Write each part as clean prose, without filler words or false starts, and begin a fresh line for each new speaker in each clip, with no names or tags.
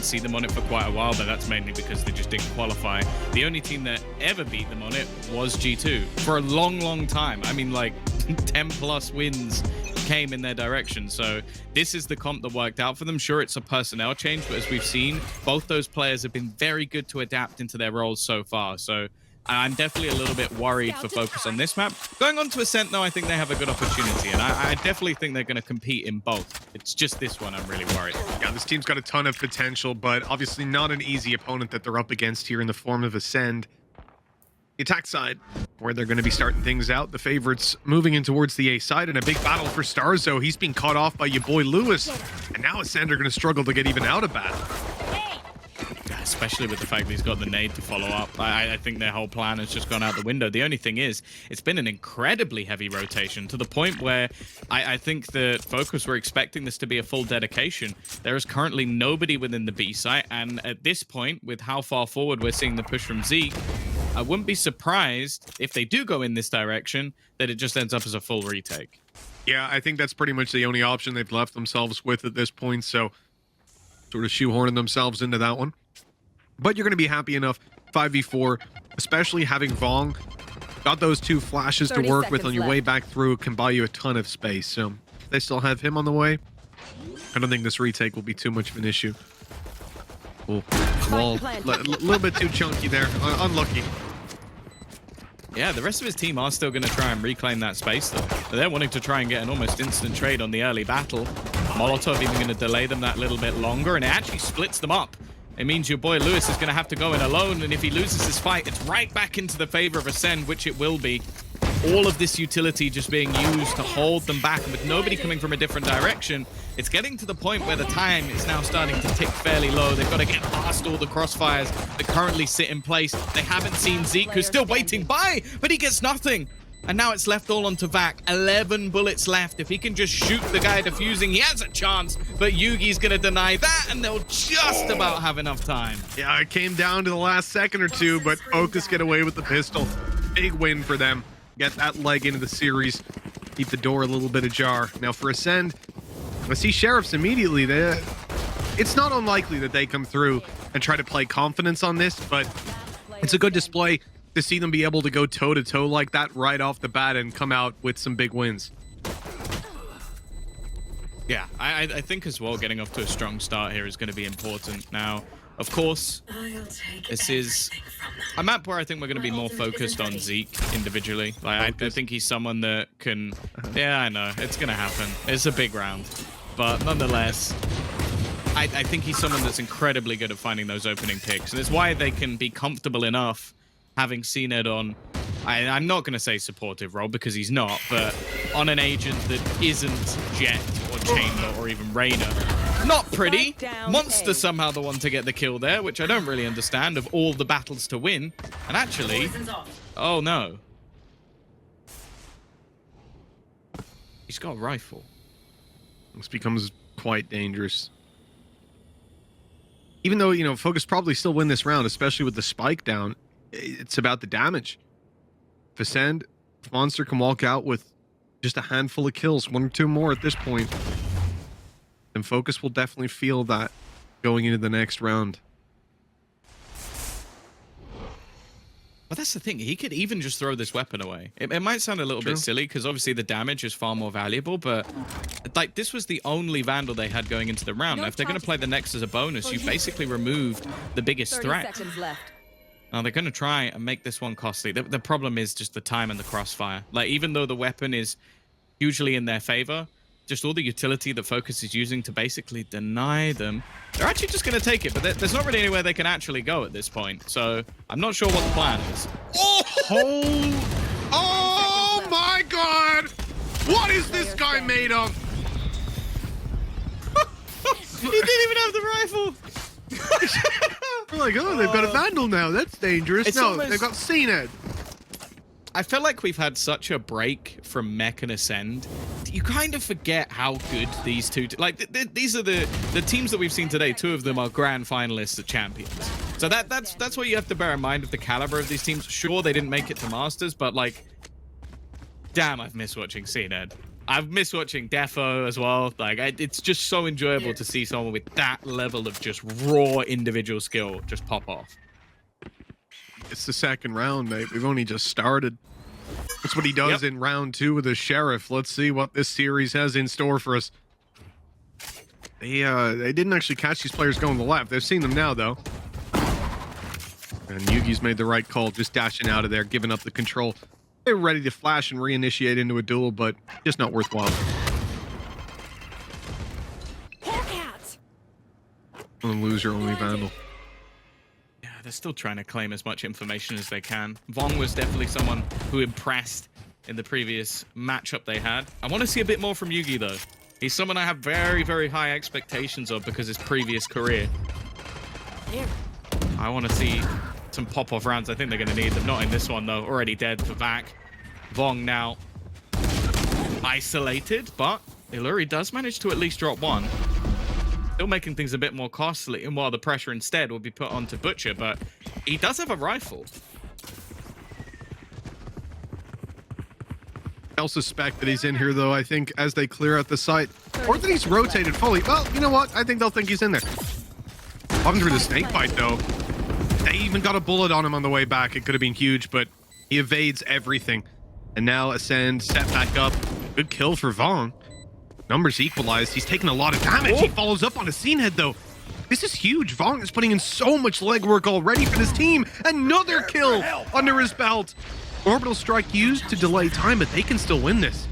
see them on it for quite a while, but that's mainly because they just didn't qualify. The only team that ever beat them on it was G2 for a long, long time. I mean, like 10 plus wins came in their direction. So this is the comp that worked out for them. Sure, it's a personnel change, but as we've seen, both those players have been very good to adapt into their roles so far. So I'm definitely a little bit worried for FOKUS on this map. Going on to Ascent, though, I think they have a good opportunity, and I definitely think they're going to compete in both. It's just this one I'm really worried.
Yeah, this team's got a ton of potential, but obviously not an easy opponent that they're up against here in the form of Ascend. The attack side, where they're going to be starting things out. The favorites moving in towards the A side, and a big battle for Starzo. He's being caught off by your boy Lewis, and now Ascend are going to struggle to get even out of battle.
Especially with the fact that he's got the nade to follow up. I think their whole plan has just gone out the window. The only thing is, it's been an incredibly heavy rotation to the point where I think that FOKUS were expecting this to be a full dedication. There is currently nobody within the B site, and at this point, with how far forward we're seeing the push from Zeke, I wouldn't be surprised if they do go in this direction, that it just ends up as a full retake.
Yeah, I think that's pretty much the only option they've left themselves with at this point, so sort of shoehorning themselves into that one. But you're going to be happy enough 5v4, especially having Vong. Got those two flashes to work with on your way back through. Can buy you a ton of space. So if they still have him on the way, I don't think this retake will be too much of an issue. Oh, wall, a little bit too chunky there. Unlucky.
Yeah, the rest of his team are still going to try and reclaim that space, though. They're wanting to try and get an almost instant trade on the early battle. Molotov even going to delay them that little bit longer, and it actually splits them up. It means your boy Lewis is going to have to go in alone, and if he loses this fight, it's right back into the favor of Ascend, which it will be. All of this utility just being used to hold them back, and with nobody coming from a different direction, it's getting to the point where the time is now starting to tick fairly low. They've got to get past all the crossfires that currently sit in place. They haven't seen Zeke, who's still waiting by, but he gets nothing. And now it's left all onto Vac. 11 bullets left. If he can just shoot the guy defusing, he has a chance. But Yugi's going to deny that, and they'll just about have enough time.
Yeah, it came down to the last second or two, but FOKUS get away with the pistol. Big win for them. Get that leg into the series. Keep the door a little bit ajar. Now for Ascend, I see Sheriffs immediately. It's not unlikely that they come through and try to play confidence on this, but it's a good display to see them be able to go toe-to-toe like that right off the bat and come out with some big wins.
Yeah, I think as well, getting off to a strong start here is going to be important. Now, of course, this is a map where I think we're going to be more focused on Zeke individually. Like, I think he's someone that can... Yeah, I know. It's going to happen. It's a big round. But nonetheless, I think he's someone that's incredibly good at finding those opening picks. And it's why they can be comfortable enough having CNED on... I'm not going to say supportive role because he's not, but on an agent that isn't Jet or Chamber or even Reyna. Not pretty. Monster somehow the one to get the kill there, which I don't really understand, of all the battles to win. And actually... Oh, no. He's got a rifle.
This becomes quite dangerous. Even though, you know, FOKUS probably still win this round, especially with the spike down, it's about the damage. If Ascend, Monster can walk out with just a handful of kills, 1 or 2 more at this point, then FOKUS will definitely feel that going into the next round.
But that's the thing, he could even just throw this weapon away. It might sound a little bit silly, because obviously the damage is far more valuable, but like this was the only Vandal they had going into the round. Now, if they're going to play the next as a bonus, you basically removed the biggest threat. Now, they're going to try and make this one costly. The problem is just the time and the crossfire. Like, even though the weapon is hugely in their favor, just all the utility that FOKUS is using to basically deny them, they're actually just going to take it. But there's not really anywhere they can actually go at this point. So I'm not sure what the plan is.
Oh my God! What is this guy made of?
He didn't even have the rifle.
We're like, oh, they've got a Vandal now. That's dangerous.
It's
No,
almost...
they've got CNED.
I feel like we've had such a break from Mech and Ascend. You kind of forget how good these two... these are the teams that we've seen today. 2 of them are grand finalists at Champions. So that's what you have to bear in mind of the caliber of these teams. Sure, they didn't make it to Masters, but like... Damn, I've missed watching CNED. I've missed watching Defo as well. Like, it's just so enjoyable to see someone with that level of just raw individual skill just pop off.
It's the second round, mate. We've only just started. That's what he does in round 2 with the Sheriff. Let's see what this series has in store for us. They didn't actually catch these players going to the left. They've seen them now, though. And Yugi's made the right call, just dashing out of there, giving up the control. They were ready to flash and reinitiate into a duel, but just not worthwhile. And loser only Vandal.
Yeah, they're still trying to claim as much information as they can. Vong was definitely someone who impressed in the previous matchup they had. I want to see a bit more from Yugi, though. He's someone I have very, very high expectations of because of his previous career. I want to see some pop-off rounds. I think they're going to need them. Not in this one, though. Already dead for Vac. Vong now isolated, but Iluri does manage to at least drop one. Still making things a bit more costly, and while the pressure instead will be put onto Butcher, but he does have a rifle.
I'll suspect that he's in here, though, I think, as they clear out the site. Or that he's rotated fully. Well, you know what? I think they'll think he's in there. Walking through the snake bite, though. They even got a bullet on him on the way back. It could have been huge, but he evades everything. And now Ascend set back up. Good kill for Vong. Numbers equalized. He's taking a lot of damage. He follows up on a scene head, though. This is huge. Vong is putting in so much legwork already for this team. Another kill under his belt. Orbital strike used to delay time, but they can still win this.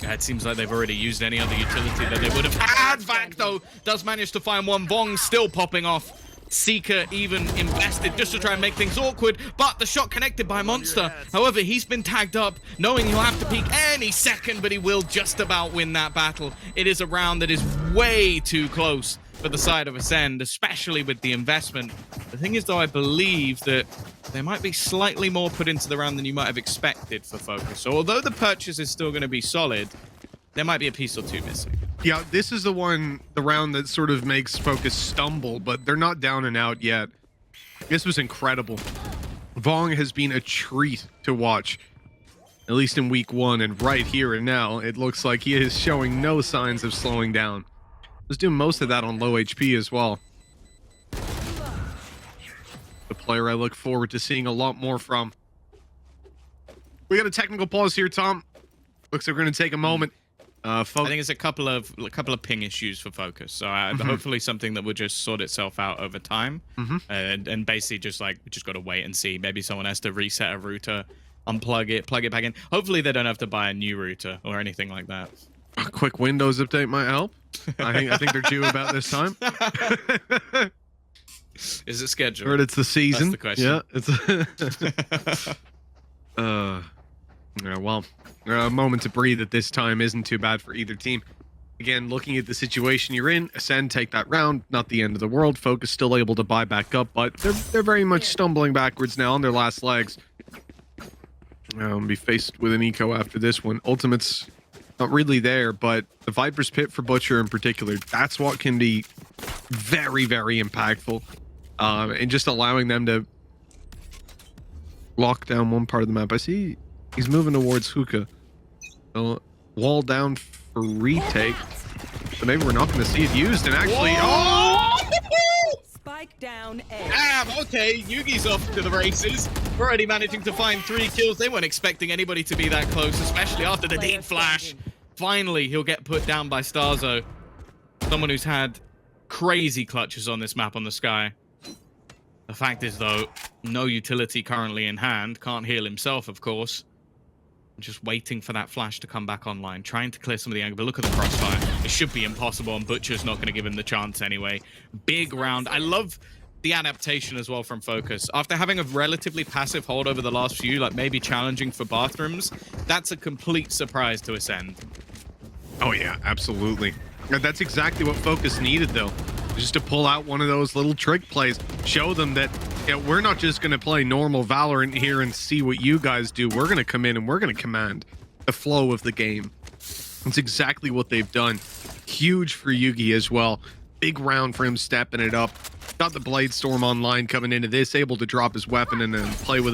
Yeah, it seems like they've already used any other utility that they would have had. Vac, though, does manage to find one. Vong still popping off. Seeker even invested just to try and make things awkward, but the shot connected by Monster. However, he's been tagged up, knowing he'll have to peek any second, but he will just about win that battle. It is a round that is way too close for the side of Ascend, especially with the investment. The thing is, though, I believe that there might be slightly more put into the round than you might have expected for FOKUS. So although the purchase is still going to be solid, there might be a piece or two missing.
Yeah, this is the round that sort of makes FOKUS stumble, but they're not down and out yet. This was incredible. Vong has been a treat to watch, at least in week 1, and right here and now, it looks like he is showing no signs of slowing down. Was doing most of that on low HP as well. The player I look forward to seeing a lot more from. We got a technical pause here, Tom. Looks like we're going to take a moment. I
think it's a couple of ping issues for FOKUS, so hopefully something that will just sort itself out over time, and basically just got to wait and see. Maybe someone has to reset a router, unplug it, plug it back in. Hopefully they don't have to buy a new router or anything like that.
A quick Windows update might help. I think they're due about this time.
Is it scheduled?
Heard it's the season.
That's the
question. Yeah, it's yeah, well, a moment to breathe at this time isn't too bad for either team. Again, looking at the situation you're in, Ascend take that round, not the end of the world. FOKUS still able to buy back up, but they're very much stumbling backwards now on their last legs. Be faced with an eco after this one. Ultimate's not really there, but the Viper's Pit for Butcher in particular, that's what can be very, very impactful. And just allowing them to lock down one part of the map. I see he's moving towards Hookah. Wall down for retake. So maybe we're not going to see it used. And actually,
Spike down A.
Damn, okay, Yugi's off to the races. We're already managing to find 3 kills. They weren't expecting anybody to be that close, especially after the deep flash. Finally, he'll get put down by Starzo. Someone who's had crazy clutches on this map on the sky. The fact is, though, no utility currently in hand. Can't heal himself, of course. Just waiting for that flash to come back online. Trying to clear some of the angle, but look at the crossfire. It should be impossible, and Butcher's not going to give him the chance anyway. Big round. I love the adaptation as well from FOKUS. After having a relatively passive hold over the last few, like maybe challenging for bathrooms, that's a complete surprise to Ascend.
Oh, yeah, absolutely. That's exactly what FOKUS needed, though. Just to pull out one of those little trick plays. Show them that, you know, we're not just going to play normal Valorant here and see what you guys do. We're going to come in and we're going to command the flow of the game. That's exactly what they've done. Huge for Yugi as well. Big round for him stepping it up. Got the Blade Storm online coming into this, able to drop his weapon and then play with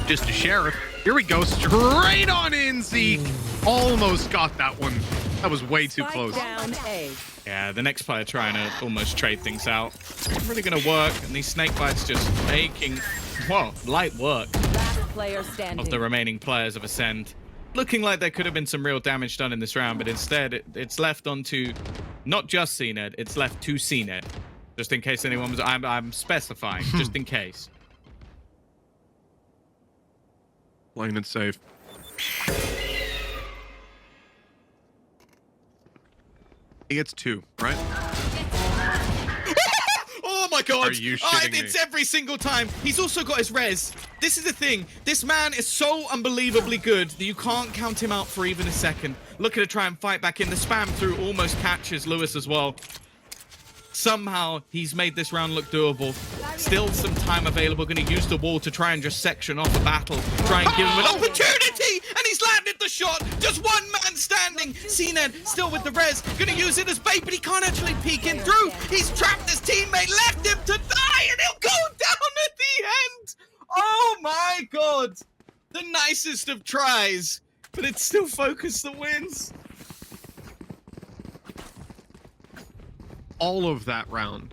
just a Sheriff. Here we go, straight on in, Zeke. Almost got that one. That was way too close.
Down A.
Yeah, the next player trying to almost trade things out. It's not really going to work, and these snake bites just making, well, light work
Last player standing.
of the remaining players of Ascend. Looking like there could have been some real damage done in this round, but instead it's left onto not just CNED, it's left to CNED. Just in case anyone was, I'm specifying, just in case.
Playing it safe. He gets 2, right?
Oh my god!
Are you shitting me?
It's every single time. He's also got his res. This is the thing. This man is so unbelievably good that you can't count him out for even a second. Looking to try and fight back in. The spam through almost catches Lewis as well. Somehow he's made this round look doable. Still some time available. Going to use the wall to try and just section off a battle. Try and give him an opportunity. And he's landed the shot. Just one man standing. CNED still with the res. Going to use it as bait, but he can't actually peek in through. He's trapped his teammate. Left him to die. And he'll go down at the end. Oh my god. The nicest of tries. But it's still FOKUS that wins.
All of that round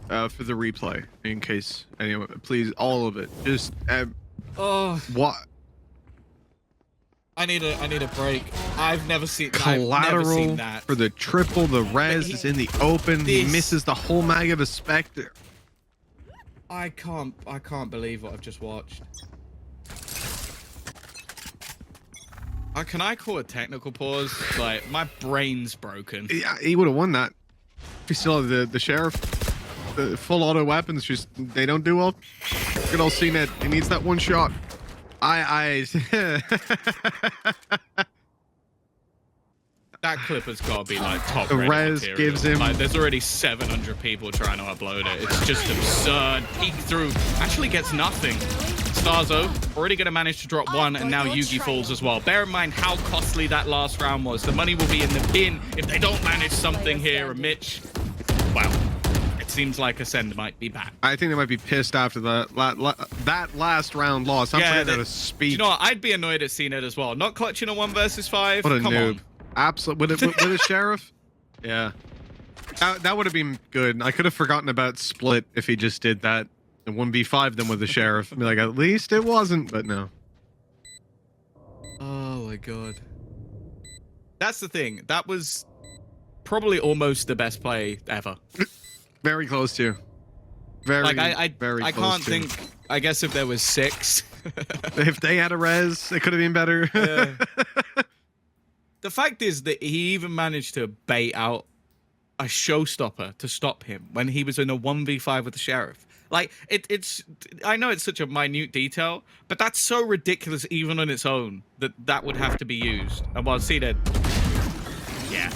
for the replay, in case anyone, please, all of it. Just what?
I need a break. I've never seen
Collateral
that.
for the triple. The res is in the open. He misses the whole mag of a Spectre.
I can't believe what I've just watched. Can I call a technical pause? Like, my brain's broken.
Yeah, he would have won that. We still have the sheriff, the full auto weapons. Just they don't do well. Good old CNED. He needs that one shot.
That clip has got to be like top.
The res
material.
gives him.
Like, there's already 700 people trying to upload it. It's just absurd. Peek through. Actually gets nothing. Starzo already going to manage to drop one, and now Yugi falls as well. Bear in mind how costly that last round was. The money will be in the bin if they don't manage something here. And Mitch, wow, it seems like Ascend might be back.
I think they might be pissed after that last round loss. I'm putting out a speech.
You know what? I'd be annoyed at CNED as well. Not clutching a 1 versus 5.
What a
Come
noob.
on.
Absolutely. With a sheriff? Yeah. That would have been good. I could have forgotten about Split if he just did that. And 1v5 them with the sheriff. I'd be like, at least it wasn't, but no.
Oh my god. That's the thing. That was probably almost the best play ever.
Very close to. Very, very
I
close
can't
to.
think. I guess if there was 6.
If they had a res, it could have been better.
Yeah. The fact is that he even managed to bait out a showstopper to stop him when he was in a 1v5 with the sheriff. Like, it's... I know it's such a minute detail, but that's so ridiculous even on its own that that would have to be used. And while CNED... Yeah.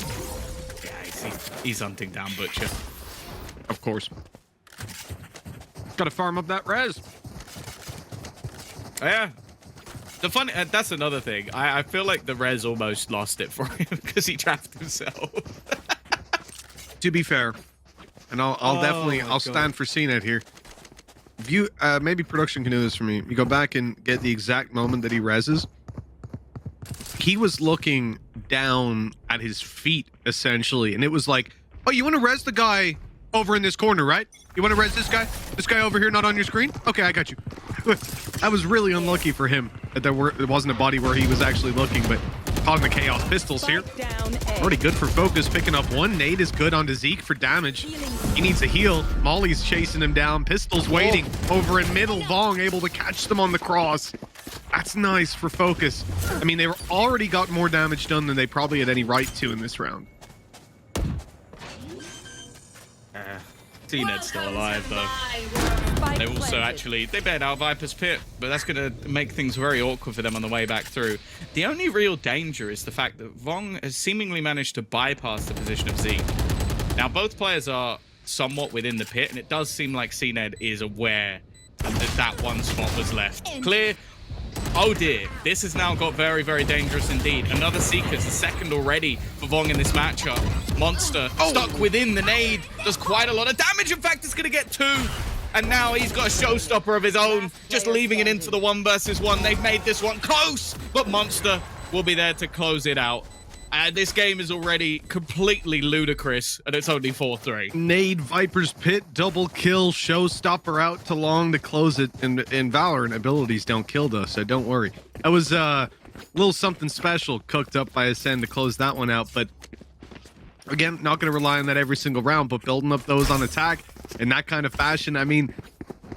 Yeah, he's hunting down Butcher.
Of course. Gotta farm up that res.
Yeah. The fun... that's another thing. I feel like the res almost lost it for him because he trapped himself.
To be fair, and I'll definitely stand for CNED here. If you maybe production can do this for me. You go back and get the exact moment that he reses. He was looking down at his feet essentially, and it was like, "Oh, you want to res the guy over in this corner, right? You want to res this guy? This guy over here, not on your screen? Okay, I got you." I was really unlucky for him that there wasn't a body where he was actually looking, but calling the chaos pistols here. Already good for FOKUS, picking up one. Nade is good onto Zeke for damage. He needs a heal. Molly's chasing him down. Pistols waiting over in middle. Vong able to catch them on the cross. That's nice for FOKUS. I mean, they were already got more damage done than they probably had any right to in this round.
CNED's still alive, though. They also actually, they bailed out Viper's Pit, but that's going to make things very awkward for them on the way back through. The only real danger is the fact that Vong has seemingly managed to bypass the position of Zeke. Now, both players are somewhat within the pit, and it does seem like CNED is aware that that one spot was left. Clear. Oh dear, this has now got very, very dangerous indeed. Another Seeker's the second already for Vong in this matchup. Monster stuck within the nade, does quite a lot of damage. In fact, it's going to get 2. and now he's got a showstopper of his own, just leaving it into the 1 versus 1. They've made this one close, but Monster will be there to close it out. This game is already completely ludicrous, and it's only 4-3.
Nade, Viper's Pit, double kill, showstopper out to long to close it, and Valorant abilities don't kill though, so don't worry. That was a little something special cooked up by Ascend to close that one out, but again, not going to rely on that every single round, but building up those on attack in that kind of fashion, I mean,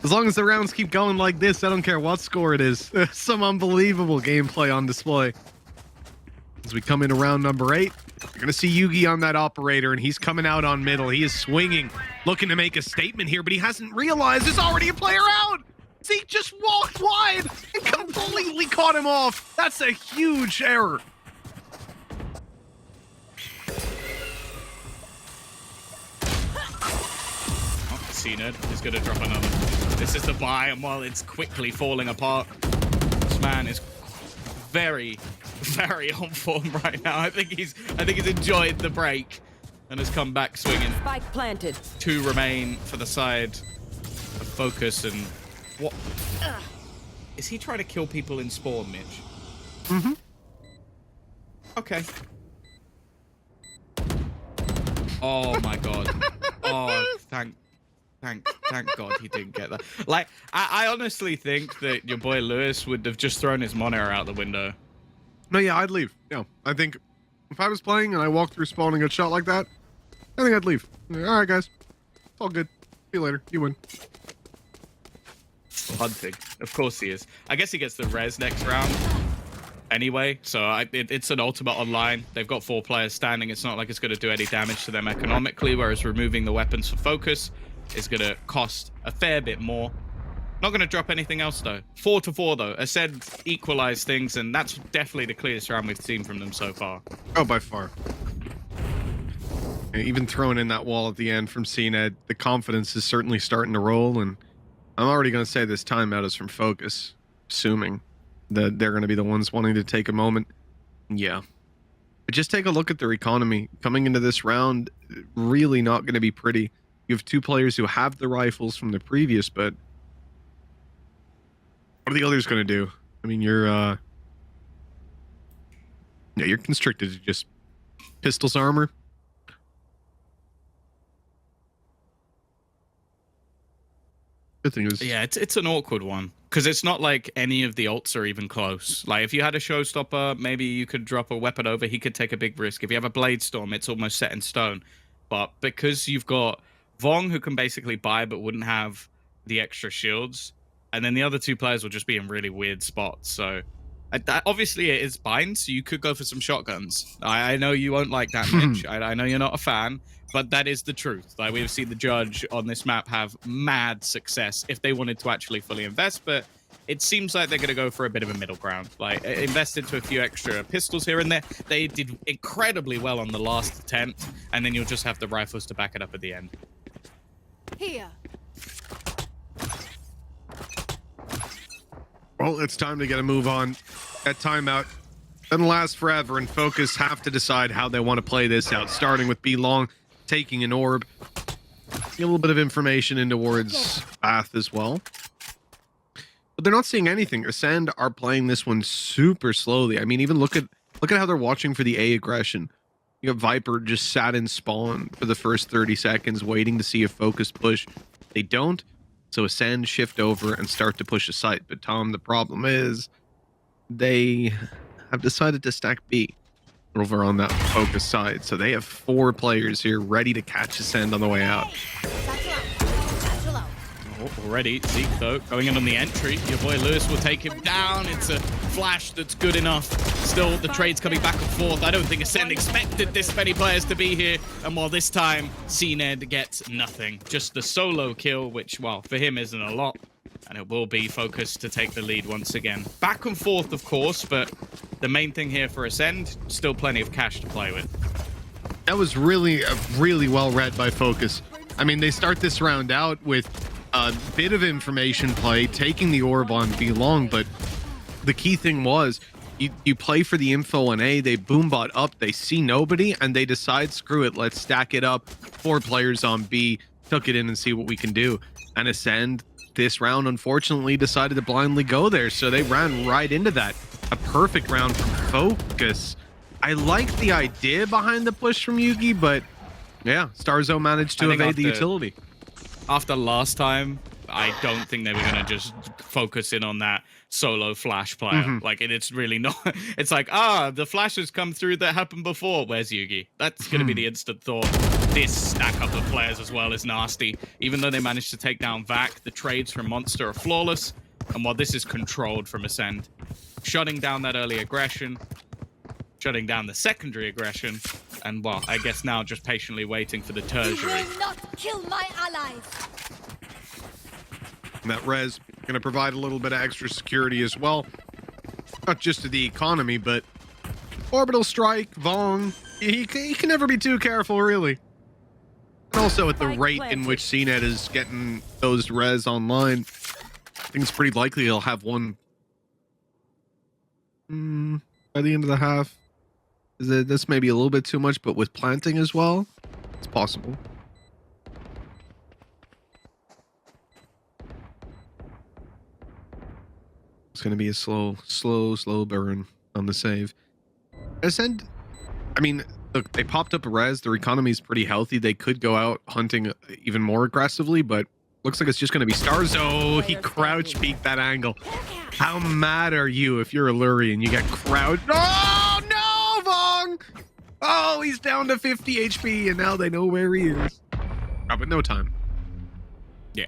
as long as the rounds keep going like this, I don't care what score it is. Some unbelievable gameplay on display. As we come into round number 8, you're going to see Yugi on that operator, and he's coming out on middle. He is swinging, looking to make a statement here, but he hasn't realized there's already a player out. Zeke just walked wide and completely caught him off. That's a huge error.
CNED is going to drop another. This is the buy, and while it's quickly falling apart, this man is very on form right now. I think he's enjoyed the break and has come back swinging.
Spike planted. 2
remain for the side of FOKUS, and what is he trying to kill people in spawn, Mitch?
Mm-hmm.
Okay. Oh my god. Oh, thank God he didn't get that. Like, I honestly think that your boy Lewis would have just thrown his monitor out the window.
No, yeah, I'd leave. Yeah, I think if I was playing and I walked through spawn and got shot like that, I think I'd leave. All right, guys. It's all good. See you later. You win.
Hunting. Of course he is. I guess he gets the res next round anyway, so it's an ultimate online. They've got 4 players standing. It's not like it's going to do any damage to them economically, whereas removing the weapons for FOKUS is going to cost a fair bit more. Not going to drop anything else, though. 4-4, though. Ascend equalize things, and that's definitely the clearest round we've seen from them so far.
Oh, by far. And even throwing in that wall at the end from CNED, the confidence is certainly starting to roll, and I'm already going to say this timeout is from FOKUS, assuming that they're going to be the ones wanting to take a moment. Yeah. But just take a look at their economy. Coming into this round, really not going to be pretty. You have 2 players who have the rifles from the previous, but what are the others going to do? I mean, you're constricted to just pistols armor. Good thing is,
yeah, it's an awkward one because it's not like any of the ults are even close. Like, if you had a showstopper, maybe you could drop a weapon over. He could take a big risk. If you have a blade storm, it's almost set in stone. But because you've got Vong, who can basically buy but wouldn't have the extra shields, and then the other 2 players will just be in really weird spots. So obviously it is bind, so you could go for some shotguns. I know you won't like that, Mitch. I know you're not a fan, but that is the truth. Like, we've seen the Judge on this map have mad success if they wanted to actually fully invest, but it seems like they're going to go for a bit of a middle ground. Like, invest into a few extra pistols here and there. They did incredibly well on the last attempt, and then you'll just have the rifles to back it up at the end.
Here.
well, it's time to get a move on. That timeout doesn't last forever, and FOKUS have to decide how they want to play this out, starting with B Long taking an orb. Get a little bit of information in towards Bath as well. But they're not seeing anything. Ascend are playing this one super slowly. I mean, even look at how they're watching for the A aggression. You got Viper just sat in spawn for the first 30 seconds, waiting to see if FOKUS push. They don't, so Ascend shift over and start to push a site. But Tom, the problem is they have decided to stack B over on that FOKUS side. So they have 4 players here ready to catch Ascend on the way out.
Already, Zeke, though, going in on the entry. Your boy Lewis will take him down. It's a flash that's good enough. Still, the trade's coming back and forth. I don't think Ascend expected this many players to be here. And while this time, CNED gets nothing. Just the solo kill, which, well, for him isn't a lot. And it will be FOKUS to take the lead once again. Back and forth, of course, but the main thing here for Ascend, still plenty of cash to play with.
That was really well read by FOKUS. I mean, they start this round out with a bit of information play, taking the orb on B Long, but the key thing was you play for the info on A, they boombot up, they see nobody, and they decide, screw it, let's stack it up. 4 players on B, tuck it in and see what we can do. And Ascend this round, unfortunately, decided to blindly go there. So they ran right into that. A perfect round from FOKUS. I like the idea behind the push from Yugi, but yeah, Starzo managed to evade the utility.
After last time, I don't think they were going to just focus in on that solo flash player. Like, it's really not. It's like, the flashes come through that happened before. Where's Yugi? That's going to be the instant thought. This stack up of players as well is nasty. Even though they managed to take down Vac, the trades from Monster are flawless. And while this is controlled from Ascend, shutting down that early aggression, shutting down the secondary aggression, and well, I guess now just patiently waiting for the tertiary.
You will not kill my allies.
And that res going to provide a little bit of extra security as well. Not just to the economy, but Orbital Strike, Vong, he can never be too careful, really. And also at the rate in which CNET is getting those res online, I think it's pretty likely he'll have one by the end of the half. This may be a little bit too much, but with planting as well, it's possible. It's going to be a slow burn on the save. Ascend, I mean, look, they popped up a res. Their economy is pretty healthy. They could go out hunting even more aggressively, but looks like it's just going to be Starzo. He crouch peeked that angle. How mad are you if you're a Lurian? You get crouched. Oh, no, Vong! Oh, he's down to 50 HP, and now they know where he is. But no time.
Yeah.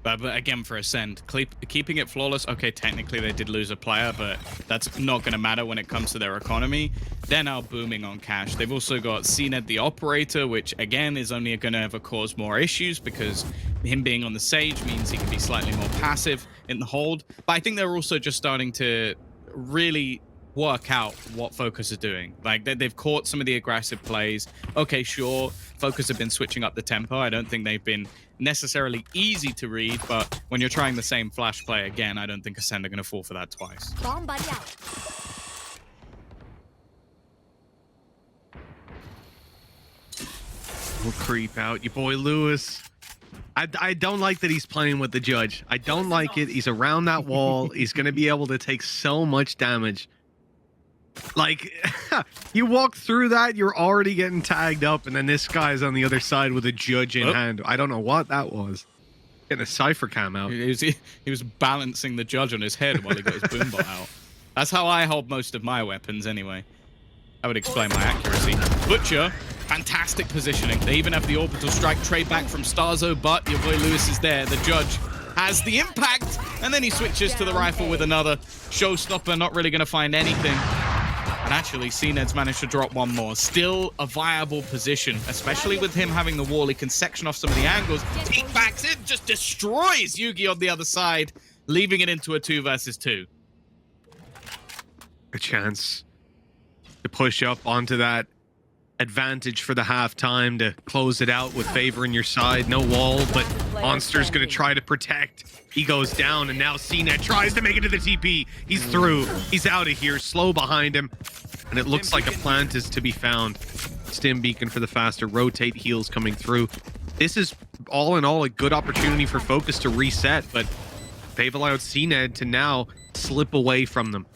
But again, for Ascend, keeping it flawless, okay, technically they did lose a player, but that's not going to matter when it comes to their economy. They're now booming on cash. They've also got CNED the Operator, which, again, is only going to ever cause more issues because him being on the Sage means he can be slightly more passive in the hold. But I think they're also just starting to really work out what FOKUS are doing. Like, they've caught some of the aggressive plays. Okay, sure, FOKUS have been switching up the tempo. I don't think they've been necessarily easy to read, but when you're trying the same flash play again, I don't think Ascend are going to fall for that twice.
Bomb buddy out.
We'll creep out, you boy Lewis. I don't like that he's playing with the judge. I don't like it. He's around that wall. He's going to be able to take so much damage. Like, you walk through that, you're already getting tagged up, and then this guy's on the other side with a judge in hand. I don't know what that was. Getting a Cypher cam out.
He was balancing the judge on his head while he got his boombot out. That's how I hold most of my weapons, anyway. That would explain my accuracy. Butcher, fantastic positioning. They even have the orbital strike trade back from Starzo, but your boy Lewis is there. The judge has the impact, and then he switches to the rifle with another showstopper. Not really going to find anything. And actually, CNED's managed to drop one more. Still a viable position, especially with him having the wall. He can section off some of the angles. He backs in, just destroys Yugi on the other side, leaving it into a 2 versus 2.
A chance to push up onto that advantage for the halftime to close it out with favor in your side. No wall, but Monster's going to try to protect. He goes down, and now CNET tries to make it to the TP. He's through. He's out of here. Slow behind him. And it looks like a plant is to be found. Stim Beacon for the faster rotate heals coming through. This is, all in all, a good opportunity for FOKUS to reset, but they've allowed CNED to now slip away from them.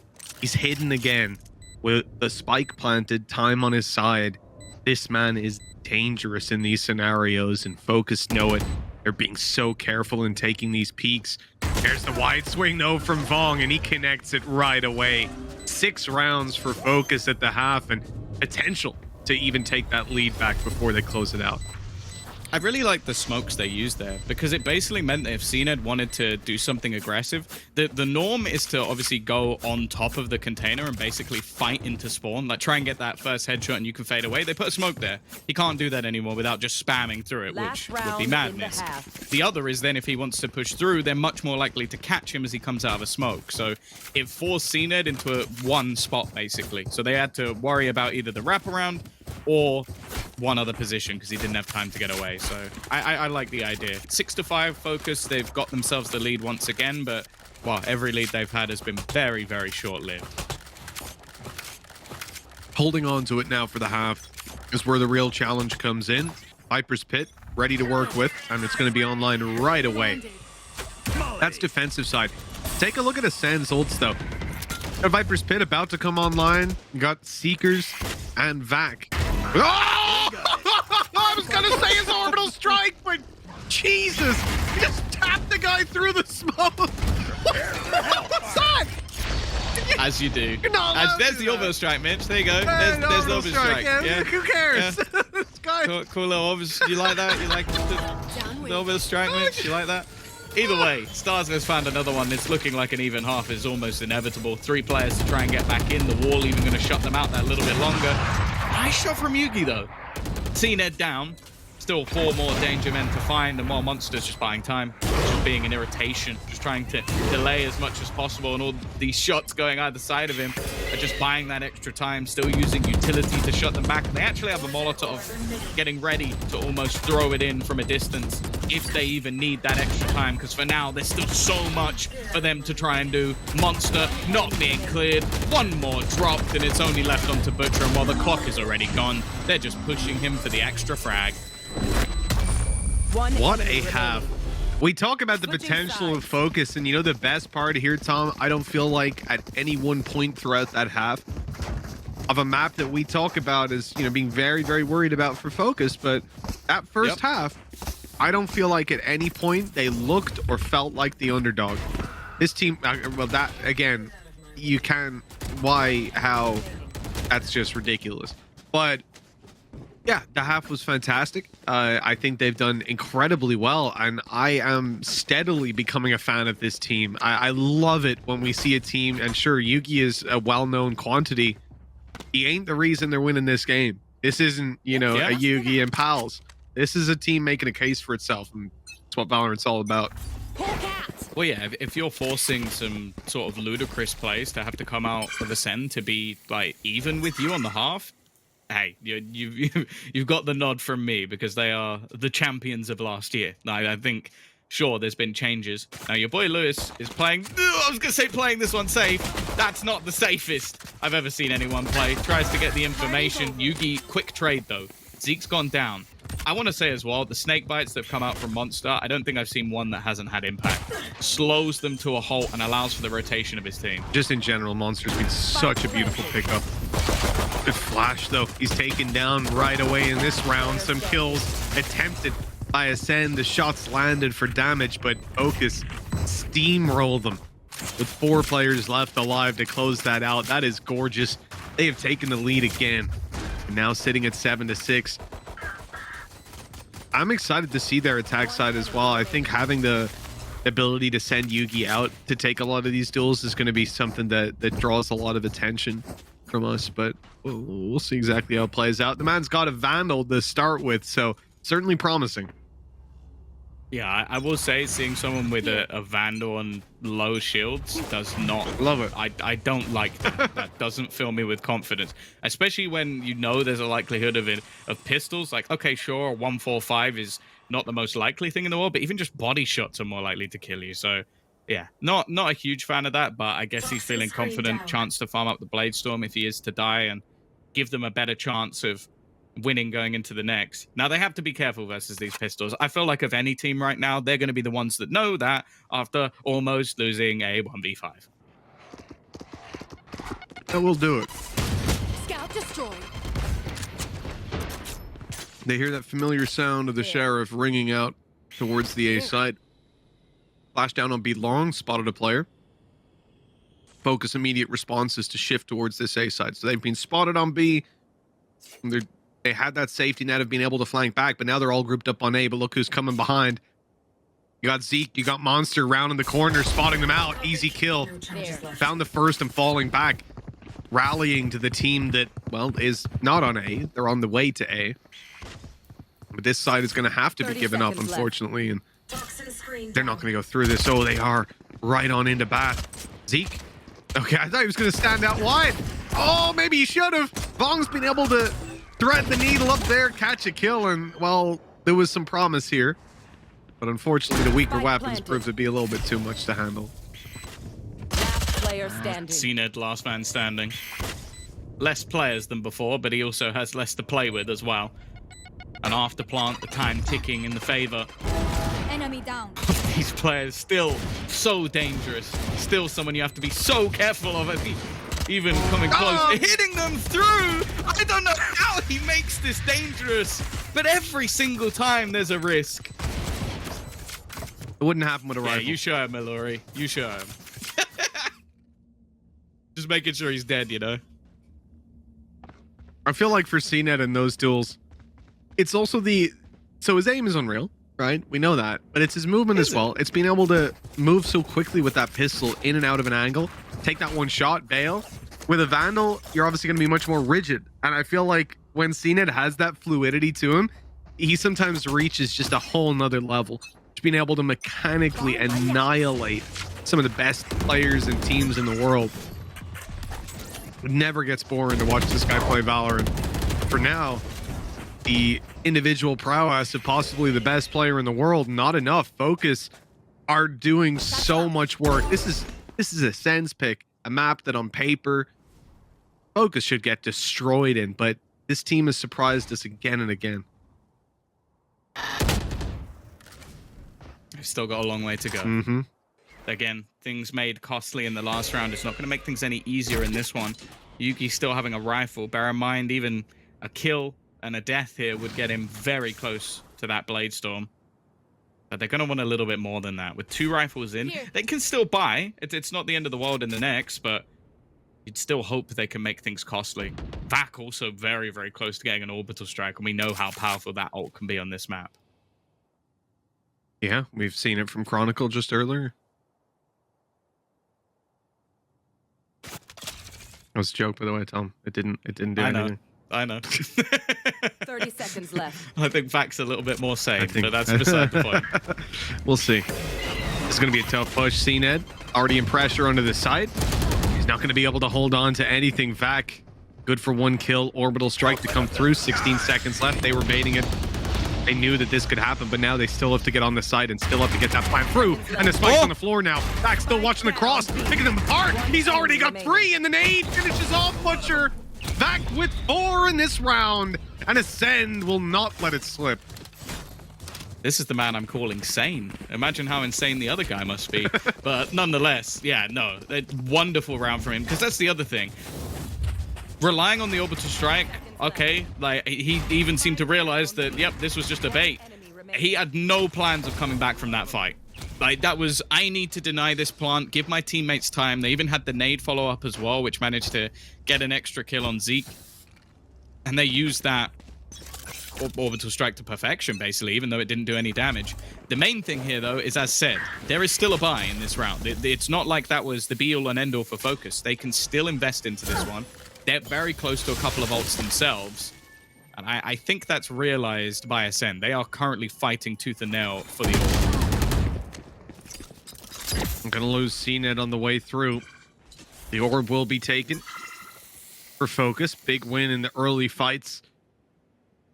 He's hidden again with the spike planted, time on his side. This man is dangerous in these scenarios, and FOKUS know it. They're being so careful in taking these peaks. There's the wide swing, though, from Vong, and he connects it right away. 6 rounds for FOKUS at the half, and potential to even take that lead back before they close it out.
I really like the smokes they used there, because it basically meant that if CNED wanted to do something aggressive, the norm is to obviously go on top of the container and basically fight into spawn, like try and get that first headshot and you can fade away. They put a smoke there. He can't do that anymore without just spamming through it, which would be madness. The other is then if he wants to push through, they're much more likely to catch him as he comes out of a smoke. So it forced CNED into one spot, basically. So they had to worry about either the wraparound or one other position because he didn't have time to get away. So I like the idea. 6-5 FOKUS. They've got themselves the lead once again, but well, every lead they've had has been very, very short-lived.
Holding on to it now for the half is where the real challenge comes in. Viper's Pit ready to work with, and it's going to be online right away. That's defensive side. Take a look at Ascend's ults, though. Got Viper's Pit about to come online. You got Seekers and Vac. Oh! I was going to say his orbital strike, but Jesus! He just tapped the guy through the smoke. What's that?
As you do.
There's
There's the orbital strike, Mitch. There you go. There's the orbital strike.
Yeah. Who cares?
Yeah.
This guy.
Cool little orbital. You like that? You like the orbital strike, Mitch? You like that? Either way, Stars has found another one. It's looking like an even half is almost inevitable. 3 players to try and get back in. The wall even going to shut them out that little bit longer. Nice shot from Yugi, though. Ned down. Still 4 more danger men to find, and more monsters just buying time, just being an irritation, just trying to delay as much as possible, and all these shots going either side of him are just buying that extra time, still using utility to shut them back. And they actually have a Molotov getting ready to almost throw it in from a distance if they even need that extra time, because for now there's still so much for them to try and do. Monster not being cleared, 1 more dropped, and it's only left onto Butcher, and while the clock is already gone, they're just pushing him for the extra frag.
What a half. We talk about the potential of Focus, and you know the best part here, Tom, I don't feel like at any one point throughout that half of a map that we talk about as, you know, being very, very worried about for Focus, but that first half, I don't feel like at any point they looked or felt like the underdog. This team, well, that, again, you can, how, that's just ridiculous. But yeah, the half was fantastic. I think they've done incredibly well, and I am steadily becoming a fan of this team. I love it when we see a team, and sure, Yugi is a well-known quantity. He ain't the reason they're winning this game. This isn't, you know, a Yugi and pals. This is a team making a case for itself, and that's what Valorant's all about.
Well, yeah, if you're forcing some sort of ludicrous plays to have to come out of Ascend to be, like, even with you on the half, hey, you've got the nod from me, because they are the champions of last year. I think, sure, there's been changes. Now, your boy Lewis is playing... I was going to say playing this one safe. That's not the safest I've ever seen anyone play. Tries to get the information. Yugi, quick trade, though. Zeke's gone down. I want to say as well, the snake bites that have come out from Monster, I don't think I've seen one that hasn't had impact. Slows them to a halt and allows for the rotation of his team.
Just in general, Monster's been such a beautiful pickup. Good flash, though. He's taken down right away in this round. Some kills attempted by Ascend. The shots landed for damage, but Focus steamrolled them with 4 players left alive to close that out. That is gorgeous. They have taken the lead again, and now sitting at 7-6. I'm excited to see their attack side as well. I think having the ability to send Yugi out to take a lot of these duels is going to be something that draws a lot of attention from us, but we'll see exactly how it plays out. The man's got a Vandal to start with, so certainly promising.
Yeah, I will say seeing someone with a Vandal on low shields does not...
Love it.
I don't like that. That doesn't fill me with confidence, especially when you know there's a likelihood of pistols. Like, okay, sure, 145 is not the most likely thing in the world, but even just body shots are more likely to kill you. So yeah, not a huge fan of that, but I guess he's feeling confident. Chance to farm up the Blade Storm if he is to die, and give them a better chance of winning going into the next. Now, they have to be careful versus these pistols. I feel like of any team right now, they're going to be the ones that know that after almost losing a 1v5.
And we'll do it.
Scout destroyed.
They hear that familiar sound of the sheriff ringing out towards the A side. Flash down on B long, spotted a player. Focus immediate responses to shift towards this A side. So they've been spotted on B. They had that safety net of being able to flank back, but now they're all grouped up on A. But look who's coming behind. You got Zeke, you got Monster round in the corner, spotting them out. Easy kill. Found the first and falling back. Rallying to the team that, well, is not on A. They're on the way to A. But this side is going to have to be given up, unfortunately. And they're not going to go through this. Oh, they are right on into Bath. Zeke. Okay, I thought he was going to stand out wide. Oh, maybe he should have. Vong's been able to thread the needle up there, catch a kill, and, well, there was some promise here. But unfortunately, the weaker weapons proved to be a little bit too much to handle.
Last player standing.
CNED, last man standing. Less players than before, but he also has less to play with as well. And after plant, the time ticking in the favor
Enemy down.
of these players. Still so dangerous. Still someone you have to be so careful of. Even coming close, hitting them through. I don't know how he makes this dangerous, but every single time there's a risk.
It wouldn't happen with a
Yeah,
rifle.
you show him, Mallory. You show him. Just making sure he's dead, you know?
I feel like for CNET and those duels, it's also so his aim is unreal, right? We know that, but it's his movement as well. It's being able to move so quickly with that pistol in and out of an angle, take that one shot, bail. With a Vandal, you're obviously going to be much more rigid. And I feel like when CNET has that fluidity to him, he sometimes reaches just a whole nother level. Just being able to mechanically annihilate some of the best players and teams in the world. It never gets boring to watch this guy play Valorant. For now, the individual prowess of possibly the best player in the world, not enough. FOKUS are doing so much work. This is Ascend's pick, a map that on paper FOKUS should get destroyed in, but this team has surprised us again and again.
We've still got a long way to go. Again, things made costly in the last round. It's not going to make things any easier in this one. Yuki still having a rifle. Bear in mind, even a kill and a death here would get him very close to that Blade Storm. But they're going to want a little bit more than that. With 2 rifles in, they can still buy. It's not the end of the world in the next, but you'd still hope they can make things costly. VAC also very, very close to getting an orbital strike, and we know how powerful that ult can be on this map.
Yeah, we've seen it from Chronicle just earlier. That was a joke, by the way, Tom. It didn't do anything.
I know.
30 seconds left.
I think VAC's a little bit more safe, but that's beside the point.
We'll see. It's going to be a tough push. CNED already in pressure onto the side. He's not going to be able to hold on to anything. VAC, good for 1 kill. Orbital strike to come through. 16 seconds left. They were baiting it. They knew that this could happen, but now they still have to get on the side and still have to get that plant through. And the spike's on the floor now. VAC still watching the cross, picking them apart. He's already got 3, and the nade finishes off Butcher. VAC with 4 in this round, and Ascend will not let it slip.
This is the man I'm calling sane. Imagine how insane the other guy must be. But nonetheless, yeah, no, a wonderful round for him, because that's the other thing. Relying on the orbital strike, okay, like he even seemed to realize that, yep, this was just a bait. He had no plans of coming back from that fight. Like, that was, I need to deny this plant, give my teammates time. They even had the nade follow-up as well, which managed to get an extra kill on Zeke. And they used that orbital strike to perfection, basically, even though it didn't do any damage. The main thing here, though, is, as said, there is still a buy in this round. It's not like that was the be-all and end-all for FOKUS. They can still invest into this one. They're very close to a couple of ults themselves. And I think that's realized by Ascend. They are currently fighting tooth and nail for the ult.
I'm going to lose CNET on the way through. The orb will be taken for FOKUS. Big win in the early fights.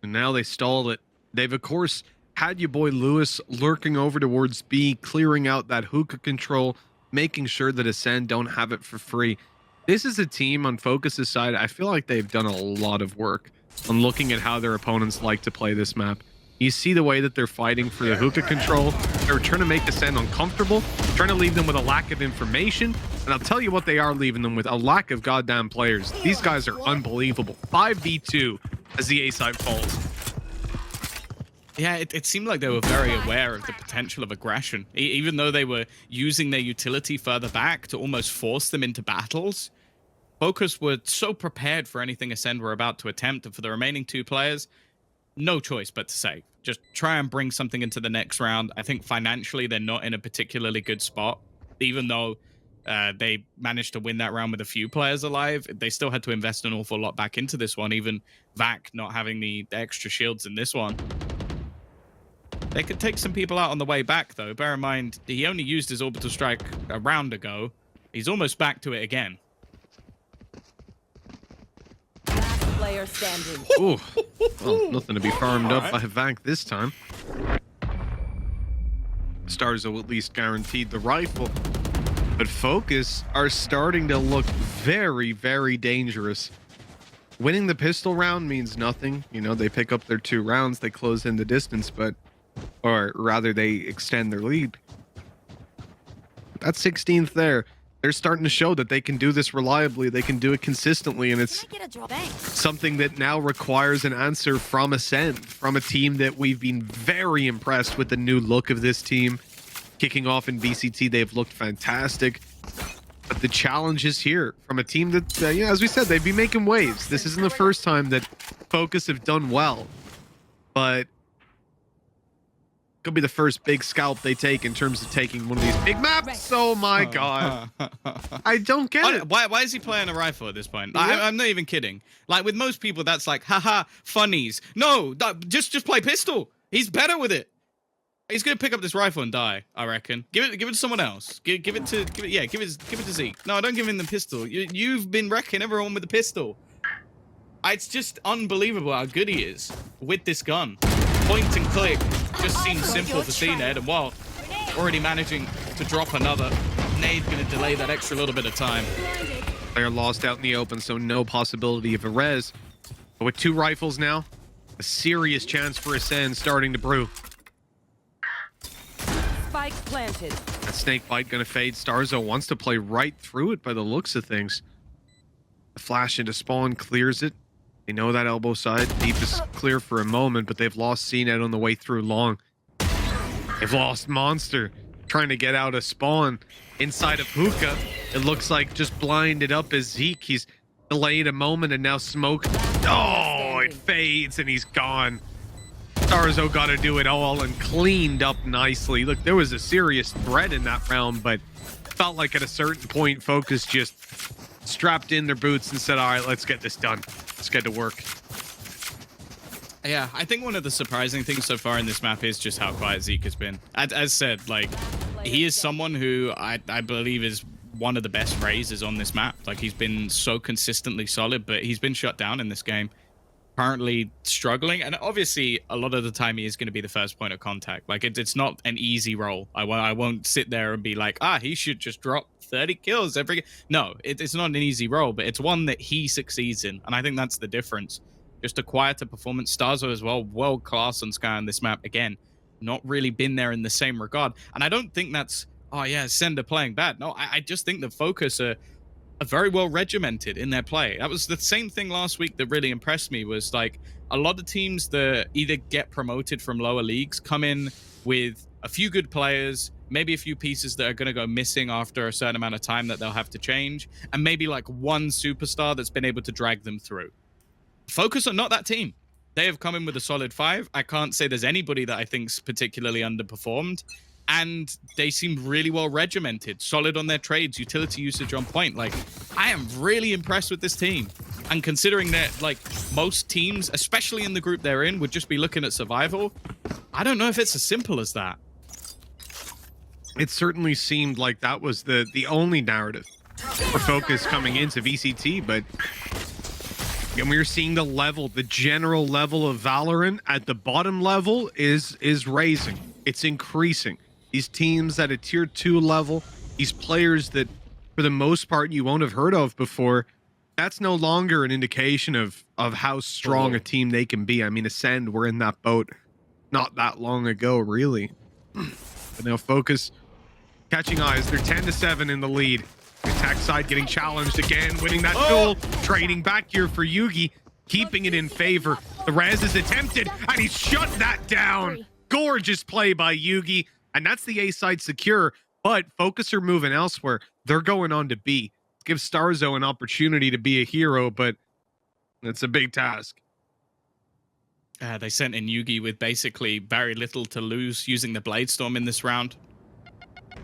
And now they stalled it. They've, of course, had your boy Lewis lurking over towards B, clearing out that hookah control, making sure that Ascend don't have it for free. This is a team on FOKUS's side. I feel like they've done a lot of work on looking at how their opponents like to play this map. You see the way that they're fighting for the hookah control. They're trying to make Ascend uncomfortable, trying to leave them with a lack of information. And I'll tell you what they are leaving them with, a lack of goddamn players. These guys are unbelievable. 5v2 as the A side falls.
Yeah, it seemed like they were very aware of the potential of aggression. Even though they were using their utility further back to almost force them into battles, FOKUS were so prepared for anything Ascend were about to attempt, and for the remaining 2 players, no choice but to say, just try and bring something into the next round. I think financially they're not in a particularly good spot, even though they managed to win that round with a few players alive. They still had to invest an awful lot back into this one, even VAC not having the extra shields in this one. They could take some people out on the way back, though. Bear in mind, he only used his orbital strike a round ago. He's almost back to it again.
Last player standing.
Ooh. Well, nothing to be farmed up by VAC this time. Stars will at least guaranteed the rifle. But FOKUS are starting to look very, very dangerous. winning the pistol round means nothing. You know, they pick up their 2 rounds, they close in the distance, or rather they extend their lead. That 16th there, they're starting to show that they can do this reliably, they can do it consistently, and it's something that now requires an answer from Ascent, from a team that we've been very impressed with the new look of this team. Kicking off in VCT, they've looked fantastic. But the challenge is here from a team that, yeah, as we said, they've been making waves. This isn't the first time that FOKUS have done well, but could be the first big scalp they take in terms of taking one of these big maps. Oh my god. I don't get it.
Why is he playing a rifle at this point? I'm not even kidding. Like, with most people, that's like, haha, funnies. No, just play pistol. He's better with it. He's gonna pick up this rifle and die, I reckon. Give it to someone else. Give it to Zeke. No, don't give him the pistol. You've been wrecking everyone with the pistol. It's just unbelievable how good he is with this gun. Point and click just seems simple for CNED, and while already managing to drop another, nade gonna delay that extra little bit of time.
They're lost out in the open, so no possibility of a res. But with 2 rifles now, a serious chance for Ascend starting to brew.
Spike planted.
That snake bite gonna fade. Starzo wants to play right through it by the looks of things. The flash into spawn clears it. They know that elbow side deep is clear for a moment, but they've lost CNED on the way through long. They've lost Monster trying to get out of spawn inside of Hookah. It looks like just blinded up as Zeke. He's delayed a moment and now smoke. Oh, it fades and he's gone. Starzo got to do it all and cleaned up nicely. Look, there was a serious threat in that round, but felt like at a certain point, FOKUS just strapped in their boots and said, all right, let's get this done. Let's get to work.
Yeah, I think one of the surprising things so far in this map is just how quiet Zeke has been. As said, like, he is someone who I believe is one of the best raises on this map. Like, he's been so consistently solid, but he's been shut down in this game. Currently struggling, and obviously a lot of the time he is going to be the first point of contact. Like, it's not an easy role. I won't sit there and be like, he should just drop 30 kills every. No, it's not an easy role, but it's one that he succeeds in, and I think that's the difference. Just a quieter performance. Starzo as well, world class on Sky on this map. Again, not really been there in the same regard, and I don't think that's Ascend are playing bad. No, I just think the FOKUS are very well regimented in their play. That was the same thing last week that really impressed me, was like a lot of teams that either get promoted from lower leagues come in with a few good players, maybe a few pieces that are going to go missing after a certain amount of time that they'll have to change, and maybe like one superstar that's been able to drag them through. FOKUS are not that team. They have come in with a solid 5. I can't say there's anybody that I think's particularly underperformed. And they seem really well regimented, solid on their trades, utility usage on point. Like, I am really impressed with this team. And considering that, like, most teams, especially in the group they're in, would just be looking at survival, I don't know if it's as simple as that.
It certainly seemed like that was the only narrative for FOKUS coming into VCT, but and we're seeing the general level of Valorant at the bottom level is raising. It's increasing. These teams at a tier 2 level, these players that for the most part you won't have heard of before, that's no longer an indication of how strong a team they can be. I mean, Ascend were in that boat not that long ago, really. But now FOKUS catching eyes. They're 10-7 in the lead. Attack side getting challenged again, winning that duel, trading back here for Yugi, keeping it in favor. The res is attempted, and he shut that down. Gorgeous play by Yugi, and that's the A side secure, but FOKUS are moving elsewhere. They're going on to B. Give Starzo an opportunity to be a hero, but it's a big task.
They sent in Yugi with basically very little to lose using the Blade Storm in this round.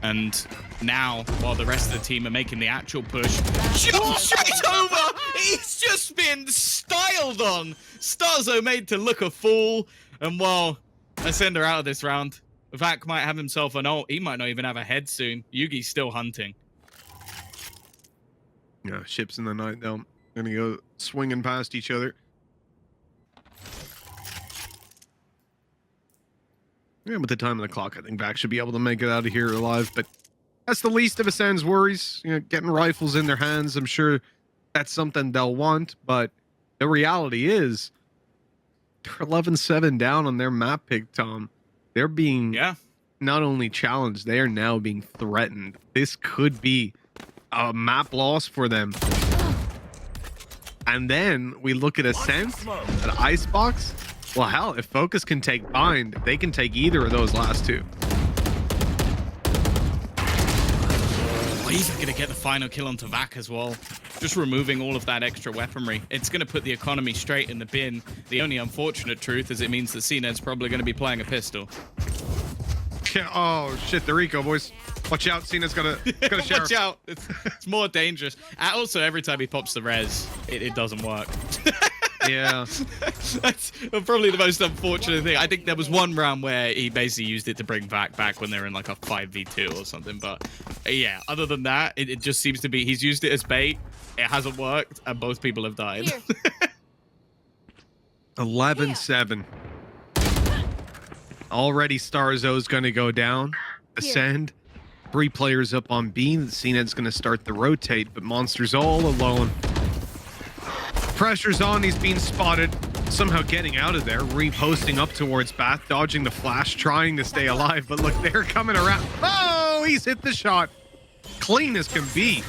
And now, while the rest of the team are making the actual push, jump straight over! He's just been styled on! Starzo made to look a fool, and while Ascend are out of this round, Vac might have himself an ult. He might not even have a head soon. Yugi's still hunting.
Yeah, ships in the night, though. Gonna go swinging past each other. Yeah, with the time of the clock, I think Vac should be able to make it out of here alive, but that's the least of Ascend's worries. You know, getting rifles in their hands, I'm sure that's something they'll want, but the reality is they're 11-7 down on their map pick, Tom. They're being not only challenged, they are now being threatened. This could be a map loss for them. And then we look at Ascent, at Icebox. Well, hell, if FOKUS can take Bind, they can take either of those last two.
He's going to get the final kill onto Vac as well. Just removing all of that extra weaponry. It's going to put the economy straight in the bin. The only unfortunate truth is it means that CNED's probably going to be playing a pistol.
Yeah, oh, shit, the Rico, boys. Watch out, CNED's got a sheriff.
Watch out. It's more dangerous. Also, every time he pops the res, it doesn't work.
Yeah.
That's probably the most unfortunate thing. I think there was one round where he basically used it to bring Vac back when they were in like a 5v2 or something. But yeah, other than that, it just seems to be he's used it as bait. It hasn't worked, and both people have died.
11-7. Already Starzo's going to go down. Ascend. 3 players up on B. CNED's going to start the rotate, but Monster's all alone. Pressure's on. He's being spotted. Somehow getting out of there. Reposting up towards Bath. Dodging the flash. Trying to stay alive. But look, they're coming around. Oh, he's hit the shot. Clean as can be.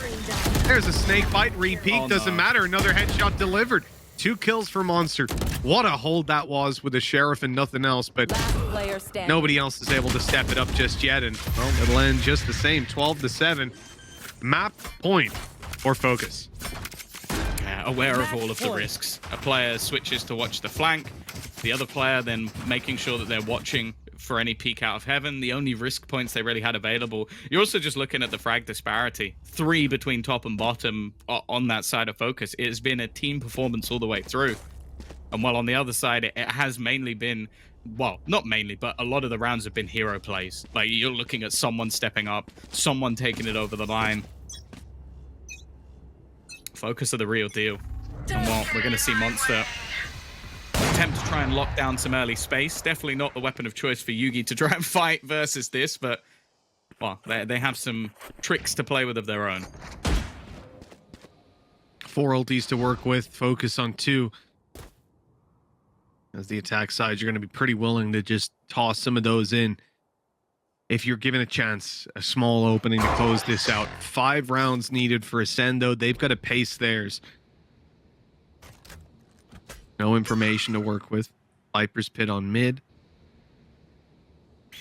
There's a snake bite. Repeat.
Oh, no.
Doesn't matter. Another headshot delivered. 2 kills for Monster. What a hold that was with the Sheriff and nothing else. But nobody else is able to step it up just yet. And well, it'll end just the same. 12-7. Map point for FOKUS.
Aware of all of the risks. A player switches to watch the flank. The other player then making sure that they're watching for any peek out of heaven. The only risk points they really had available. You're also just looking at the frag disparity. 3 between top and bottom on that side of FOKUS. It has been a team performance all the way through. And while on the other side, it has mainly been, well, not mainly, but a lot of the rounds have been hero plays. Like, you're looking at someone stepping up, someone taking it over the line. FOKUS are the real deal. And well, we're going to see Monster attempt to try and lock down some early space. Definitely not the weapon of choice for Yugi to try and fight versus this, but well, they have some tricks to play with of their own.
4 ultis to work with. FOKUS on 2. As the attack side, you're going to be pretty willing to just toss some of those in. If you're given a chance, a small opening to close this out. 5 rounds needed for Ascend, though. They've got to pace theirs. No information to work with. Viper's Pit on mid.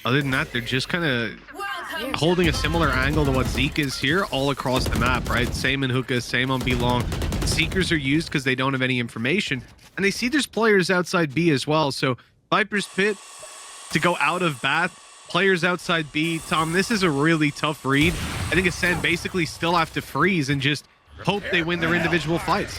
Other than that, they're just kind of holding a similar angle to what Zeke is here all across the map, right? Same in hookah, same on B long. Seekers are used because they don't have any information. And they see there's players outside B as well. So Viper's Pit to go out of Bath. Players outside B. Tom, this is a really tough read. I think Ascend basically still have to freeze and just hope they win their individual fights.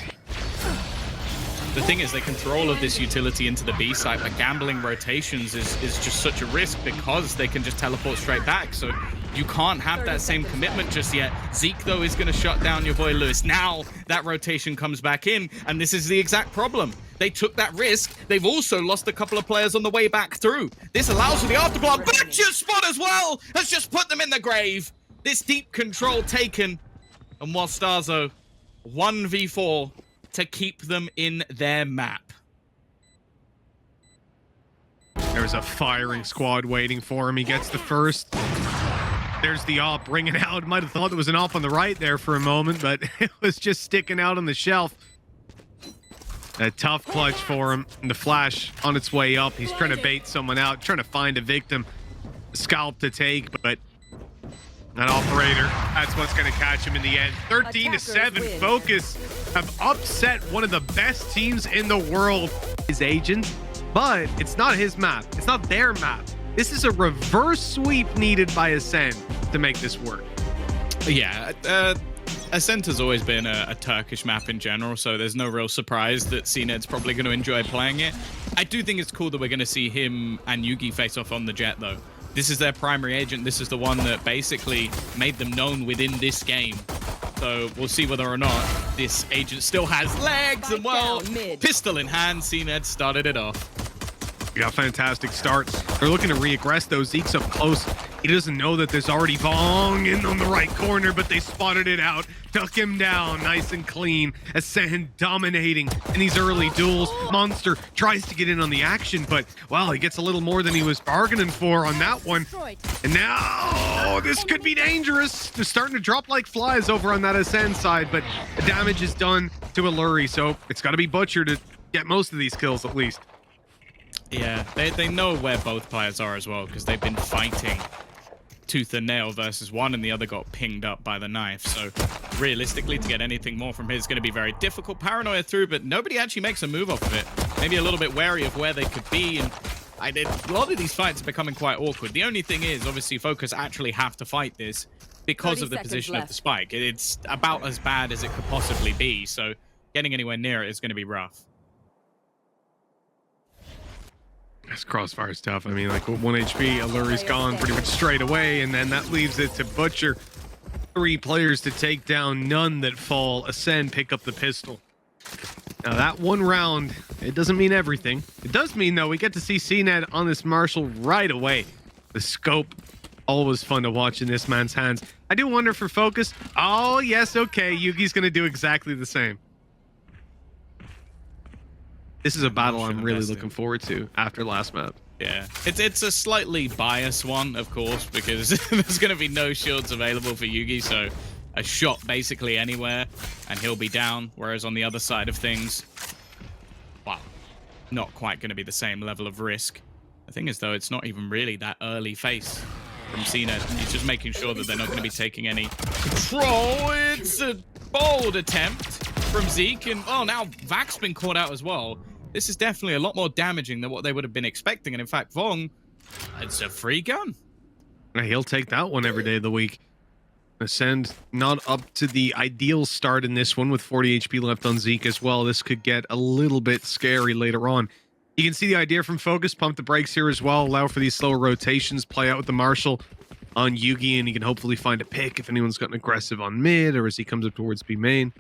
The thing is, they can throw all of this utility into the B site, but gambling rotations is just such a risk because they can just teleport straight back. So you can't have that same commitment just yet. Zeke, though, is going to shut down your boy Lewis. Now that rotation comes back in, and this is the exact problem. They took that risk. They've also lost a couple of players on the way back through. This allows for the afterblock. Butcher's spot as well has just put them in the grave. This deep control taken. And while Starzo 1v4 to keep them in their map.
There's a firing squad waiting for him. He gets the first. There's the op bringing out. Might have thought there was an op on the right there for a moment, but it was just sticking out on the shelf. A tough clutch for him. And the flash on its way up. He's trying to bait someone out, trying to find a victim. Scalp to take, but that operator, that's what's going to catch him in the end. 13-7. FOKUS have upset one of the best teams in the world. His agent, but it's not his map. It's not their map. This is a reverse sweep needed by Ascend to make this work.
Yeah, Ascent has always been a Turkish map in general, so there's no real surprise that CNED's probably going to enjoy playing it. I do think it's cool that we're going to see him and Yugi face off on the Jet, though. This is their primary agent. This is the one that basically made them known within this game. So we'll see whether or not this agent still has legs. And well, pistol in hand, CNED started it off.
Yeah, fantastic start. They're looking to re-aggress those. Zeke's up close. He doesn't know that there's already Vong in on the right corner, but they spotted it out. Took him down nice and clean. Ascend dominating in these early duels. Monster tries to get in on the action, but, well, he gets a little more than he was bargaining for on that one. And now this could be dangerous. They're starting to drop like flies over on that Ascend side, but the damage is done to Alluri, so it's got to be Butcher to get most of these kills at least.
Yeah, they know where both players are as well, because they've been fighting tooth and nail versus one, and the other got pinged up by the knife. So realistically, to get anything more from his is going to be very difficult. Paranoia through, but nobody actually makes a move off of it. Maybe a little bit wary of where they could be, and a lot of these fights are becoming quite awkward. The only thing is, obviously, FOKUS actually have to fight this because of the position of the spike. It's about as bad as it could possibly be, so getting anywhere near it is going to be rough.
This crossfire stuff. I mean, like 1 HP, Alluri's gone pretty much straight away, and then that leaves it to Butcher. 3 players to take down, none that fall. Ascend, pick up the pistol. Now that one round, it doesn't mean everything. It does mean, though, we get to see CNED on this Marshall right away. The scope, always fun to watch in this man's hands. I do wonder for FOKUS. Oh, yes, okay, Yugi's going to do exactly the same. This is a battle I'm really looking forward to after last map.
Yeah, it's a slightly biased one, of course, because there's going to be no shields available for Yugi, so a shot basically anywhere, and he'll be down, whereas on the other side of things, well, not quite going to be the same level of risk. The thing is, though, it's not even really that early face from CNED. He's just making sure that they're not going to be taking any control. It's a bold attempt from Zeke, and, oh, now Vak's been caught out as well. This is definitely a lot more damaging than what they would have been expecting. And in fact, Vong, it's a free gun.
He'll take that one every day of the week. Ascend not up to the ideal start in this one with 40 HP left on Zeke as well. This could get a little bit scary later on. You can see the idea from FOKUS. Pump the brakes here as well. Allow for these slower rotations. Play out with the Marshall on Yugi, and he can hopefully find a pick if anyone's gotten aggressive on mid or as he comes up towards B main.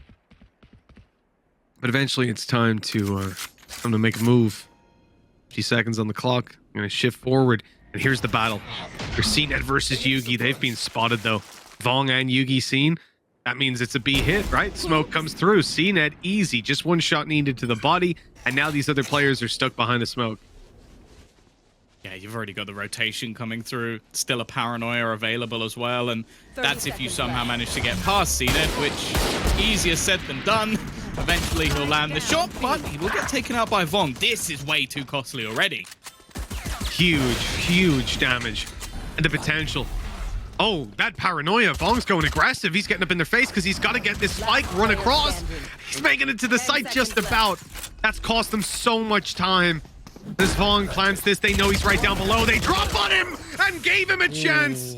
But eventually it's time to make a move. 50 seconds on the clock. I'm going to shift forward. And here's the battle. There's CNED versus Yugi. They've been spotted, though. Vong and Yugi seen. That means it's a B hit, right? Smoke comes through. CNED, easy. Just one shot needed to the body. And now these other players are stuck behind the smoke.
Yeah, you've already got the rotation coming through. Still a Paranoia available as well. And that's if you somehow manage to get past CNED, which easier said than done. Eventually he'll land the shot, but he will get taken out by Vong. This is way too costly already.
Huge, huge damage. And the potential. Oh, that Paranoia. Vong's going aggressive. He's getting up in their face because he's got to get this spike run across. He's making it to the site just about. That's cost them so much time. This Vong plants this. They know he's right down below. They drop on him and gave him a chance.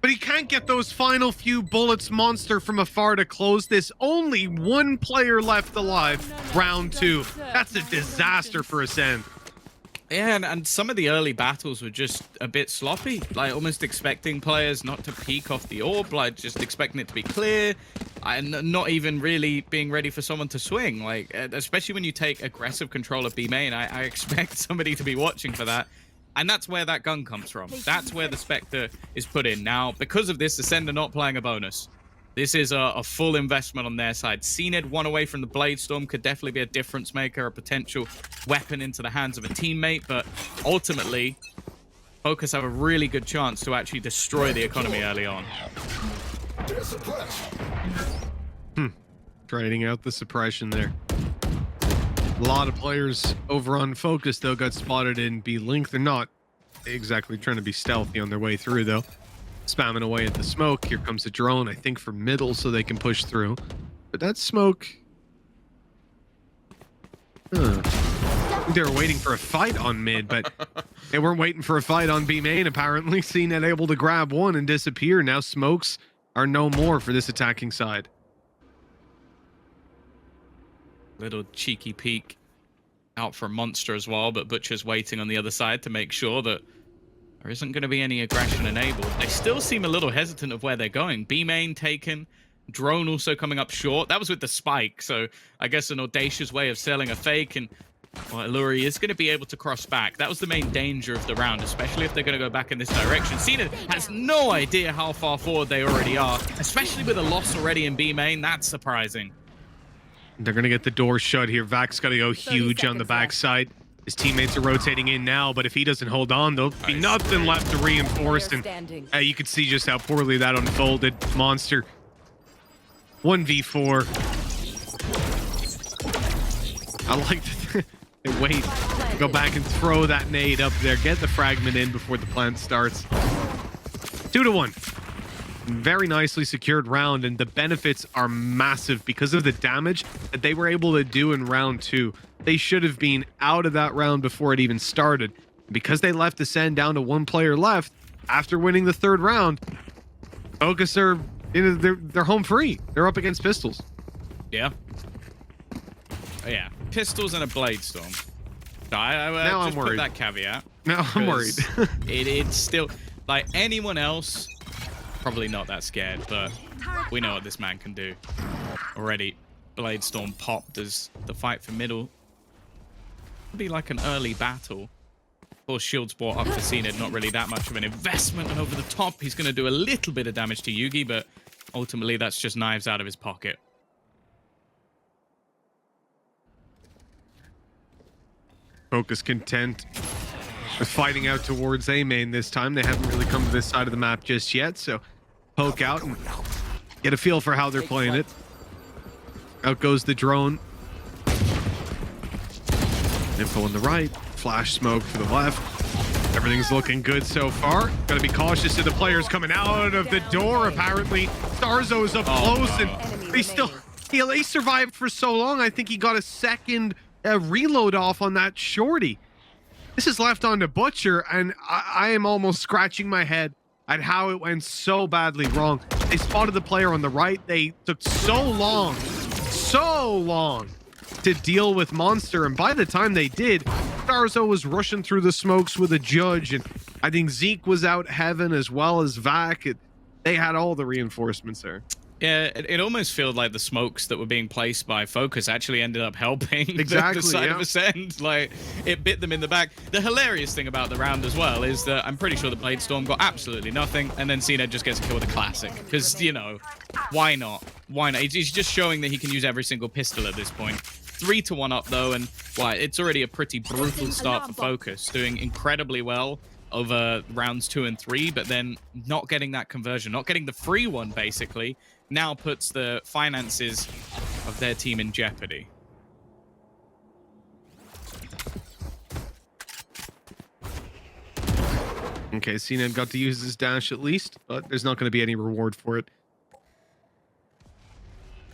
But he can't get those final few bullets. Monster from afar to close this. Only 1 player left alive. Round 2. That's a disaster for Ascend.
Yeah, and some of the early battles were just a bit sloppy. Like, almost expecting players not to peek off the orb. Like, just expecting it to be clear. And not even really being ready for someone to swing. Like, especially when you take aggressive control of B main. I expect somebody to be watching for that. And that's where that gun comes from. That's where the Spectre is put in. Now, because of this, Ascend are not playing a bonus. This is a full investment on their side. CNED 1 away from the Blade Storm could definitely be a difference maker, a potential weapon into the hands of a teammate. But ultimately, FOKUS have a really good chance to actually destroy the economy early on.
Trading out the suppression there. A lot of players over on FOKUS, though, got spotted in B-Link. They're not exactly trying to be stealthy on their way through, though. Spamming away at the smoke. Here comes a drone, I think, from middle, so they can push through. But that smoke... I think they were waiting for a fight on mid, but they weren't waiting for a fight on B main, apparently. CNED able to grab one and disappear. Now smokes are no more for this attacking side.
Little cheeky peek out for Monster as well, but Butcher's waiting on the other side to make sure that there isn't going to be any aggression enabled. They still seem a little hesitant of where they're going. B main taken, drone also coming up short. That was with the spike, so I guess an audacious way of selling a fake, and Well, Illuri is going to be able to cross back. That was the main danger of the round, especially if they're going to go back in this direction. Cena has no idea how far forward they already are, especially with a loss already in B main. That's surprising.
They're going to get the door shut here. Vak's got to go huge on the backside. His teammates are rotating in now, but if he doesn't hold on, there'll be nothing left to reinforce. And you can see just how poorly that unfolded. Monster 1v4. I like to wait, go back and throw that nade up there. Get the fragment in before the plant starts. 2-1. Very nicely secured round, and the benefits are massive because of the damage that they were able to do in round 2. They should have been out of that round before it even started. Because they left Ascend down to 1 player left after winning the 3rd round, FOKUS are they're home free. They're up against Pistols.
Yeah. Yeah. Pistols and a Blade Storm. I
now
just
I'm worried.
Put that caveat.
Now I'm worried.
It's still like anyone else. Probably not that scared, but we know what this man can do. Already, Blade Storm popped as the fight for middle. It'll be like an early battle. Of course, shields brought up for Cena, not really that much of an investment. And over the top, he's going to do a little bit of damage to Yugi, but ultimately that's just knives out of his pocket.
FOKUS content with fighting out towards A main this time. They haven't really come to this side of the map just yet, so poke out and get a feel for how they're playing it. Out goes the drone. Info on the right, flash smoke for the left. Everything's looking good so far. Gotta be cautious of the players coming out of the door. Apparently, Starzo's up close, and he survived for so long. I think he got a second reload off on that shorty. This is left on to Butcher, and I am almost scratching my head at how it went so badly wrong. They spotted the player on the right. They took so long to deal with Monster, and by the time they did, Starzo was rushing through the smokes with a judge, and I think Zeke was out heaven as well as Vak. They had all the reinforcements there.
Yeah, it almost felt like the smokes that were being placed by FOKUS actually ended up helping
exactly,
the side of Ascend. Like, it bit them in the back. The hilarious thing about the round as well is that I'm pretty sure the Blade Storm got absolutely nothing, and then Cena just gets a kill with a classic. Because, you know, why not? Why not? He's just showing that he can use every single pistol at this point. 3-1 up, though, and well, it's already a pretty brutal start for FOKUS, doing incredibly well over rounds 2 and 3, but then not getting that conversion, not getting the free one, basically, now puts the finances of their team in jeopardy.
Okay, Cena got to use his dash at least, but there's not going to be any reward for it.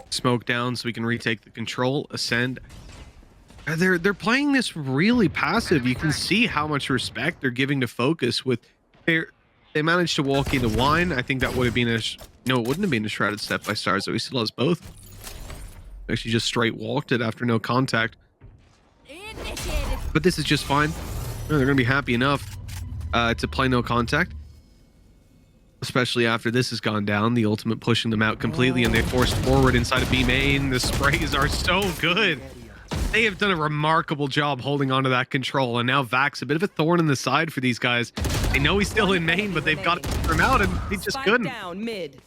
Smoke down so we can retake the control. Ascend. They're playing this really passive. You can see how much respect they're giving to FOKUS. With they managed to walk into wine. I think that would have been a no, it wouldn't have been a shrouded step by Starzo. He still has both. Actually, just straight walked it after no contact. But this is just fine. They're going to be happy enough to play no contact. Especially after this has gone down. The ultimate pushing them out completely, and they forced forward inside of B main. The sprays are so good. They have done a remarkable job holding onto that control, and now Vak's a bit of a thorn in the side for these guys. They know he's still in main, but they've got to clear him out, and he just couldn't.
Down mid.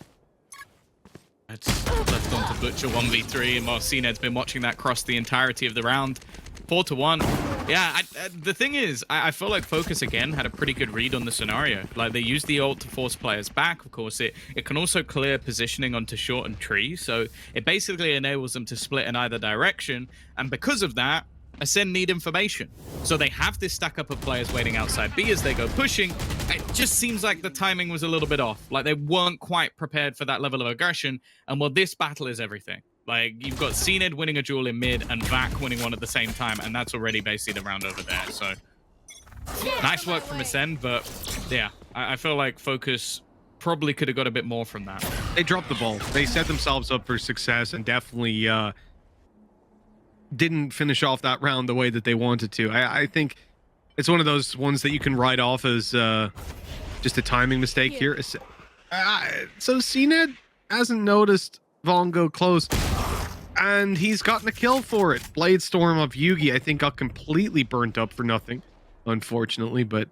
It's left on to Butcher 1v3, and while CNED's been watching that cross the entirety of the round. 4-1. Yeah, the thing is, I feel like FOKUS again had a pretty good read on the scenario. Like, they used the ult to force players back. Of course, it can also clear positioning onto short and tree, so it basically enables them to split in either direction. And because of that, Ascend need information. So they have this stack up of players waiting outside B as they go pushing. It just seems like the timing was a little bit off. Like, they weren't quite prepared for that level of aggression. And well, this battle is everything. Like, you've got CNED winning a duel in mid and Vak winning one at the same time, and that's already basically the round over there. So nice work from Ascend, but yeah, I feel like FOKUS probably could have got a bit more from that.
They dropped the ball. They set themselves up for success and definitely didn't finish off that round the way that they wanted to. I think it's one of those ones that you can write off as just a timing mistake here. So CNED hasn't noticed Vaughn go close. And he's gotten a kill for it. Blade Storm of Yugi, I think, got completely burnt up for nothing, unfortunately. But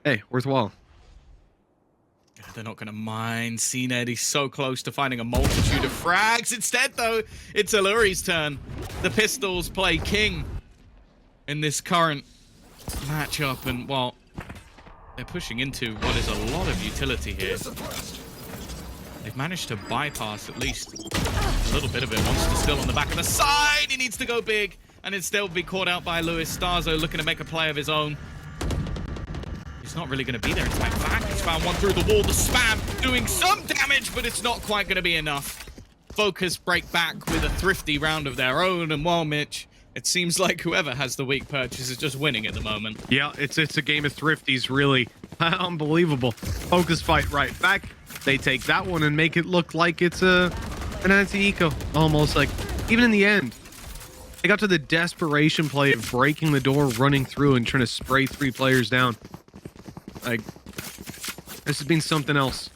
hey, worthwhile.
They're not going to mind CNED. He's so close to finding a multitude of frags. Instead, though, it's Alluri's turn. The pistols play king in this current matchup. And, well, they're pushing into what is a lot of utility here. They've managed to bypass at least a little bit of it. Monster still on the back of the side. He needs to go big. And instead will be caught out by Lewis. Starzo looking to make a play of his own. He's not really going to be there. In fact, he's found one through the wall. The spam doing some damage, but it's not quite going to be enough. FOKUS break back with a Thrifty round of their own. And while Mitch, it seems like whoever has the weak purchase is just winning at the moment.
Yeah, it's a game of Thrifties, really. Unbelievable. FOKUS fight right back. They take that one and make it look like it's an anti-eco. Almost like, even in the end, they got to the desperation play of breaking the door, running through, and trying to spray 3 players down. Like, this has been something else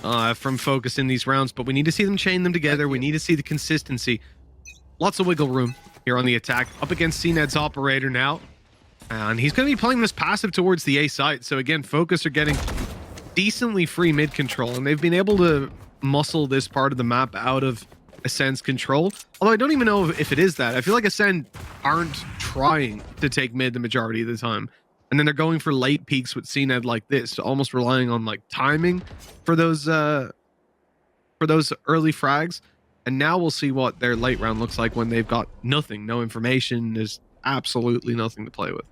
from FOKUS in these rounds, but we need to see them chain them together. We need to see the consistency. Lots of wiggle room here on the attack. Up against CNED's operator now. And he's going to be playing this passive towards the A site. So again, FOKUS are getting decently free mid control, and they've been able to muscle this part of the map out of Ascend's control. Although I don't even know if it is that. I feel like Ascend aren't trying to take mid the majority of the time. And then they're going for late peaks with CNED like this, almost relying on like timing for those early frags. And now we'll see what their late round looks like when they've got nothing, no information. There's absolutely nothing to play with.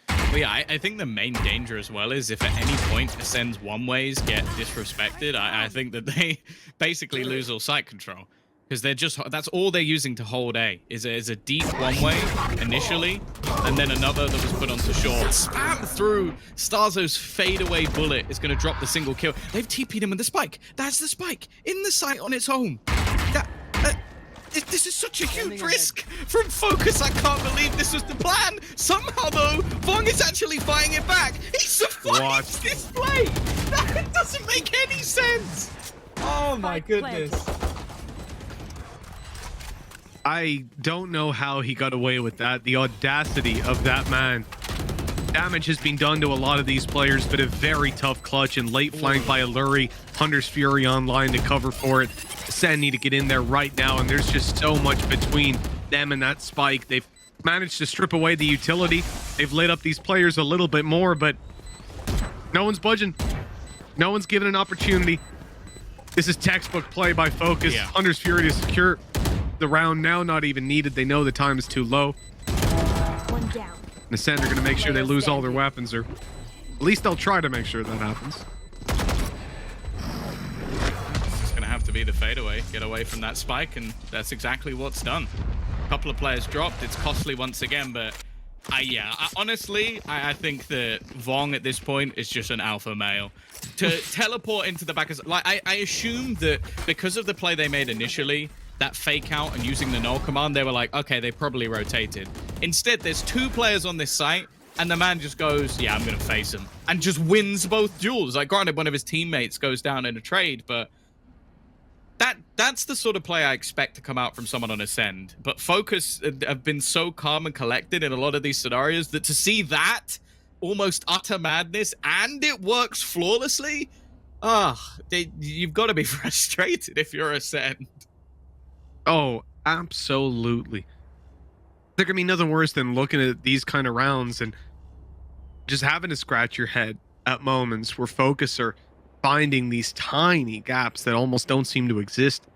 Well, yeah, I think the main danger as well is if at any point Ascend's one-ways get disrespected, I think that they basically lose all site control. Because they're just, that's all they're using to hold A, is a deep one-way initially, and then another that was put onto short. Spam through. Starzo's fadeaway bullet is going to drop the single kill. They've TP'd him with the spike. That's the spike in the site on its own. This is such a huge risk from FOKUS. I can't believe this was the plan. Somehow, though, Vong is actually fighting it back. He survives this play. That doesn't make any sense.
Oh my goodness.
I don't know how he got away with that. The audacity of that man. Damage has been done to a lot of these players, but a very tough clutch and late flank by Alluri. Hunter's Fury online to cover for it. Ascend need to get in there right now, and there's just so much between them and that spike. They've managed to strip away the utility. They've lit up these players a little bit more, but no one's budging. No one's given an opportunity. This is textbook play by FOKUS.
Yeah.
Hunter's Fury to secure the round now, not even needed. They know the time is too low.
One down.
And Ascend are going to make sure they lose all their weapons, or at least they'll try to make sure that happens.
It's going to have to be the fadeaway. Get away from that spike, and that's exactly what's done. A couple of players dropped. It's costly once again, but honestly, I think that Vong at this point is just an alpha male. To teleport into the back, I assume that because of the play they made initially, that fake out and using the null command, they were like, okay, they probably rotated. Instead, there's 2 players on this site, and the man just goes, yeah, I'm going to face him, and just wins both duels. Like, granted, one of his teammates goes down in a trade, but that's the sort of play I expect to come out from someone on Ascend. But FOKUS have been so calm and collected in a lot of these scenarios that to see that almost utter madness, and it works flawlessly, you've got to be frustrated if you're Ascend.
Oh, absolutely. There can be nothing worse than looking at these kind of rounds and just having to scratch your head at moments where FOKUS are finding these tiny gaps that almost don't seem to exist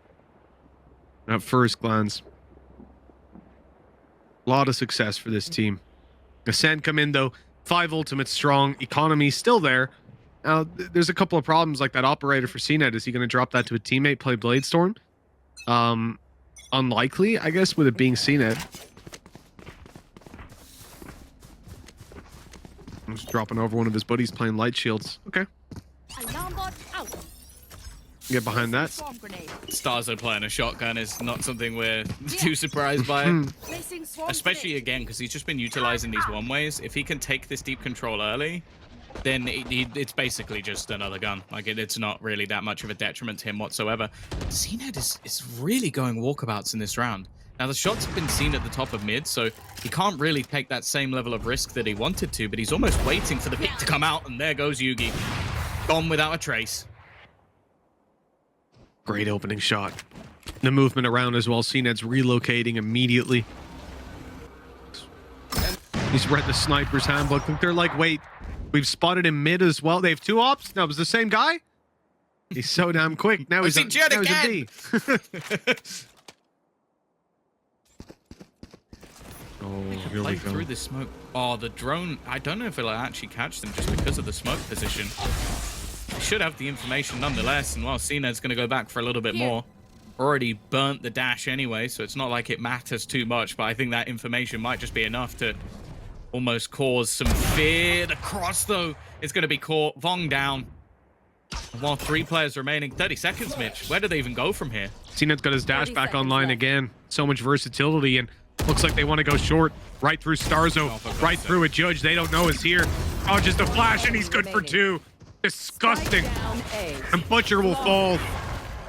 at first glance. A lot of success for this team. Ascend come in, though. 5 ultimates strong. Economy still there. Now, there's a couple of problems like that operator for CNED. Is he going to drop that to a teammate, play Blade Storm? Unlikely, I guess, with it being CNED. I'm just dropping over one of his buddies playing light shields. Okay.
Alarm bot out.
Get behind that.
Swarm grenade.
Starzo playing a shotgun is not something we're too surprised by.
Placing swarm
Especially
grenade.
again, because he's just been utilizing these one-ways. If he can take this deep control early, then it's basically just another gun. Like, it's not really that much of a detriment to him whatsoever. CNED is really going walkabouts in this round. Now, the shots have been seen at the top of mid, so he can't really take that same level of risk that he wanted to, but he's almost waiting for the pick to come out, and there goes Yugi. Gone without a trace.
Great opening shot. The movement around as well. CNED's relocating immediately. He's read the sniper's handbook. They're like, wait, we've spotted him mid as well. They have 2 ops? No, it was the same guy? He's so damn quick. Now he's a D. Oh, here we go.
Through the smoke. Oh, the drone. I don't know if it'll actually catch them just because of the smoke position. They should have the information nonetheless. And while CNED's going to go back for a little bit more. Already burnt the dash anyway, so it's not like it matters too much. But I think that information might just be enough to almost cause some fear. The cross, though, is going to be caught. Vong down. While 3 players remaining. 30 seconds, Mitch. Where do they even go from here?
CNED's got his dash back online again. So much versatility, and looks like they want to go short. Right through Starzo. Right through a Judge they don't know is here. Oh, just a flash, and he's good for 2. Disgusting. And Butcher will fall.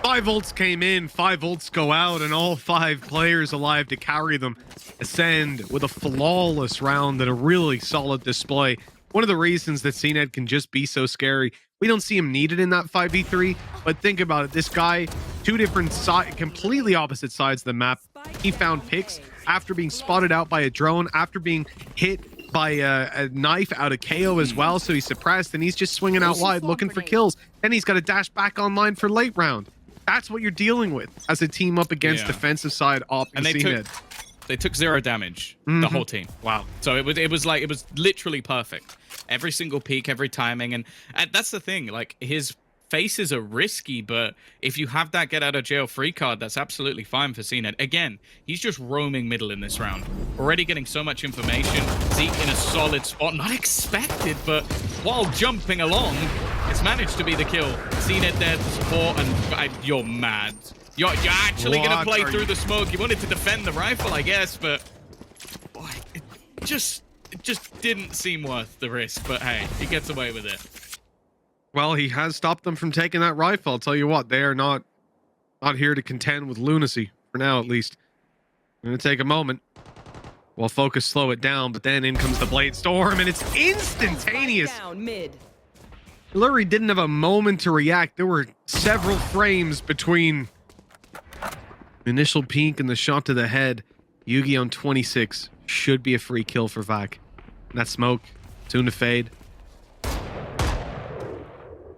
5 ults came in, 5 ults go out, and all 5 players alive to carry them. Ascend with a flawless round and a really solid display. One of the reasons that CNED can just be so scary, we don't see him needed in that 5v3, but think about it. This guy, 2 different completely opposite sides of the map. He found picks after being spotted out by a drone, after being hit by a knife out of KO as well, so he's suppressed, and he's just swinging out wide looking for kills. Then he's got to dash back online for late round. That's what you're dealing with as a team up against defensive side op and CNED.
They took 0 damage, the whole team.
Wow.
So it was literally perfect. Every single peak, every timing, and that's the thing. Like, his faces are risky, but if you have that get out of jail free card, that's absolutely fine for CNED. Again, he's just roaming middle in this round. Already getting so much information. Zeke in a solid spot, not expected, but while jumping along, it's managed to be the kill. CNED there to support, and you're mad. You're actually going to play through the smoke. You wanted to defend the rifle, I guess, but boy, it just didn't seem worth the risk. But hey, he gets away with it.
Well, he has stopped them from taking that rifle. I'll tell you what, they are not here to contend with lunacy, for now at least. I'm going to take a moment while FOKUS slow it down, but then in comes the Blade Storm, and it's instantaneous.
Down mid.
Lurie didn't have a moment to react. There were several frames between the initial peek and the shot to the head. Yugi on 26 should be a free kill for Vac. And that smoke, soon to fade.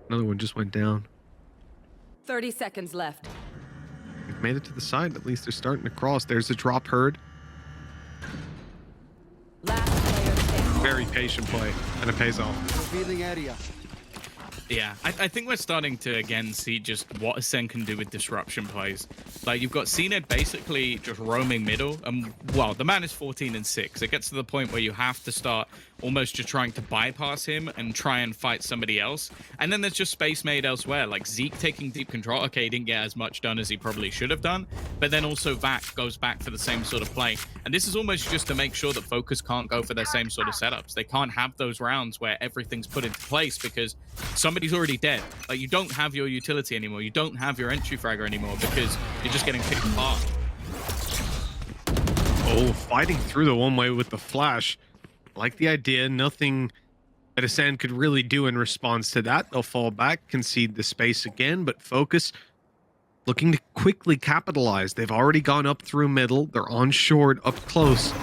Another one just went down.
30 seconds left.
We've made it to the side. At least they're starting to cross. There's a drop heard.
Last player standing.
Very patient play, and it pays off.
Revealing area.
Yeah, I think we're starting to again see just what Ascent can do with disruption plays. Like, you've got CNED basically just roaming middle, and well, the man is 14-6. It gets to the point where you have to start almost just trying to bypass him and try and fight somebody else. And then there's just space made elsewhere, like Zeke taking deep control. Okay, he didn't get as much done as he probably should have done, but then also Vac goes back for the same sort of play. And this is almost just to make sure that FOKUS can't go for their same sort of setups. They can't have those rounds where everything's put into place because somebody's already dead. Like, you don't have your utility anymore. You don't have your entry fragger anymore because you're just getting picked apart.
Oh, fighting through the one way with the flash. Like the idea, nothing that Ascend could really do in response to that. They'll fall back, concede the space again, but FOKUS looking to quickly capitalize. They've already gone up through middle. They're on short, up close.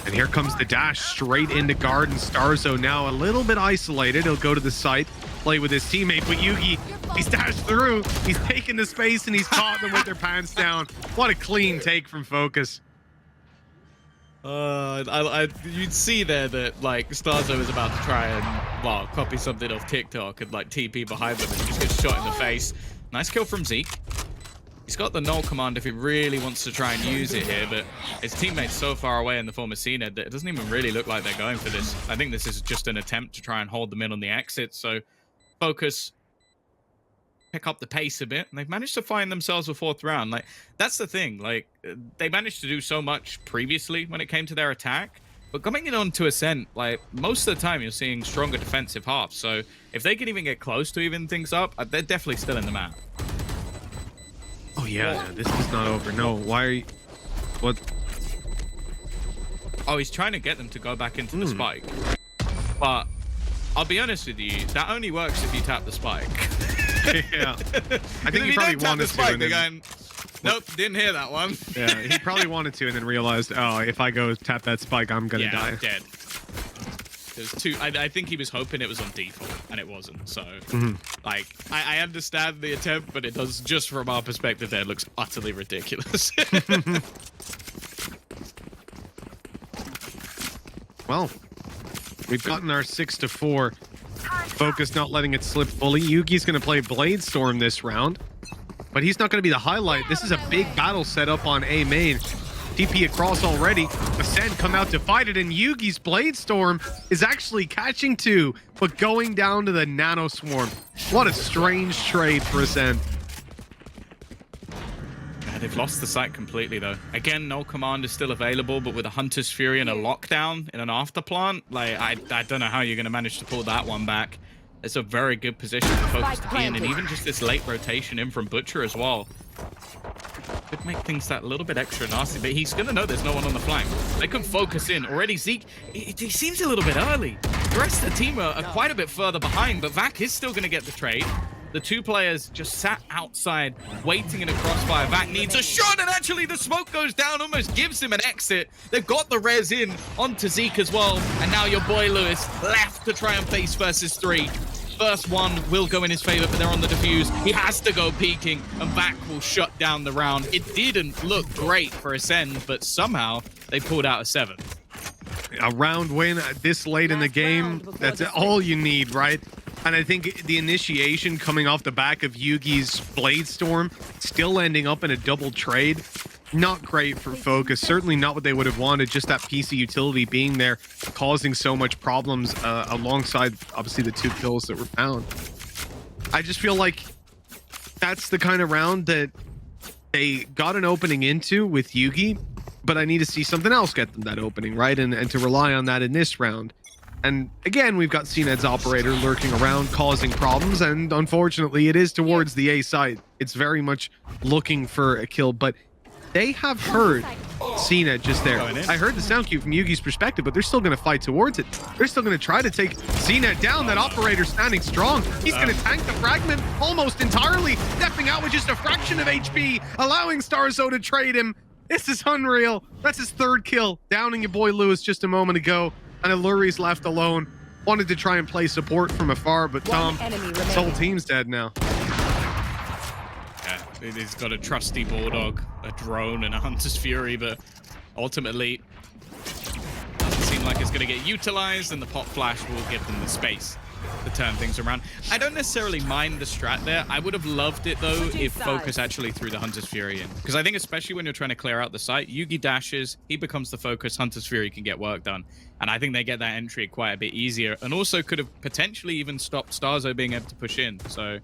And here comes the dash straight into guard, and Starzo now a little bit isolated. He'll go to the site, play with his teammate, but Yugi, he's dashed through. He's taken the space, and he's caught them with their pants down. What a clean take from FOKUS.
You'd see there that, like, Starzo was about to try and, well, copy something off TikTok and, like, TP behind them and he just gets shot in the face. Nice kill from Zeke. He's got the null command if he really wants to try and use it here, but his teammate's so far away in the form of CNED that it doesn't even really look like they're going for this. I think this is just an attempt to try and hold them in on the exit, so FOKUS pick up the pace a bit, and they've managed to find themselves a 4th round. Like, that's the thing. Like, they managed to do so much previously when it came to their attack, But coming in onto Ascent, like, most of the time you're seeing stronger defensive halves. So if they can even get close to even things up, they're definitely still in the map.
Oh, yeah. This is not over. No, why are you... What?
Oh, he's trying to get them to go back into the spike. But I'll be honest with you, that only works if you tap the spike.
Yeah. I think he probably wanted to. And then...
Nope, didn't hear that one.
Yeah, he probably wanted to and then realized, oh, if I go tap that spike, I'm going to die.
I'm dead. There's two. I think he was hoping it was on default, and it wasn't. So, like, I understand the attempt, but it does, just from our perspective there, it looks utterly ridiculous.
Well, we've gotten our 6-4. Focus not letting it slip fully. Yugi's going to play Blade Storm this round, but he's not going to be the highlight. This is a big battle set up on A main. TP across already. Ascent come out to fight it, and Yugi's Blade Storm is actually catching two, but going down to the Nano Swarm. What a strange trade for Ascent.
Yeah, they've lost the site completely, though. Again, no command is still available, but with a Hunter's Fury and a lockdown in an afterplant, like, I don't know how you're going to manage to pull that one back. It's a very good position for Focus to be in, and even just this late rotation in from Butcher as well could make things that little bit extra nasty, but he's gonna know there's no one on the flank. They can focus in. Already Zeke, he seems a little bit early. The rest of the team are quite a bit further behind, but Vac is still gonna get the trade. The two players just sat outside, waiting in a crossfire. Vac needs a shot, and actually the smoke goes down, almost gives him an exit. They've got the res in onto Zeke as well, and now your boy Lewis left to try and face versus 3. First one will go in his favor, but they're on the defuse. He has to go peeking, and Vac will shut down the round. It didn't look great for Ascend, but somehow they pulled out a 7.
A round win this late in the game, that's all you need, right? And I think the initiation coming off the back of Yugi's Blade Storm, still ending up in a double trade. Not great for Focus. Certainly not what they would have wanted. Just that PC utility being there, causing so much problems alongside, obviously, the 2 kills that were found. I just feel like that's the kind of round that they got an opening into with Yugi, but I need to see something else get them that opening, right? And to rely on that in this round. And again, we've got CNED's operator lurking around, causing problems, and unfortunately, it is towards the A site. It's very much looking for a kill, but they have heard CNED just there. I heard the sound cue from Yugi's perspective, but they're still going to fight towards it. They're still going to try to take CNED down. That operator standing strong. He's going to tank the fragment almost entirely, stepping out with just a fraction of HP, allowing Starzo to trade him. This is unreal. That's his 3rd kill, downing your boy Lewis just a moment ago. And Alluri's left alone. Wanted to try and play support from afar, but Tom, his whole team's dead now.
Yeah, he's got a trusty Bulldog, a drone, and a Hunter's Fury, but ultimately doesn't seem like it's going to get utilized, and the pop flash will give them the space to turn things around. I don't necessarily mind the strat there. I would have loved it, though, if Focus actually threw the Hunter's Fury in. Because I think especially when you're trying to clear out the site, Yugi dashes, he becomes the focus, Hunter's Fury can get work done. And I think they get that entry quite a bit easier, and also could have potentially even stopped Starzo being able to push in. So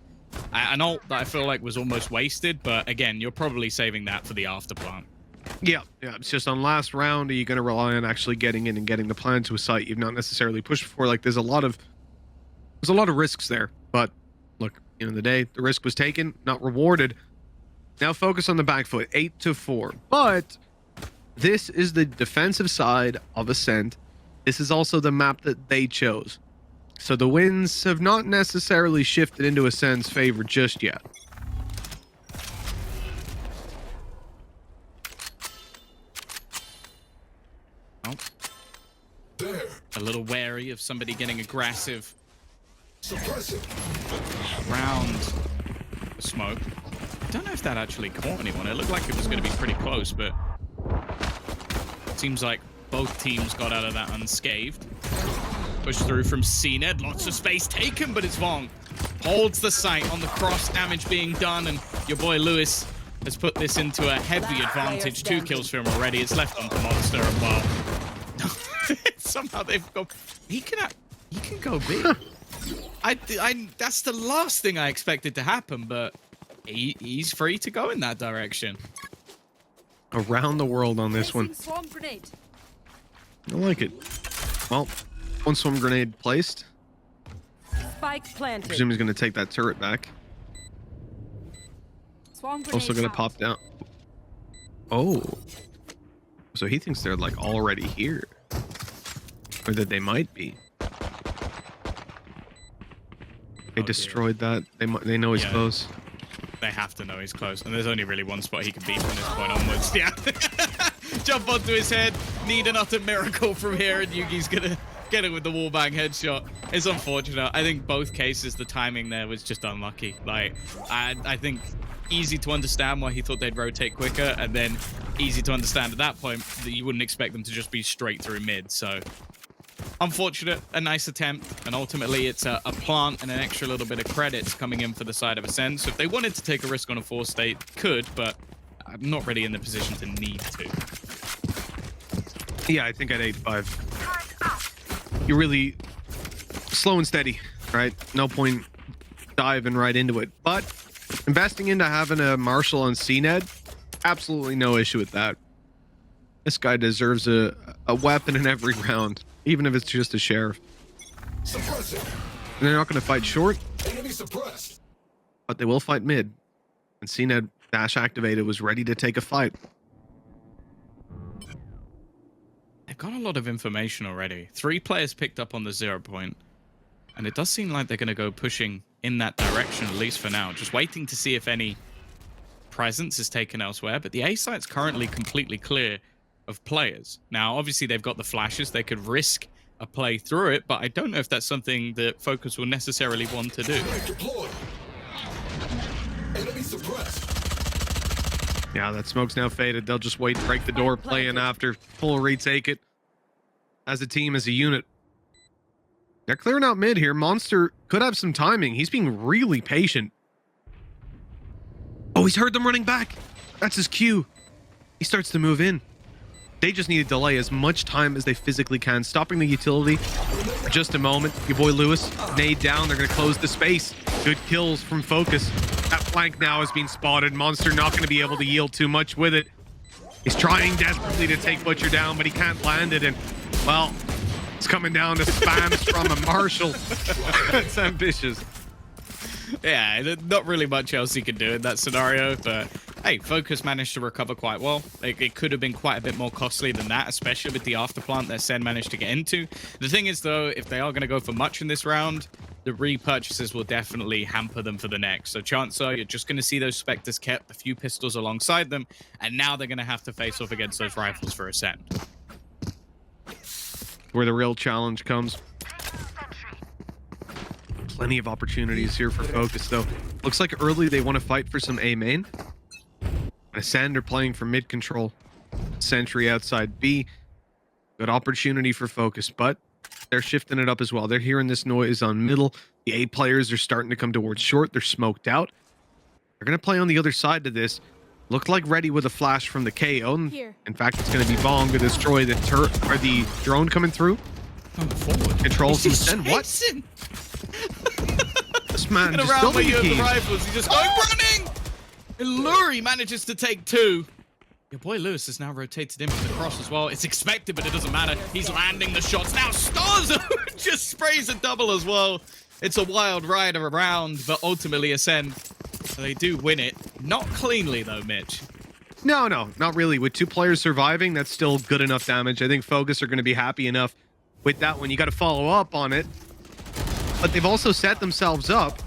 an ult that I feel like was almost wasted, but again, you're probably saving that for the afterplant.
Yeah, it's just on last round, are you going to rely on actually getting in and getting the plan to a site you've not necessarily pushed before? Like, there's a lot of risks there, but look, at the end of the day, the risk was taken, not rewarded. Now Focus on the back foot, 8-4. But this is the defensive side of Ascent. This is also the map that they chose. So the wins have not necessarily shifted into Ascent's favor just yet.
Oh. A little wary of somebody getting aggressive. Round smoke. I don't know if that actually caught anyone. It looked like it was going to be pretty close, but it seems like both teams got out of that unscathed. Push through from CNED. Lots of space taken, but it's Vong. Holds the site on the cross, damage being done, and your boy Lewis has put this into a heavy advantage. 2 kills for him already. It's left on the Monster as well. Somehow they've got... He can go big. That's the last thing I expected to happen, but he's free to go in that direction.
Around the world on this one.
Swarm grenade.
I like it. Well, one swim grenade placed.
Spike
I
planted.
presume he's going to take that turret back.
Swarm grenade
Also going to
out.
pop down. Oh. So he thinks they're like already here. Or that they might be. They destroyed that. They know he's close.
They have to know he's close. And there's only really one spot he can be from this point onwards. Yeah. Jump onto his head. Need an utter miracle from here. And Yugi's going to get it with the wallbang headshot. It's unfortunate. I think both cases, the timing there was just unlucky. Like, I think easy to understand why he thought they'd rotate quicker. And then easy to understand at that point that you wouldn't expect them to just be straight through mid. So unfortunate, a nice attempt, and ultimately it's a plant and an extra little bit of credits coming in for the side of Ascent. So if they wanted to take a risk on a 4-state, could, but I'm not really in the position to need to.
Yeah, I think at 8-5, you're really slow and steady, right? No point diving right into it. But investing into having a Marshall on CNED, absolutely no issue with that. This guy deserves a weapon in every round, even if it's just a sheriff.
Suppressing.
And they're not going to fight short,
Enemy suppressed.
but they will fight mid. And CNED dash activated, was ready to take a fight.
They've got a lot of information already. 3 players picked up on the 0 point. And it does seem like they're going to go pushing in that direction, at least for now. Just waiting to see if any presence is taken elsewhere. But the A site's currently completely clear of players. Now, obviously, they've got the flashes. They could risk a play through it, but I don't know if that's something that FOKUS will necessarily want to do.
Deployed. Enemy suppressed.
Yeah, that smoke's now faded. They'll just wait, break the door, play in after, full retake it. As a team, as a unit. They're clearing out mid here. Monster could have some timing. He's being really patient. Oh, he's heard them running back. That's his cue. He starts to move in. They just need to delay as much time as they physically can. Stopping the utility for just a moment. Your boy Lewis, nade down. They're going to close the space. Good kills from FOKUS. That flank now has been spotted. Monster not going to be able to yield too much with it. He's trying desperately to take Butcher down, but he can't land it. And, well, it's coming down to spams from a Marshall. That's ambitious.
Yeah, not really much else he could do in that scenario, but hey, FOKUS managed to recover quite well. It could have been quite a bit more costly than that, especially with the afterplant that ACEND managed to get into. The thing is, though, if they are going to go for much in this round, the repurchases will definitely hamper them for the next. So chances are you're just going to see those Spectres kept, a few pistols alongside them, and now they're going to have to face off against those rifles for ACEND.
Where the real challenge comes. Plenty of opportunities here for FOKUS, though. Looks like early they want to fight for some A main. Ascend are playing for mid control. Sentry outside B. Good opportunity for FOKUS, but they're shifting it up as well. They're hearing this noise on middle. The A players are starting to come towards short. They're smoked out. They're going to play on the other side of this. Looked like ready with a flash from the KO. In fact, it's going to be Vong to destroy the the drone coming through.
Forward.
Control from Ascend. What? This man just
around where
double
you have the
keys.
rifles, he's just going running. Illuri manages to take 2. Your boy Lewis has now rotated in with the cross as well. It's expected, but it doesn't matter. He's landing the shots. Now Starzo just sprays a double as well. It's a wild ride around, but ultimately Ascend, they do win it. Not cleanly, though, Mitch.
No, not really. With 2 players surviving, that's still good enough damage. I think FOKUS are going to be happy enough with that one. You got to follow up on it. But they've also set themselves up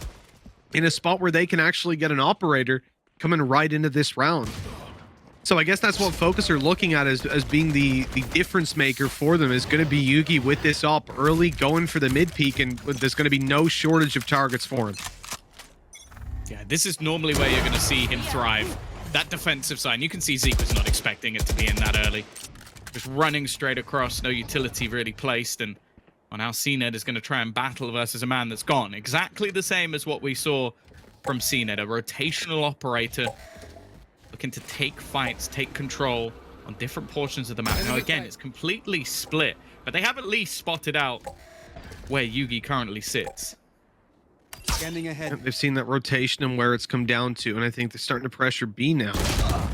in a spot where they can actually get an operator coming right into this round. So I guess that's what FOKUS are looking at as being the difference maker for them, is going to be Yugi with this op early, going for the mid peak, and there's going to be no shortage of targets for him.
Yeah, this is normally where you're going to see him thrive. That defensive side, you can see Zeke was not expecting it to be in that early. Just running straight across, no utility really placed, and now CNED is going to try and battle versus a man that's gone. Exactly the same as what we saw from CNED, a rotational operator looking to take fights, take control on different portions of the map. Now again, it's completely split, but they have at least spotted out where Yugi currently sits.
Scanning ahead.
They've seen that rotation and where it's come down to, and I think they're starting to pressure B now.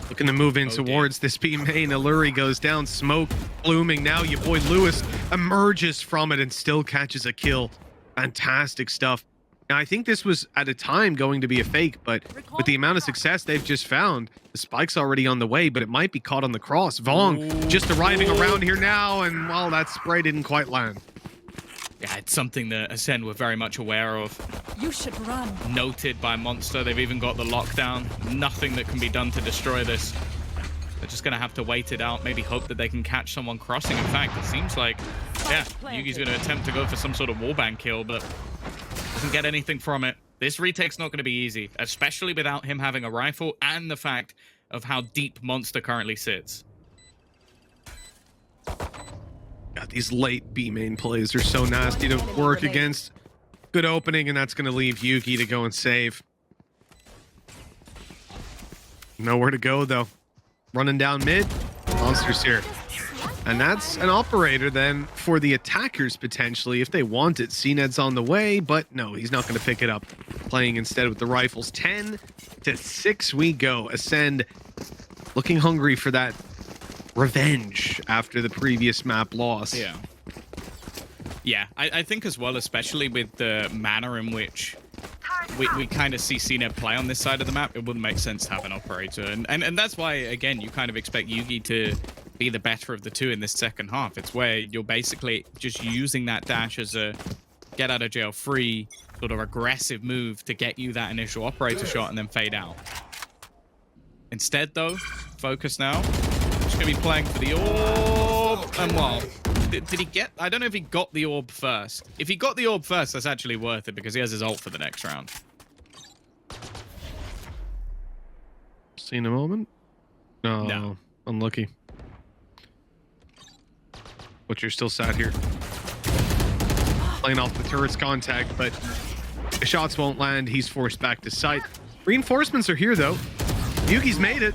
Looking to move in towards this B main. Alluri goes down, smoke blooming. Now your boy Lewis emerges from it and still catches a kill. Fantastic stuff. Now, I think this was at a time going to be a fake, but with the amount of success they've just found, the spike's already on the way, but it might be caught on the cross. Vong just arriving around here now, and well, that spray didn't quite land.
Yeah, it's something that Ascend were very much aware of.
You should run.
Noted by Monster. They've even got the lockdown. Nothing that can be done to destroy this. They're just going to have to wait it out, maybe hope that they can catch someone crossing. In fact, it seems like, yeah, Yugi's going to attempt to go for some sort of wallbang kill, but doesn't get anything from it. This retake's not going to be easy, especially without him having a rifle and the fact of how deep Monster currently sits.
God, these late B main plays are so nasty to work against. Good opening, and that's going to leave Yugi to go and save. Nowhere to go, though. Running down mid. Monster's here. And that's an operator then for the attackers, potentially, if they want it. CNED's on the way, but no, he's not going to pick it up. Playing instead with the rifles. 10-6 we go. Ascend looking hungry for that revenge after the previous map loss.
Yeah. Yeah, I think as well, especially with the manner in which we kind of see CNED play on this side of the map, it wouldn't make sense to have an operator. And that's why, again, you kind of expect Yugi to be the better of the two in this second half. It's where you're basically just using that dash as a get out of jail free sort of aggressive move to get you that initial operator shot and then fade out. Instead, though, Focus now. Just going to be playing for the orb. And well, did he get... I don't know if he got the orb first. If he got the orb first, that's actually worth it because he has his ult for the next round.
See in a moment? No. Unlucky. But you're still sat here. Playing off the turret's contact, but the shots won't land. He's forced back to site. Reinforcements are here, though. Yugi's made it.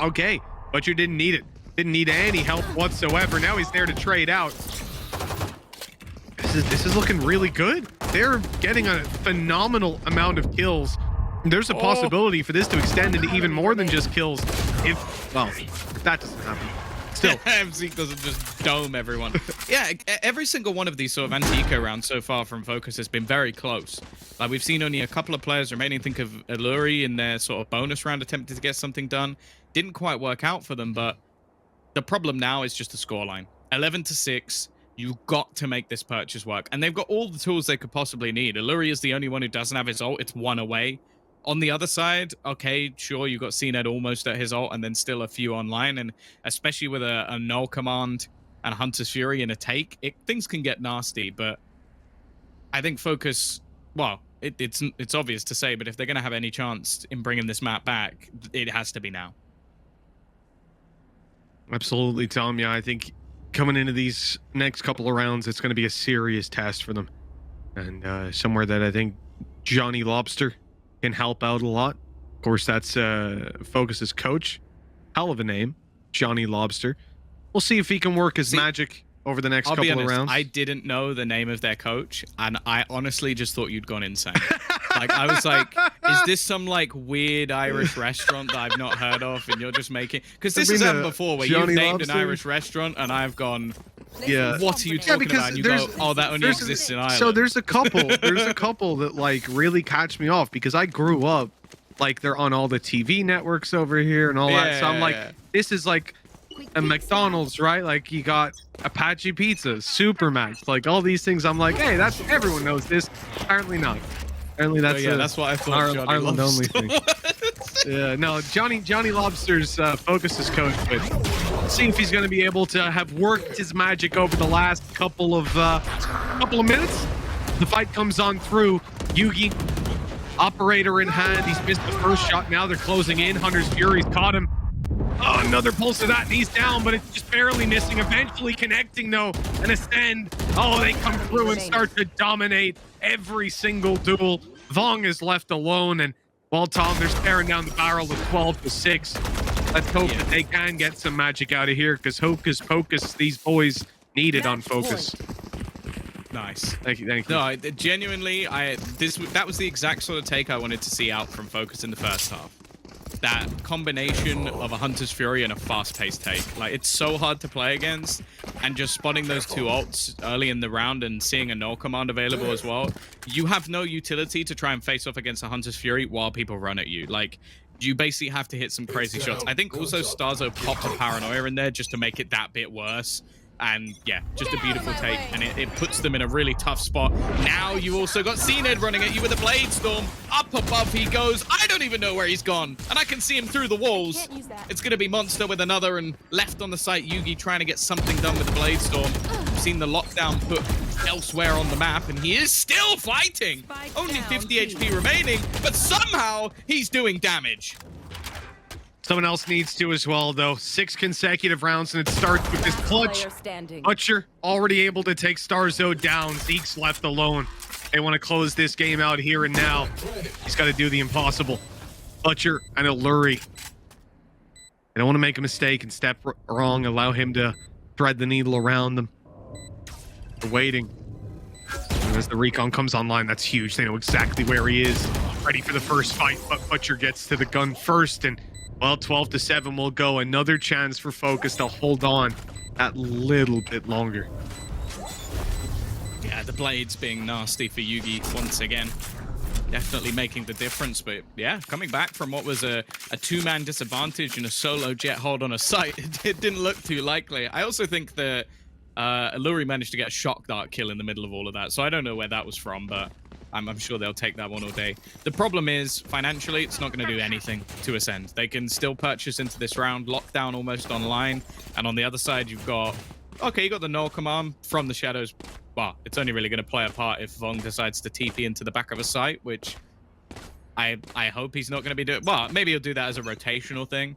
Okay, but you didn't need it. Didn't need any help whatsoever. Now he's there to trade out. This is looking really good. They're getting a phenomenal amount of kills. There's a possibility for this to extend into even more than just kills. If that doesn't happen. Still.
Zeke doesn't just dome everyone. Yeah, every single one of these sort of anti-eco rounds so far from Focus has been very close. Like, we've seen only a couple of players remaining. Think of Alluri in their sort of bonus round attempting to get something done. Didn't quite work out for them, but the problem now is just the scoreline. 11-6. You've got to make this purchase work. And they've got all the tools they could possibly need. Alluri is the only one who doesn't have his ult. It's one away. On the other side, okay, sure, you got CNED almost at his ult and then still a few online. And especially with a null command and Hunter's Fury in a take, things can get nasty. But I think Focus, well, it's obvious to say, but if they're going to have any chance in bringing this map back, it has to be now.
Absolutely, Tom. Yeah, I think coming into these next couple of rounds, it's going to be a serious test for them. And somewhere that I think Johnny Lobster can help out a lot. Of course, that's Focus's coach. Hell of a name, Johnny Lobster. We'll see if he can work his magic over the next couple of rounds.
I didn't know the name of their coach, and I honestly just thought you'd gone insane. Like, I was like, is this some like weird Irish restaurant that I've not heard of, and you're just making? Because this has happened before, where you've named an Irish restaurant, and I've gone,
yeah,
what are you talking about? And you go, oh, that only exists in Ireland.
So there's a couple that like really catch me off because I grew up like they're on all the TV networks over here and all that. So I'm like, this is like a McDonald's, right? Like you got Apache Pizza, Supermax, like all these things. I'm like, hey, that's everyone knows this. Apparently not. Apparently that's
what I thought.
Ireland only thing. Yeah, no, Johnny Lobster's Focus's coach, but see if he's going to be able to have worked his magic over the last couple of minutes. The fight comes on through. Yugi, operator in hand. He's missed the first shot. Now they're closing in. Hunter's Fury's caught him. Oh, another pulse of that, and he's down, but it's just barely missing. Eventually connecting, though, and Ascend. Oh, they come through and start to dominate every single duel. Vong is left alone, and well, Tom, they're staring down the barrel of 12-6. Let's hope that they can get some magic out of here, because Hocus Pocus, these boys need it on Focus.
Nice.
Thank you. Thank you.
No, genuinely, that was the exact sort of take I wanted to see out from FOKUS in the first half. That combination of a Hunter's Fury and a fast-paced take. Like, it's so hard to play against, and just spotting those two ults early in the round and seeing a null command available as well, you have no utility to try and face off against a Hunter's Fury while people run at you. Like, you basically have to hit some crazy shots. I think also Starzo popped a Paranoia in there just to make it that bit worse. And yeah, just a beautiful take, and it puts them in a really tough spot. Now you also got CNED running at you with a Blade Storm. Up above he goes. I don't even know where he's gone, and I can see him through the walls. It's gonna be Monster with another, and left on the site, Yugi trying to get something done with the Blade Storm. We've seen the lockdown put elsewhere on the map, and he is still fighting. Only 50 HP remaining, but somehow he's doing damage.
Someone else needs to as well, though. 6 consecutive rounds, and it starts with this clutch. Butcher already able to take Starzo down. Zeke's left alone. They want to close this game out here and now. He's got to do the impossible. Butcher and Illuri. They don't want to make a mistake and step wrong. Allow him to thread the needle around them. They're waiting. And as the recon comes online, that's huge. They know exactly where he is. Ready for the first fight, but Butcher gets to the gun first, and well, 12-7 will go. Another chance for FOKUS to hold on that little bit longer.
Yeah, the blades being nasty for Yugi once again. Definitely making the difference, but yeah, coming back from what was a two-man disadvantage and a solo jet hold on a site, it didn't look too likely. I also think that Illuri managed to get a shock dart kill in the middle of all of that, so I don't know where that was from, but I'm sure they'll take that one all day. The problem is, financially, it's not going to do anything to Ascend. They can still purchase into this round, lockdown almost online, and on the other side, you've got... Okay, you got the null command from the shadows. Well, it's only really going to play a part if Vong decides to TP into the back of a site, which I hope he's not going to be doing... Well, maybe he'll do that as a rotational thing.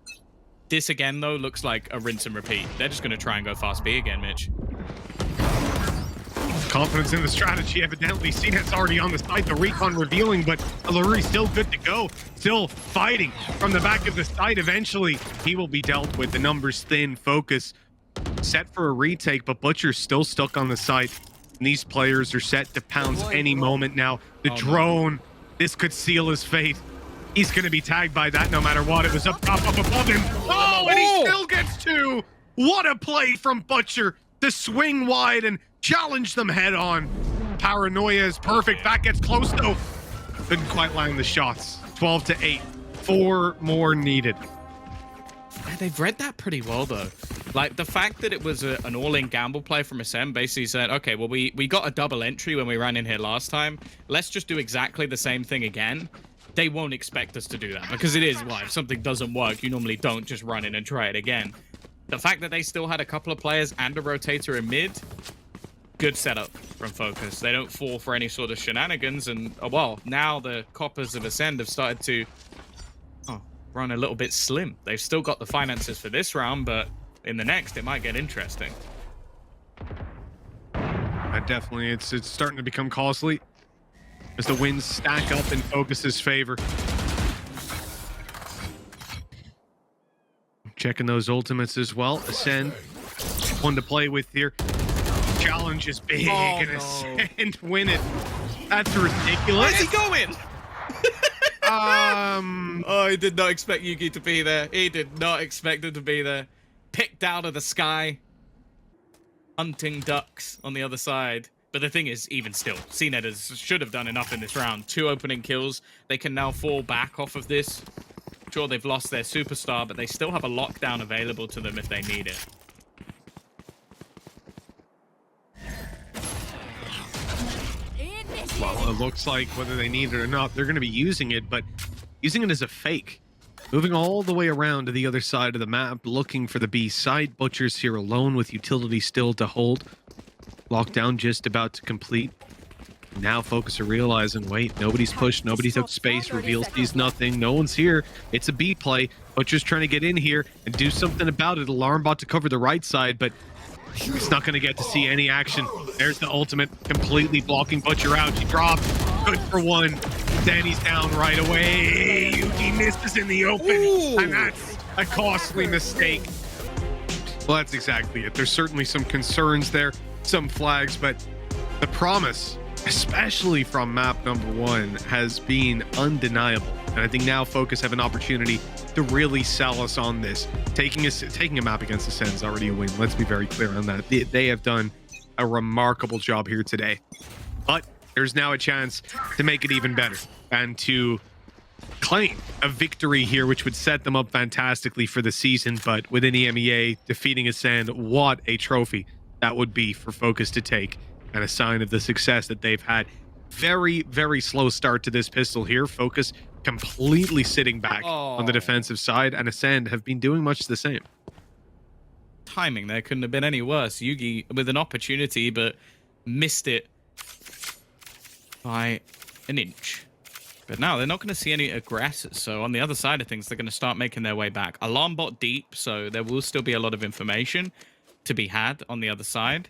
This, again, though, looks like a rinse and repeat. They're just going to try and go fast B again, Mitch.
Confidence in the strategy, evidently. CNED's already on the site, the recon revealing, but Illuri's still good to go. Still fighting from the back of the site. Eventually, he will be dealt with. The numbers thin. FOKUS set for a retake, but Butcher's still stuck on the site. And these players are set to pounce any moment now. The drone, this could seal his fate. He's going to be tagged by that no matter what. It was up top, up above him. Oh, and he still gets 2. What a play from Butcher to swing wide and challenge them head on. Paranoia is perfect. That gets close though. Couldn't quite land the shots. 12-8. 4 more needed.
Yeah, they've read that pretty well though. Like the fact that it was an all-in gamble play from Ascent basically said, okay, well we got a double entry when we ran in here last time. Let's just do exactly the same thing again. They won't expect us to do that because it is, well, if something doesn't work, you normally don't just run in and try it again. The fact that they still had a couple of players and a rotator in mid, good setup from FOKUS. They don't fall for any sort of shenanigans, and well, now the coppers of Ascend have started to run a little bit slim. They've still got the finances for this round, but in the next, it might get interesting.
Definitely, it's starting to become costly as the wins stack up in FOKUS's favor. Checking those ultimates as well. Ascend, one to play with here. Challenge is big, and Ascend win it. That's ridiculous.
Where's he going? Oh, he did not expect Yugi to be there. He did not expect him to be there. Picked out of the sky. Hunting ducks on the other side. But the thing is, even still, CNED should have done enough in this round. 2 opening kills. They can now fall back off of this. Sure, they've lost their superstar, but they still have a lockdown available to them if they need it.
Well, it looks like whether they need it or not, they're going to be using it, but using it as a fake. Moving all the way around to the other side of the map, looking for the B side. Butcher's here alone with utility still to hold. Lockdown just about to complete. Now FOKUS are realizing, wait, nobody's pushed, nobody took space, reveals sees nothing, no one's here. It's a B play. Butcher's trying to get in here and do something about it. Alarm bot to cover the right side, but it's not going to get to see any action. There's the ultimate, completely blocking Butcher out. She dropped. Good for 1. Danny's down right away. Yugi misses in the open, and that's a costly mistake. Well, that's exactly it. There's certainly some concerns there, some flags, but The promise, especially from map number 1, has been undeniable. And I think now FOKUS have an opportunity to really sell us on this. Taking a map against Ascent is already a win. Let's be very clear on that. They have done a remarkable job here today. But there's now a chance to make it even better and to claim a victory here, which would set them up fantastically for the season. But within EMEA, defeating Ascend, what a trophy that would be for FOKUS to take, and a sign of the success that they've had. Very, very slow start to this pistol here. FOKUS completely sitting back on the defensive side, and Ascend have been doing much the same.
Timing there couldn't have been any worse. Yugi with an opportunity, but missed it by an inch. But now they're not going to see any aggressors. So on the other side of things, they're going to start making their way back. Alarm bot deep, so there will still be a lot of information to be had on the other side.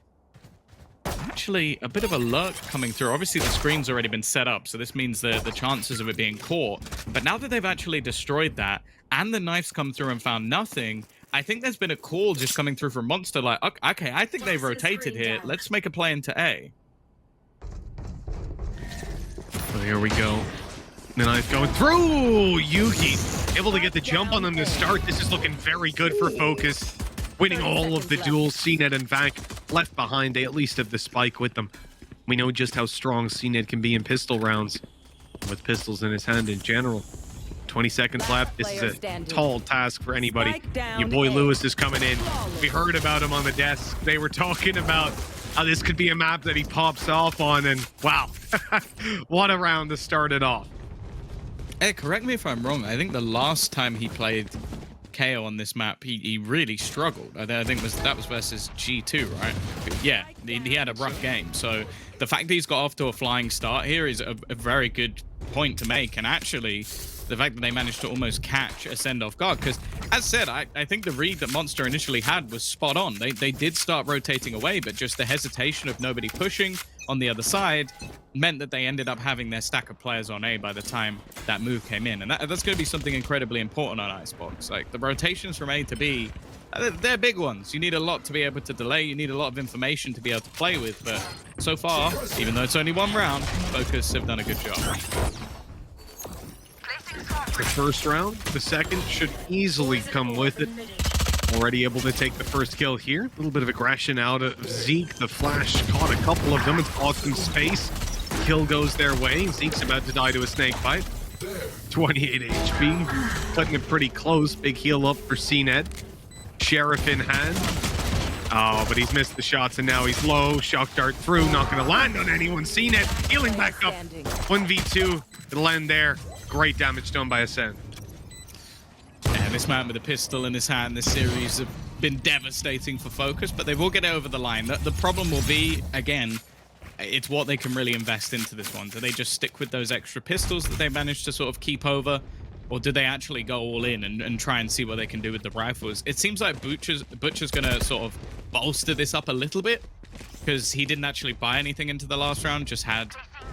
Actually, a bit of a lurk coming through. Obviously, the screen's already been set up, so this means the chances of it being caught. But now that they've actually destroyed that, and the knife's come through and found nothing, I think there's been a call just coming through from Monster, like, okay, I think they've rotated here. Let's make a play into A.
So here we go. The knife going through. Yugi able to get the jump on them to start. This is looking very good for FOKUS. Winning all of the duels. CNED and Vac left behind. They at least have the spike with them. We know just how strong CNED can be in pistol rounds, with pistols in his hand in general. 20 seconds left. This is a tall task for anybody. Your boy Lewis is coming in. We heard about him on the desk. They were talking about how this could be a map that he pops off on, and wow, what a round to start it off.
Hey, correct me if I'm wrong. I think the last time he played KO on this map, he really struggled. I think that was versus G2, right? But yeah, he had a rough game. So the fact that he's got off to a flying start here is a very good point to make. And actually, the fact that they managed to almost catch Ascend off guard, because as said, I think the read that Monster initially had was spot on. They did start rotating away, but just the hesitation of nobody pushing on the other side meant that they ended up having their stack of players on A by the time that move came in. And that's going to be something incredibly important on Icebox. Like, the rotations from A to B, they're big ones. You need a lot to be able to delay. You need a lot of information to be able to play with. But so far, even though it's only one round, FOKUS have done a good job.
The first round, the second should easily come with it. Already able to take the first kill here. A little bit of aggression out of Zeke. The flash caught a couple of them. It's bought some space. Kill goes their way. Zeke's about to die to a snake bite. 28 HP. Cutting it pretty close. Big heal up for CNED. Sheriff in hand. Oh, but he's missed the shots and now he's low. Shock dart through. Not going to land on anyone. CNED healing back up. 1v2. It'll end there. Great damage done by Ascent.
Yeah, this man with a pistol in his hand this series have been devastating for FOKUS, but they will get over the line. The problem will be, again, it's what they can really invest into this one. Do they just stick with those extra pistols that they managed to sort of keep over, or do they actually go all in and try and see what they can do with the rifles? It seems like Butcher's going to sort of bolster this up a little bit, because he didn't actually buy anything into the last round, just had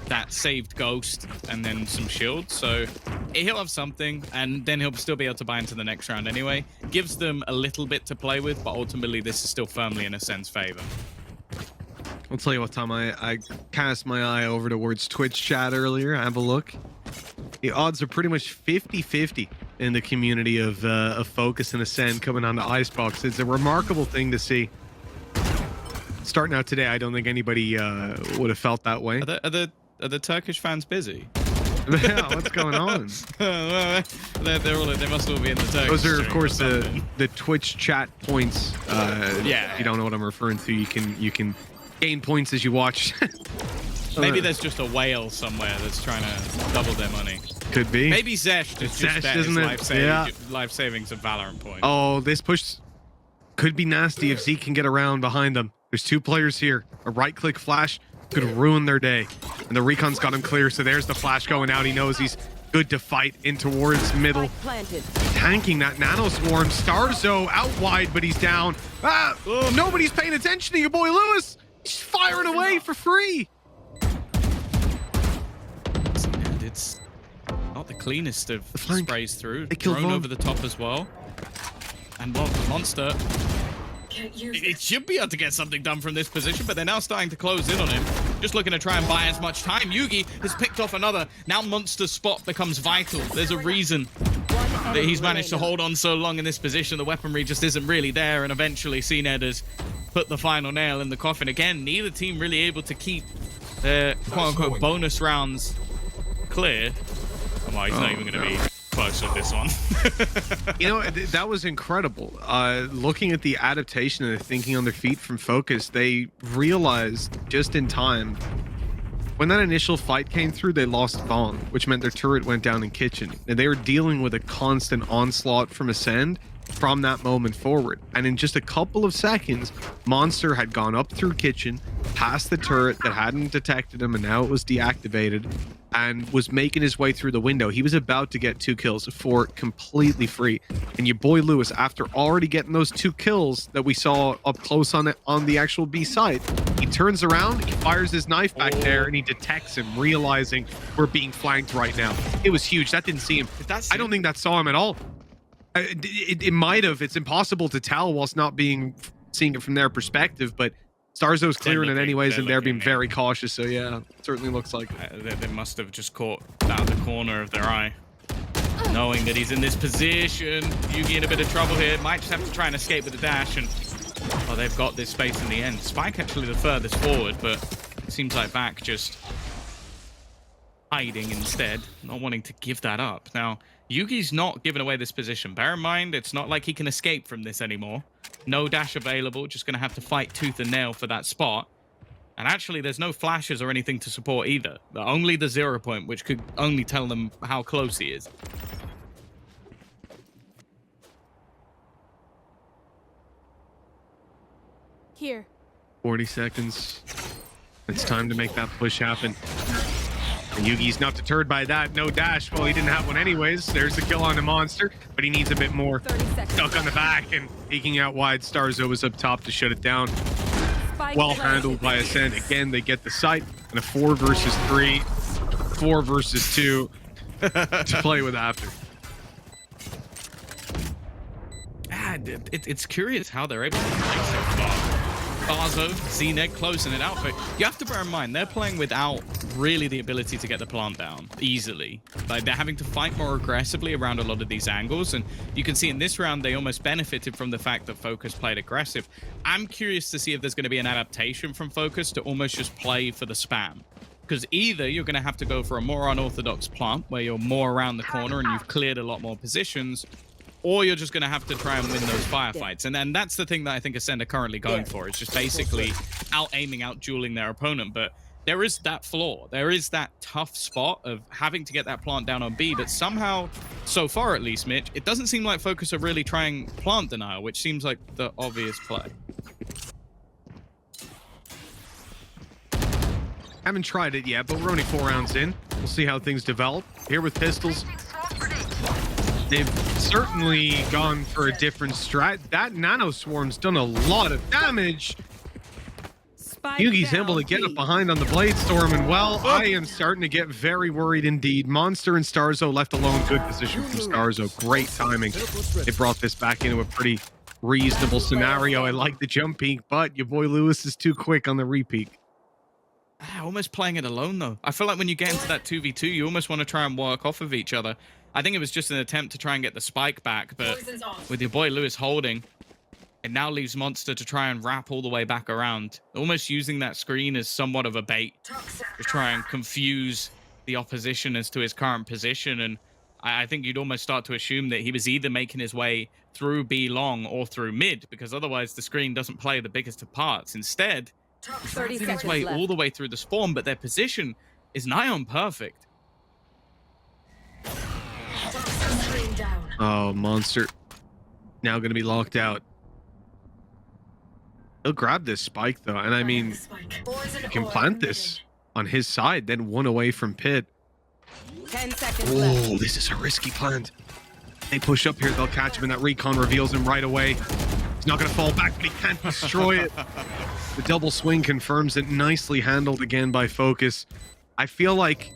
that saved ghost and then some shields. So he'll have something, and then he'll still be able to buy into the next round anyway. Gives them a little bit to play with, but ultimately this is still firmly in Ascend's favor.
I'll tell you what, Tom, I cast my eye over towards Twitch chat earlier. Have a look. The odds are pretty much 50-50 in the community of FOKUS and Ascend coming on the Icebox. It's a remarkable thing to see. Starting out today, I don't think anybody would have felt that way.
Are the Turkish fans busy?
Yeah, what's going on?
They must all be in the Turkish.
Those are, of course, the Twitch chat points.
Yeah.
If you don't know what I'm referring to, you can gain points as you watch.
Maybe there's just a whale somewhere that's trying to double their money.
Could be.
Maybe Zesh just bet his
isn't it?
life savings of Valorant points.
Oh, this push could be nasty if Zeke can get around behind them. There's two players here. A right-click flash could ruin their day. And the recon's got him clear, so there's the flash going out. He knows he's good to fight in towards middle. Tanking that nano swarm. Starzo out wide, but he's down. Nobody's paying attention to your boy Lewis. He's firing away for free.
And it's not the cleanest of sprays through. Drone over the top as well. And well, the Monster, it should be able to get something done from this position, but they're now starting to close in on him. just looking to try and buy as much time. Yugi has picked off another. Now Monster's spot becomes vital. There's a reason that he's managed to hold on so long in this position. The weaponry just isn't really there, and eventually CNED has put the final nail in the coffin. Again, neither team really able to keep their quote-unquote bonus rounds clear. Oh, he's not even going to be close with this one.
You know, that was incredible. Looking at the adaptation and the thinking on their feet from FOKUS, they realized just in time when that initial fight came through, they lost Vaughn, which meant their turret went down in kitchen, and they were dealing with a constant onslaught from Ascend from that moment forward. And in just a couple of seconds, Monster had gone up through kitchen, past the turret that hadn't detected him, and now it was deactivated, and was making his way through the window. He was about to get 2 kills for completely free. And your boy Lewis, after already getting those 2 kills that we saw up close on the actual B side, he turns around, he fires his knife back there, and he detects him, realizing we're being flanked right now. It was huge. That didn't see him. I don't think that saw him at all. It might have. It's impossible to tell whilst not seeing it from their perspective, but Starzo's clearing it anyways, and they're being very cautious. So yeah, it certainly looks like
they must have just caught out the corner of their eye, knowing that he's in this position. Yugi in a bit of trouble here. Might just have to try and escape with the dash, and oh, they've got this space in the end. Spike actually the furthest forward, but it seems like Vac just hiding instead, not wanting to give that up. Now, Yugi's not giving away this position. Bear in mind, it's not like he can escape from this anymore. No dash available, just going to have to fight tooth and nail for that spot. And actually, there's no flashes or anything to support either. Only the 0 point, which could only tell them how close he is.
Here.
40 seconds. It's time to make that push happen. And Yugi's not deterred by that. No dash. Well, he didn't have one anyways. There's the kill on the Monster, but he needs a bit more. Stuck on the back and peeking out wide. Starzo was up top to shut it down. Well handled by Ascent. Again, they get the site and a 4 versus 3, 4 versus 2 to play with after.
It's curious how they're able to play so far. Barzo, CNED closing it out, but you have to bear in mind, they're playing without really the ability to get the plant down easily. Like, they're having to fight more aggressively around a lot of these angles, and you can see in this round, they almost benefited from the fact that FOKUS played aggressive. I'm curious to see if there's going to be an adaptation from FOKUS to almost just play for the spam. Because either you're going to have to go for a more unorthodox plant, where you're more around the corner and you've cleared a lot more positions, or you're just going to have to try and win those firefights. And then that's the thing that I think Ascend are currently going for. It's just basically out-aiming, out-dueling their opponent. But there is that flaw. There is that tough spot of having to get that plant down on B. But somehow, so far at least, Mitch, it doesn't seem like FOKUS are really trying plant denial, which seems like the obvious play.
Haven't tried it yet, but we're only 4 rounds in. We'll see how things develop. Here with pistols, they've certainly gone for a different strat. That nano swarm's done a lot of damage. Yugi's able to get up behind on the blade storm, and well, I am starting to get very worried indeed. Monster and Starzo left alone. Good position from Starzo. Great timing. They brought this back into a pretty reasonable scenario. I like the jump peek, but your boy Lewis is too quick on the repeat.
Almost playing it alone, though. I feel like when you get into that 2v2, you almost want to try and work off of each other. I think it was just an attempt to try and get the spike back, but with your boy Lewis holding, it now leaves Monster to try and wrap all the way back around, almost using that screen as somewhat of a bait to try and confuse the opposition as to his current position. And I think you'd almost start to assume that he was either making his way through B long or through mid, because otherwise the screen doesn't play the biggest of parts. Instead, he's making his way all the way through the spawn, but their position is nigh on perfect.
Oh, Monster now going to be locked out. He'll grab this spike though, and I mean, you can plant this on his side, then 1 away from pit.
10 seconds left.
Oh, this is a risky plant. They push up here, they'll catch him, and that recon reveals him right away. He's not going to fall back, but he can't destroy it. The double swing confirms it. Nicely handled again by FOKUS. I feel like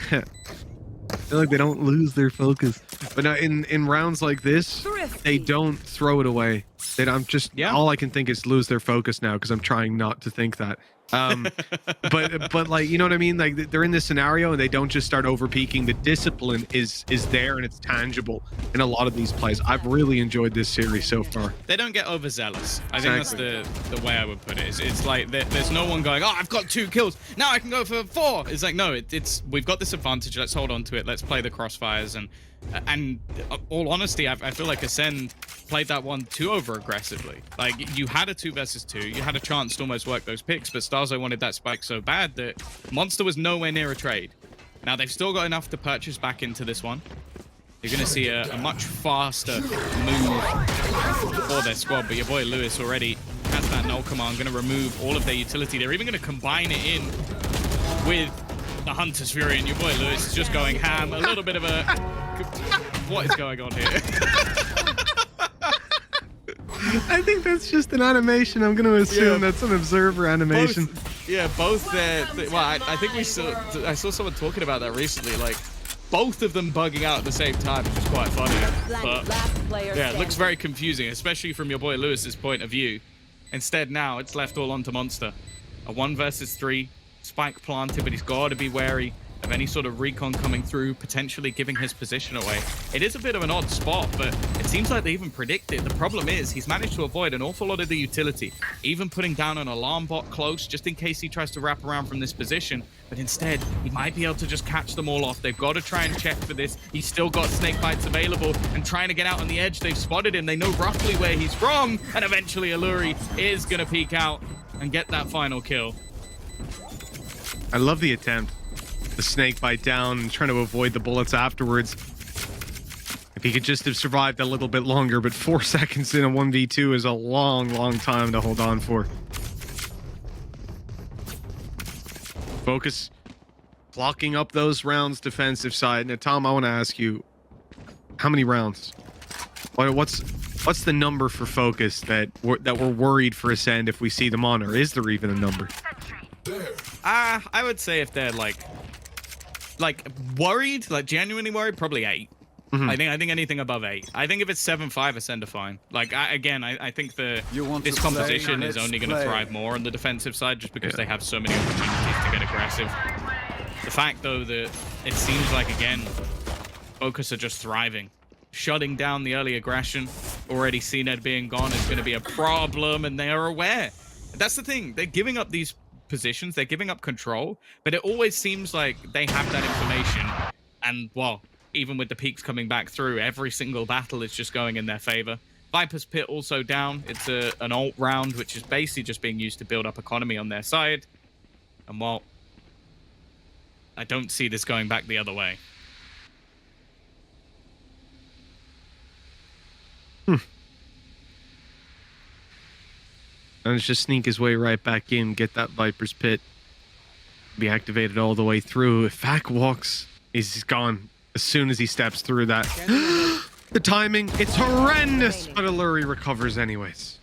they don't lose their focus, but in rounds like this,
Thrifty.
they don't throw it away. I'm just all I can think is lose their focus now, because I'm trying not to think that. But like, you know what I mean? Like they're in this scenario and they don't just start over peaking. The discipline is there and it's tangible in a lot of these plays. I've really enjoyed this series so far.
They don't get overzealous. I think that's the way I would put it. It's like there's no one going, oh, I've got 2 kills. Now I can go for 4. It's like, no, it's we've got this advantage. Let's hold on to it. Let's play the crossfires. And all honesty, I feel like Ascend played that one too over aggressively. Like you had a 2 versus 2. You had a chance to almost work those picks, but Starzo wanted that spike so bad that Monster was nowhere near a trade. Now they've still got enough to purchase back into this one. You're going to see a much faster move for their squad, but your boy Lewis already has that null command, going to remove all of their utility. They're even going to combine it in with the Hunter's Fury, and your boy Lewis is just going ham. A little bit of a... What is going on here?
I think that's just an animation. I'm going to assume that's an observer animation.
Both their... Well, I think I saw someone talking about that recently, like... Both of them bugging out at the same time, which is quite funny. But yeah, it looks very confusing, especially from your boy Lewis's point of view. Instead, now it's left all onto Monster. A 1 versus 3, spike planted, but he's got to be wary of any sort of recon coming through, potentially giving his position away. It is a bit of an odd spot, but it seems like they even predict it. The problem is he's managed to avoid an awful lot of the utility, even putting down an alarm bot close just in case he tries to wrap around from this position. But instead, he might be able to just catch them all off. They've got to try and check for this. He's still got snake bites available and trying to get out on the edge. They've spotted him. They know roughly where he's from. And eventually, Alluri is going to peek out and get that final kill.
I love the attempt. The snake bite down and trying to avoid the bullets afterwards. If he could just have survived a little bit longer, but 4 seconds in a 1v2 is a long time to hold on for. FOKUS blocking up those rounds defensive side. Now, Tom, I want to ask you, how many rounds? What's the number for FOKUS that we're worried for Ascend if we see them on, or is there even a number?
I would say if they're like worried, like genuinely worried, probably 8.
Mm-hmm.
I think anything above 8. I think if it's 7-5, Ascend are fine. Like I think this composition is only going to thrive more on the defensive side just because they have so many opportunities to get aggressive. The fact though that it seems like again, FOKUS are just thriving, shutting down the early aggression. Already CNED being gone is going to be a problem, and they are aware. That's the thing. They're giving up these positions, they're giving up control, but it always seems like they have that information, and well, even with the peaks coming back through, every single battle is just going in their favor. Viper's Pit also down. It's an alt round, which is basically just being used to build up economy on their side, and well, I don't see this going back the other way.
And it's just sneak his way right back in, get that Viper's Pit, be activated all the way through. If Fak walks, he's gone as soon as he steps through that. The timing, it's horrendous, but Alluri recovers anyways.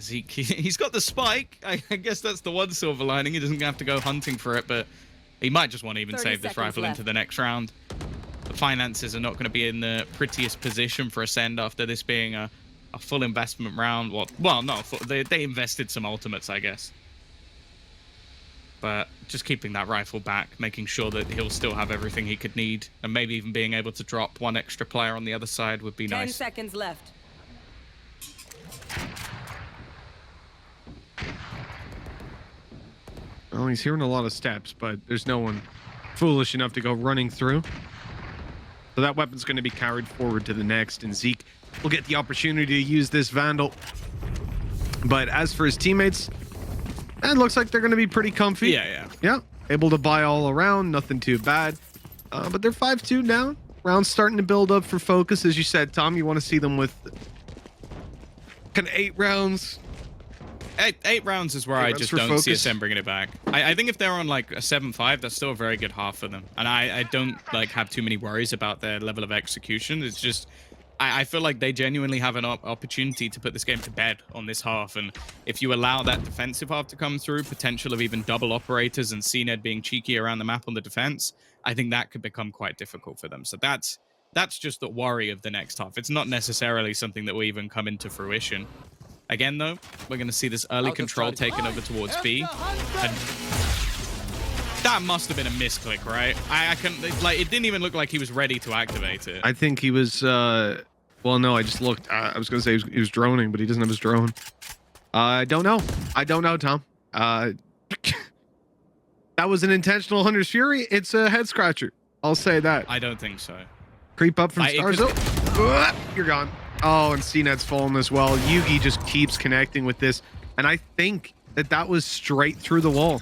Zeke, he's got the spike. I guess that's the one silver lining. He doesn't have to go hunting for it, but he might just want to even save this rifle into the next round. The finances are not going to be in the prettiest position for Ascend after this being a full investment round. Well, no, they invested some ultimates, I guess. But just keeping that rifle back, making sure that he'll still have everything he could need, and maybe even being able to drop one extra player on the other side would be nice.
10 seconds left.
Well, he's hearing a lot of steps, but there's no one foolish enough to go running through. So that weapon's going to be carried forward to the next, and Zeke will get the opportunity to use this Vandal. But as for his teammates, it looks like they're going to be pretty comfy. Yeah, able to buy all around, nothing too bad. But they're 5-2 down. Rounds starting to build up for FOKUS. As you said, Tom, you want to see them with kind of 8 rounds.
8 rounds is where I just don't see Ascend bringing it back. I think if they're on like a 7-5, that's still a very good half for them. And I don't like have too many worries about their level of execution. It's just, I feel like they genuinely have an opportunity to put this game to bed on this half. And if you allow that defensive half to come through, potential of even double operators and CNED being cheeky around the map on the defense, I think that could become quite difficult for them. So that's just the worry of the next half. It's not necessarily something that will even come into fruition. Again, though, we're going to see this early control taken over towards B. And that must have been a misclick, right? I couldn't, like, it didn't even look like he was ready to activate it.
I think he was, well, no, I just looked. I was going to say he was droning, but he doesn't have his drone. I don't know. I don't know, Tom. That was an intentional Hunter's Fury. It's a head scratcher. I'll say that.
I don't think so.
Creep up from stars. You're gone. Oh, and CNET's fallen as well. Yugi just keeps connecting with this. And I think that was straight through the wall.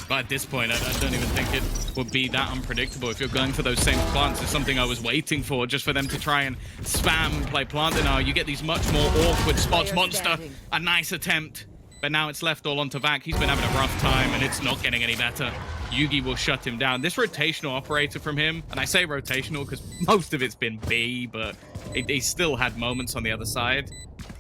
But at this point, I don't even think it would be that unpredictable. If you're going for those same plants, it's something I was waiting for, just for them to try and spam play plant denial. You get these much more awkward spots. Monster, a nice attempt, but now it's left all onto Vac. He's been having a rough time, and it's not getting any better. Yugi will shut him down. This rotational operator from him, and I say rotational because most of it's been B, but he still had moments on the other side.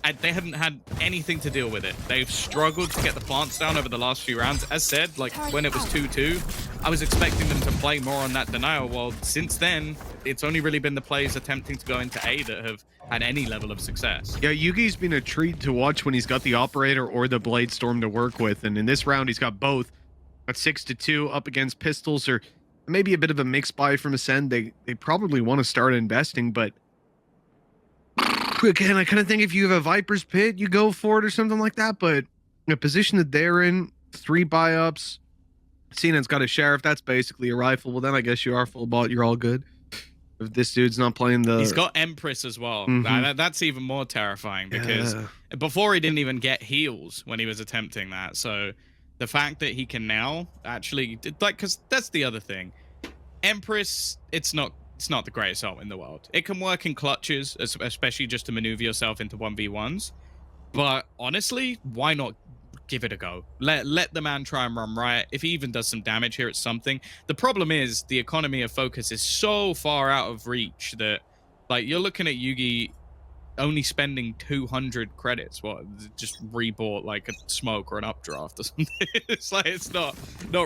And they haven't had anything to deal with it. They've struggled to get the plants down over the last few rounds. As said, like when it was 2-2, I was expecting them to play more on that denial. Well, since then, it's only really been the plays attempting to go into A that have had any level of success.
Yeah, Yugi's been a treat to watch when he's got the operator or the blade storm to work with. And in this round, he's got both. At 6-2 up against pistols, or maybe a bit of a mixed buy from Ascend. They probably want to start investing, but again, I kind of think if you have a Viper's Pit, you go for it or something like that. But the position that they're in, 3 buy-ups, CNN's got a Sheriff, that's basically a rifle. Well, then I guess you are full bot, you're all good. If this dude's not playing the...
He's got Empress as well. That's even more terrifying because before he didn't even get heals when he was attempting that. So the fact that he can now actually, like, because that's the other thing. Empress, it's not the greatest ult in the world. It can work in clutches, especially just to maneuver yourself into 1v1s. But honestly, why not give it a go? Let the man try and run right. If he even does some damage here, it's something. The problem is the economy of Focus is so far out of reach that, like, you're looking at Yugi only spending 200 credits. What, just rebought like a smoke or an updraft or something? It's like, it's not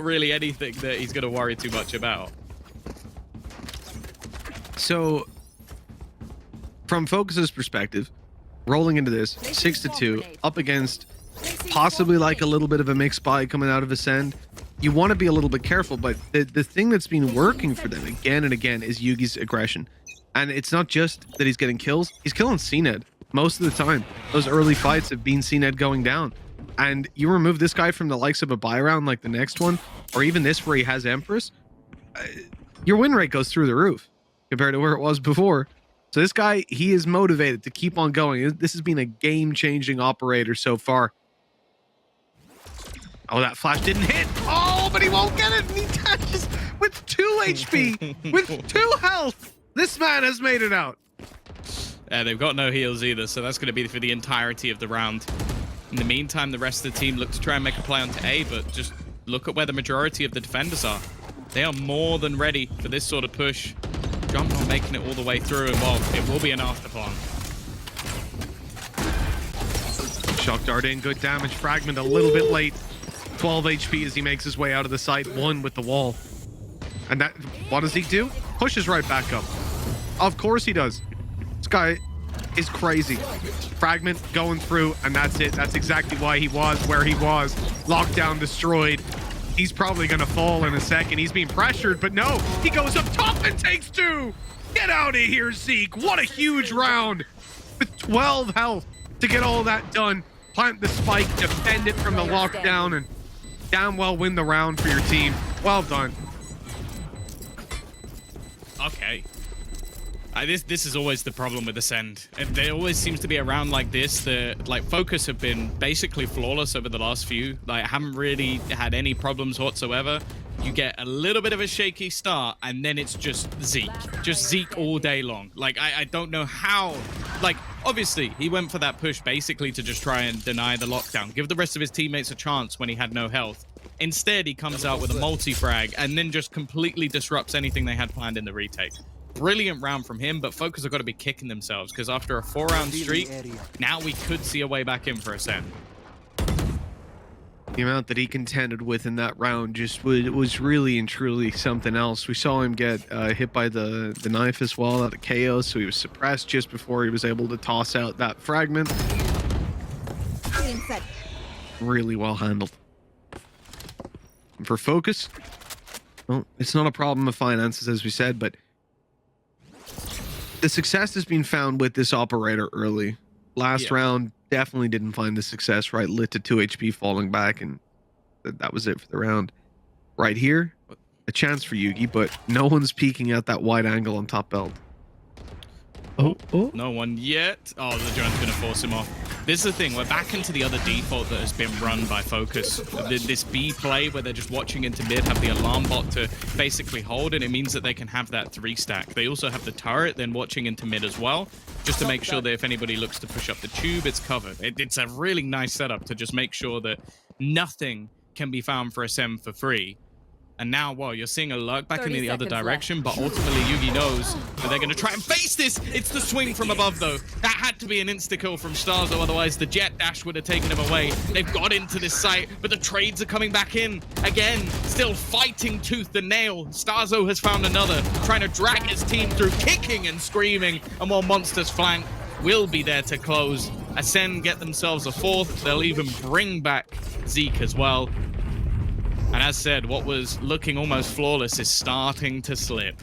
really anything that he's going to worry too much about.
So, from Focus's perspective, rolling into this 6-2 up against possibly like a little bit of a mixed buy coming out of Ascend, you want to be a little bit careful. But the thing that's been working for them again and again is Yugi's aggression. And it's not just that he's getting kills, he's killing CNED most of the time. Those early fights have been CNED going down. And you remove this guy from the likes of a buy round like the next one, or even this where he has Empress, your win rate goes through the roof compared to where it was before. So this guy, he is motivated to keep on going. This has been a game-changing operator so far. Oh, that flash didn't hit. Oh, but he won't get it. And he touches with 2 HP, with 2 health. This man has made it out.
Yeah, they've got no heals either, so that's going to be for the entirety of the round. In the meantime, the rest of the team look to try and make a play onto A, but just look at where the majority of the defenders are. They are more than ready for this sort of push. Jump not making it all the way through, and well, it will be an afterplan.
Shock dart in, good damage. Fragment a little bit late. 12 HP as he makes his way out of the site. 1 with the wall. And that, what does he do? Pushes right back up. Of course he does. This guy is crazy. Fragment going through, and that's it. That's exactly why he was where he was. Lockdown destroyed. He's probably going to fall in a second. He's being pressured, but no. He goes up top and takes 2. Get out of here, Zeke. What a huge round. With 12 health to get all that done. Plant the spike, defend it from the lockdown, and damn well win the round for your team. Well done.
Okay. This is always the problem with Ascend. And there always seems to be a round like this that, like, Focus have been basically flawless over the last few. Like, haven't really had any problems whatsoever. You get a little bit of a shaky start, and then it's just Zeke. Just Zeke all day long. Like, I don't know how. Like, obviously, he went for that push basically to just try and deny the lockdown. Give the rest of his teammates a chance when he had no health. Instead, he comes out with a multi-frag and then just completely disrupts anything they had planned in the retake. Brilliant round from him, but Focus have got to be kicking themselves because after a 4-round streak, now we could see a way back in for Ascent.
The amount that he contended with in that round just was really and truly something else. We saw him get hit by the knife as well out of KO, so he was suppressed just before he was able to toss out that fragment. Really well handled. And for FOKUS, well, it's not a problem of finances, as we said, but the success has been found with this operator early. Last round, definitely didn't find the success, right? Lit to 2 HP falling back, and that was it for the round. Right here, a chance for Yugi, but no one's peeking at that wide angle on top belt.
Oh. No one yet. Oh, the drone's going to force him off. This is the thing. We're back into the other default that has been run by FOKUS. This B play where they're just watching into mid, have the alarm bot to basically hold, and it means that they can have that 3 stack. They also have the turret then watching into mid as well, just to make sure that if anybody looks to push up the tube, it's covered. It's a really nice setup to just make sure that nothing can be found for Ascent for free. And now, well, you're seeing a lurk back in the other direction, but ultimately Yugi knows that they're going to try and face this. It's the swing from above, though. That had to be an insta-kill from Starzo, otherwise the jet dash would have taken him away. They've got into this site, but the trades are coming back in. Again, still fighting tooth and nail. Starzo has found another, trying to drag his team through, kicking and screaming. And while Monster's flank will be there to close, Ascend get themselves a 4th. They'll even bring back Zeke as well. And as said, what was looking almost flawless is starting to slip.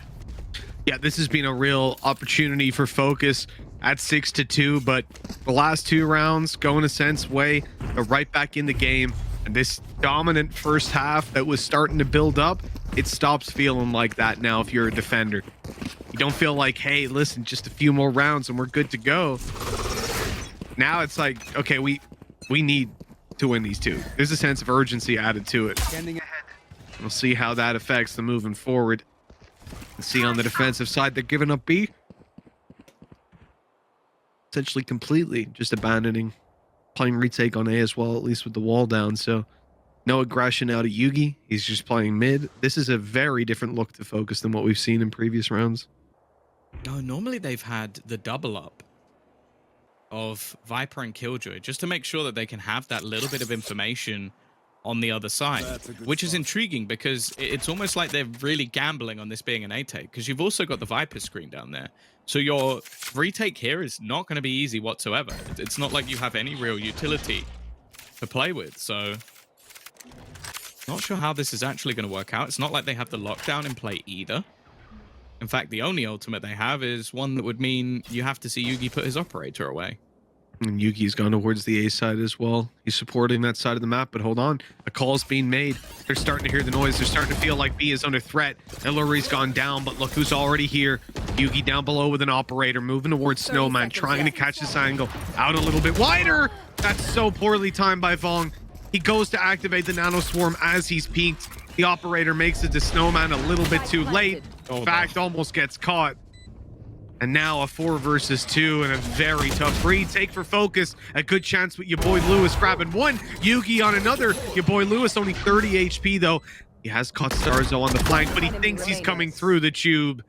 Yeah, this has been a real opportunity for FOKUS at 6-2, but the last 2 rounds going Ascent's way. They're right back in the game. And this dominant first half that was starting to build up, it stops feeling like that now if you're a defender. You don't feel like, hey, listen, just a few more rounds and we're good to go. Now it's like, okay, we need to win these 2. There's a sense of urgency added to it. We'll see how that affects them moving forward. And see on the defensive side, they're giving up B. Essentially completely just abandoning playing retake on A as well, at least with the wall down. So no aggression out of Yugi. He's just playing mid. This is a very different look to FOKUS than what we've seen in previous rounds.
No, normally they've had the double up of Viper and Killjoy, just to make sure that they can have that little bit of information on the other side, which is intriguing because it's almost like they're really gambling on this being an A-take, because you've also got the Viper screen down there. So your retake here is not going to be easy whatsoever. It's not like you have any real utility to play with. So not sure how this is actually going to work out. It's not like they have the lockdown in play either. In fact, the only ultimate they have is one that would mean you have to see Yugi put his operator away.
And Yugi's gone towards the A side as well. He's supporting that side of the map, but hold on. A call's being made. They're starting to hear the noise. They're starting to feel like B is under threat. Ellery's gone down, but look who's already here. Yugi down below with an operator, moving towards Snowman, trying to catch this angle. Out a little bit wider. That's so poorly timed by Vong. He goes to activate the Nano Swarm as he's peaked. The operator makes it to Snowman a little bit too late. In fact, almost gets caught. And now a 4 versus 2 and a very tough retake for FOKUS. A good chance with your boy Lewis grabbing one. Yugi on another. Your boy Lewis only 30 HP though. He has caught Starzo on the flank, but he thinks he's coming through the tube.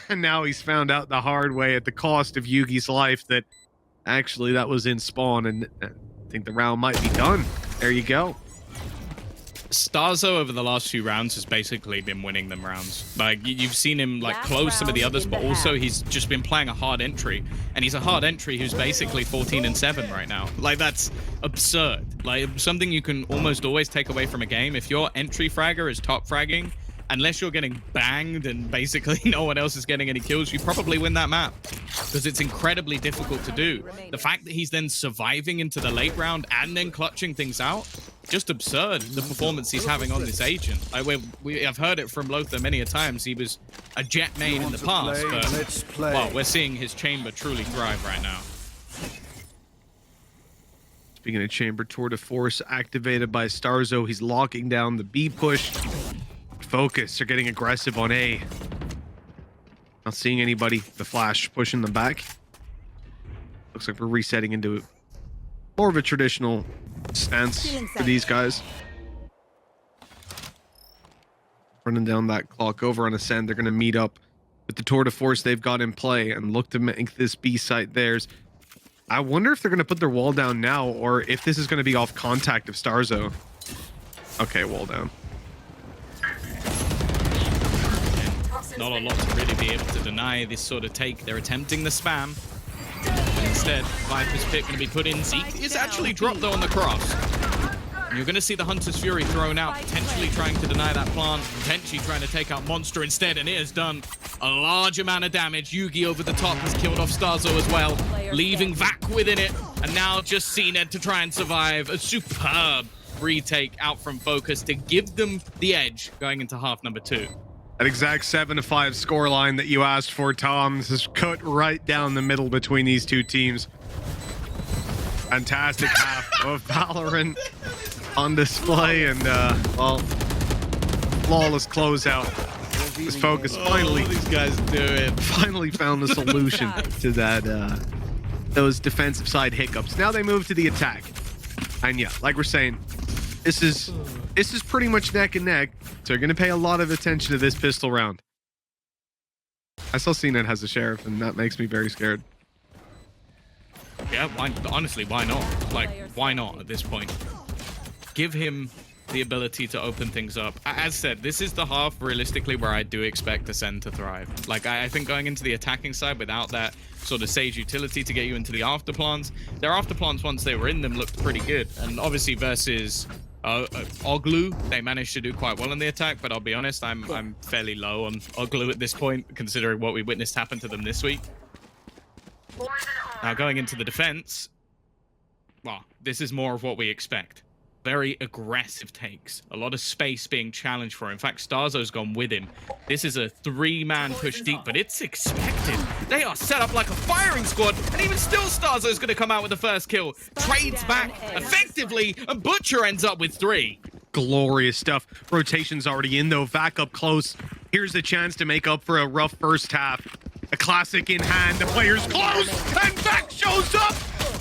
And now he's found out the hard way at the cost of Yugi's life that actually that was in spawn, and I think the round might be done. There you go.
Starzo over the last few rounds has basically been winning them rounds. Like, you've seen him like close some of the others, but also he's just been playing a hard entry, and he's a hard entry who's basically 14-7 right now. Like, that's absurd. Like, something you can almost always take away from a game. If your entry fragger is top fragging, unless you're getting banged and basically no one else is getting any kills, you probably win that map, because it's incredibly difficult to do. The fact that he's then surviving into the late round and then clutching things out, just absurd, the performance he's having on this agent. I've heard it from Lothar many a times. He was a jet main in the past, but well, we're seeing his chamber truly thrive right now.
Speaking of chamber, tour de force activated by Starzo. He's locking down the B push. FOKUS are getting aggressive on A. Not seeing anybody. The flash pushing them back. Looks like we're resetting into more of a traditional stance for these guys. Running down that clock over on Ascend. They're going to meet up with the tour de force they've got in play and look to make this B site theirs. I wonder if they're going to put their wall down now, or if this is going to be off contact of Starzo. Okay, wall down.
Not a lot to really be able to deny this sort of take. They're attempting the spam. But instead, Viper's Pit going to be put in. Zeke is actually dropped though on the cross. And you're going to see the Hunter's Fury thrown out, potentially trying to deny that plant, potentially trying to take out Monster instead, and it has done a large amount of damage. Yugi over the top has killed off Starzo as well, leaving Vac within it, and now just CNED to try and survive. A superb retake out from FOKUS to give them the edge going into half number 2.
That exact 7-5 scoreline that you asked for, Tom. This is cut right down the middle between these two teams. Fantastic half of Valorant on display, and well, flawless closeout. This FOKUS finally,
these guys do it.
finally found the solution to that those defensive side hiccups. Now they move to the attack, and yeah, like we're saying, this is pretty much neck and neck. So you're gonna pay a lot of attention to this pistol round. I saw CNED has a sheriff, and that makes me very scared.
Yeah, honestly, why not? Like, why not at this point? Give him the ability to open things up. As said, this is the half, realistically, where I do expect Ascend to thrive. Like, I think going into the attacking side without that sort of Sage utility to get you into the afterplants, their afterplants, once they were in them, looked pretty good. And obviously versus Oglu, they managed to do quite well in the attack, but I'll be honest, I'm fairly low on Oglu at this point, considering what we witnessed happen to them this week. Now going into the defense, well, this is more of what we expect. Very aggressive takes. A lot of space being challenged for him. In fact, Starzo's gone with him. This is a 3-man push deep, but it's expected. They are set up like a firing squad, and even still Starzo's going to come out with the first kill. Trades back effectively, and Butcher ends up with 3.
Glorious stuff. Rotation's already in, though. Vac up close. Here's a chance to make up for a rough first half. A classic in hand. The player's close, and Vac shows up.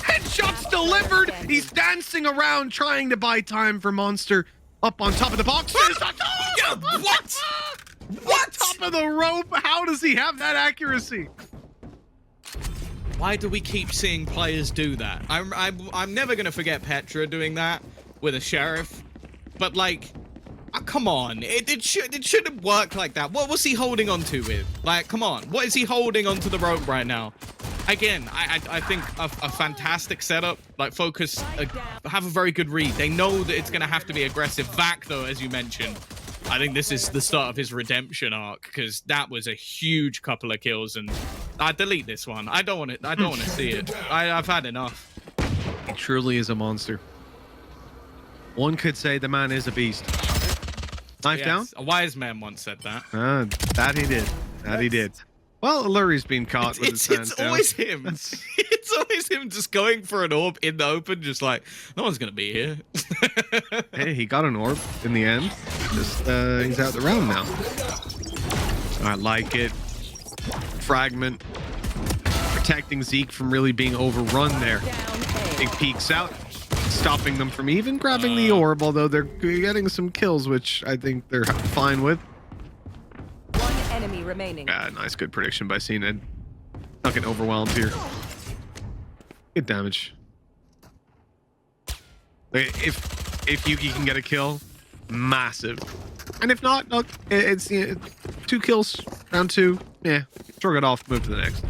Headshots delivered. He's dancing around trying to buy time for Monster. Up on top of the boxes.
What?
What? Top of the rope. How does he have that accuracy?
Why do we keep seeing players do that? I'm never going to forget Petra doing that with a sheriff. But, like, come on. It shouldn't work like that. What was he holding on to with? Like, come on. What is he holding onto the rope right now? Again, I think a fantastic setup. Like, FOKUS have a very good read. They know that it's going to have to be aggressive. Vac, though, as you mentioned, I think this is the start of his redemption arc, because that was a huge couple of kills, and I delete this one. I don't want it. I don't want to see it. I've had enough.
He truly is a monster. One could say the man is a beast. Knife down?
A wise man once said that.
That he did. That he did. Well, Lury's been caught with his hands down.
Always him. It's always him just going for an orb in the open, just like, no one's going to be here.
Hey, he got an orb in the end. Just, he's out the round now. I like it. Fragment. Protecting Zeke from really being overrun there. He peeks out, stopping them from even grabbing the orb, although they're getting some kills, which I think they're fine with.
Enemy remaining.
Nice, good prediction by CNED. Not getting overwhelmed here. Good damage. If Yuki can get a kill, massive. And if not, look, it's 2 kills, round 2. Yeah, shrug it off, move to the next.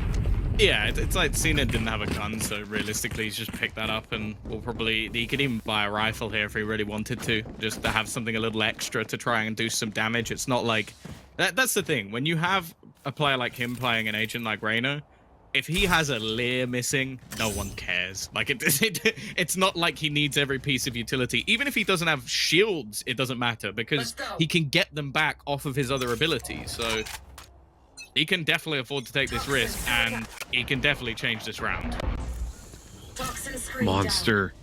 Yeah, it's like CNED didn't have a gun, so realistically he's just picked that up, and he could even buy a rifle here if he really wanted to, just to have something a little extra to try and do some damage. It's not like that's the thing. When you have a player like him playing an agent like Reyna, if he has a Lear missing, no one cares. Like, it's not like he needs every piece of utility. Even if he doesn't have shields, it doesn't matter, because he can get them back off of his other abilities. So he can definitely afford to take this risk, and he can definitely change this round.
Monster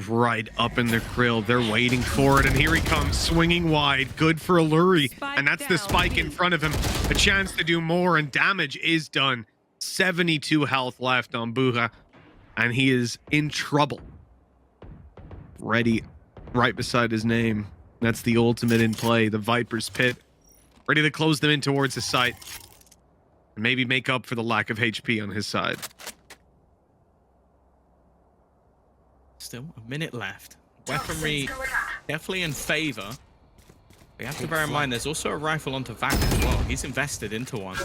right up in their grill. They're waiting for it, and here he comes, swinging wide. Good for Alluri, and that's the spike in front of him. A chance to do more, and damage is done. 72 health left on Buha, and he is in trouble. Ready right beside his name. That's the ultimate in play, the Viper's Pit. Ready to close them in towards the site. And maybe make up for the lack of HP on his side.
Still a minute left. Weaponry definitely in favor. We have to bear in mind there's also a rifle onto Vac as well. He's invested into one.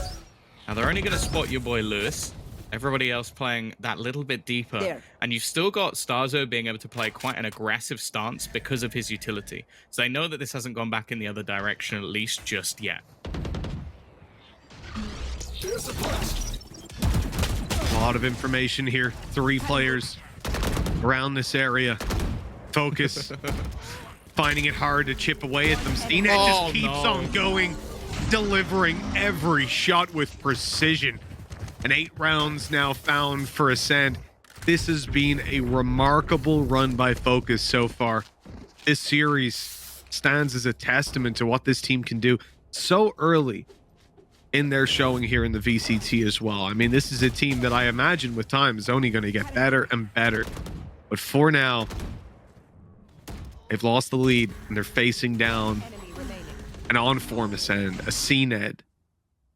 Now they're only going to spot your boy Lewis. Everybody else playing that little bit deeper.
There.
And you've still got Starzo being able to play quite an aggressive stance because of his utility. So they know that this hasn't gone back in the other direction, at least just yet.
They're suppressed.
A lot of information here. 3 players around this area. Focus. Finding it hard to chip away at them. Scond just keeps on going, delivering every shot with precision. And 8 rounds now found for Ascend. This has been a remarkable run by FOKUS so far. This series stands as a testament to what this team can do so early in their showing here in the VCT as well. I mean, this is a team that I imagine with time is only going to get better and better. But for now, they've lost the lead and they're facing down an on-form Ascend, a CNED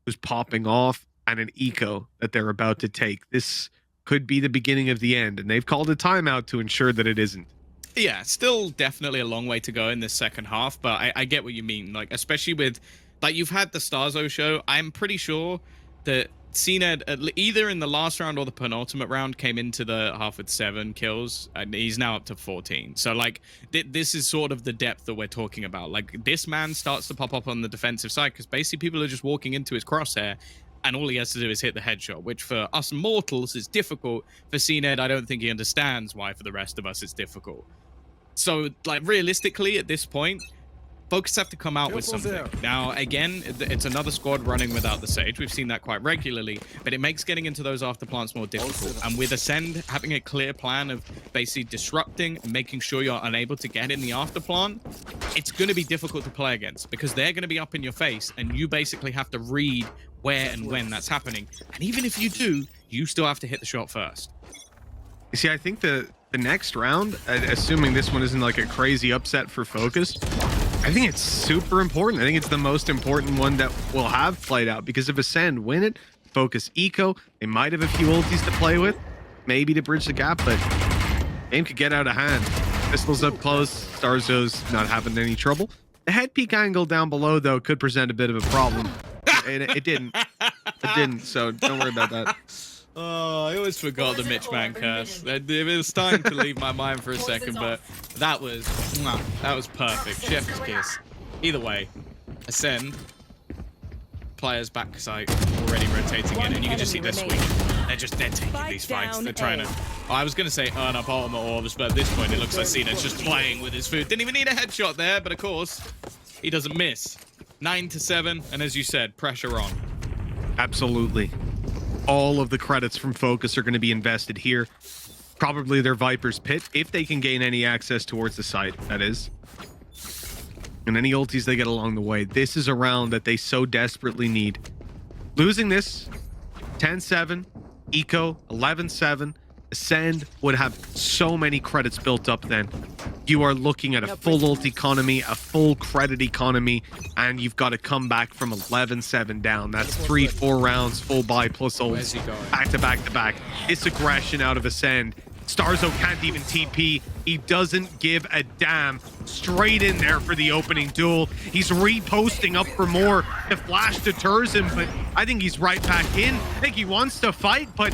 who's popping off, and an eco that they're about to take. This could be the beginning of the end, and they've called a timeout to ensure that it isn't.
Yeah, still definitely a long way to go in this second half, but I get what you mean. Like, especially with, like, you've had the Starzo show. I'm pretty sure that CNED, either in the last round or the penultimate round, came into the half with 7 kills, and he's now up to 14. So, like, this is sort of the depth that we're talking about. Like, this man starts to pop up on the defensive side because basically people are just walking into his crosshair, and all he has to do is hit the headshot, which for us mortals is difficult. For CNED, I don't think he understands why for the rest of us it's difficult. So, like, realistically, at this point, FOKUS have to come out with something. Now, again, it's another squad running without the Sage. We've seen that quite regularly, but it makes getting into those after plants more difficult. And with Ascend having a clear plan of basically disrupting and making sure you're unable to get in the after plant, it's going to be difficult to play against because they're going to be up in your face, and you basically have to read where and when that's happening. And even if you do, you still have to hit the shot first.
You see, I think the next round, assuming this one isn't like a crazy upset for FOKUS, I think it's super important. I think it's the most important one that we'll have played out, because if Ascend win it, FOKUS eco, they might have a few ultis to play with, maybe to bridge the gap, but game could get out of hand. Pistols up close, Starzo's not having any trouble. The head peek angle down below, though, could present a bit of a problem. It didn't. It didn't, so don't worry about that.
Oh, I always forgot the Mitch Man curse. It was starting to leave my mind for a second, but that was perfect. Chef's kiss. Either way, Ascend, players backside already rotating in, and you can just see they're swinging. They're taking these fights. They're trying to. Oh, I was going to say earn up ultimate orbs, but at this point it looks like CNED's just playing with his food. Didn't even need a headshot there, but of course, he doesn't miss. 9-7, and as you said, pressure on.
Absolutely. All of the credits from FOKUS are going to be invested here. Probably their Viper's Pit, if they can gain any access towards the site, that is. And any ultis they get along the way. This is a round that they so desperately need. Losing this, 10-7, eco, 11-7, Ascend would have so many credits built up then. You are looking at a full ult economy, a full credit economy, and you've got to come back from 11-7 down. That's 3-4 rounds, full buy plus ults, back to back to back. It's aggression out of Ascend. Starzo can't even TP. He doesn't give a damn. Straight in there for the opening duel. He's reposting up for more. The flash deters him, but I think he's right back in. I think he wants to fight, but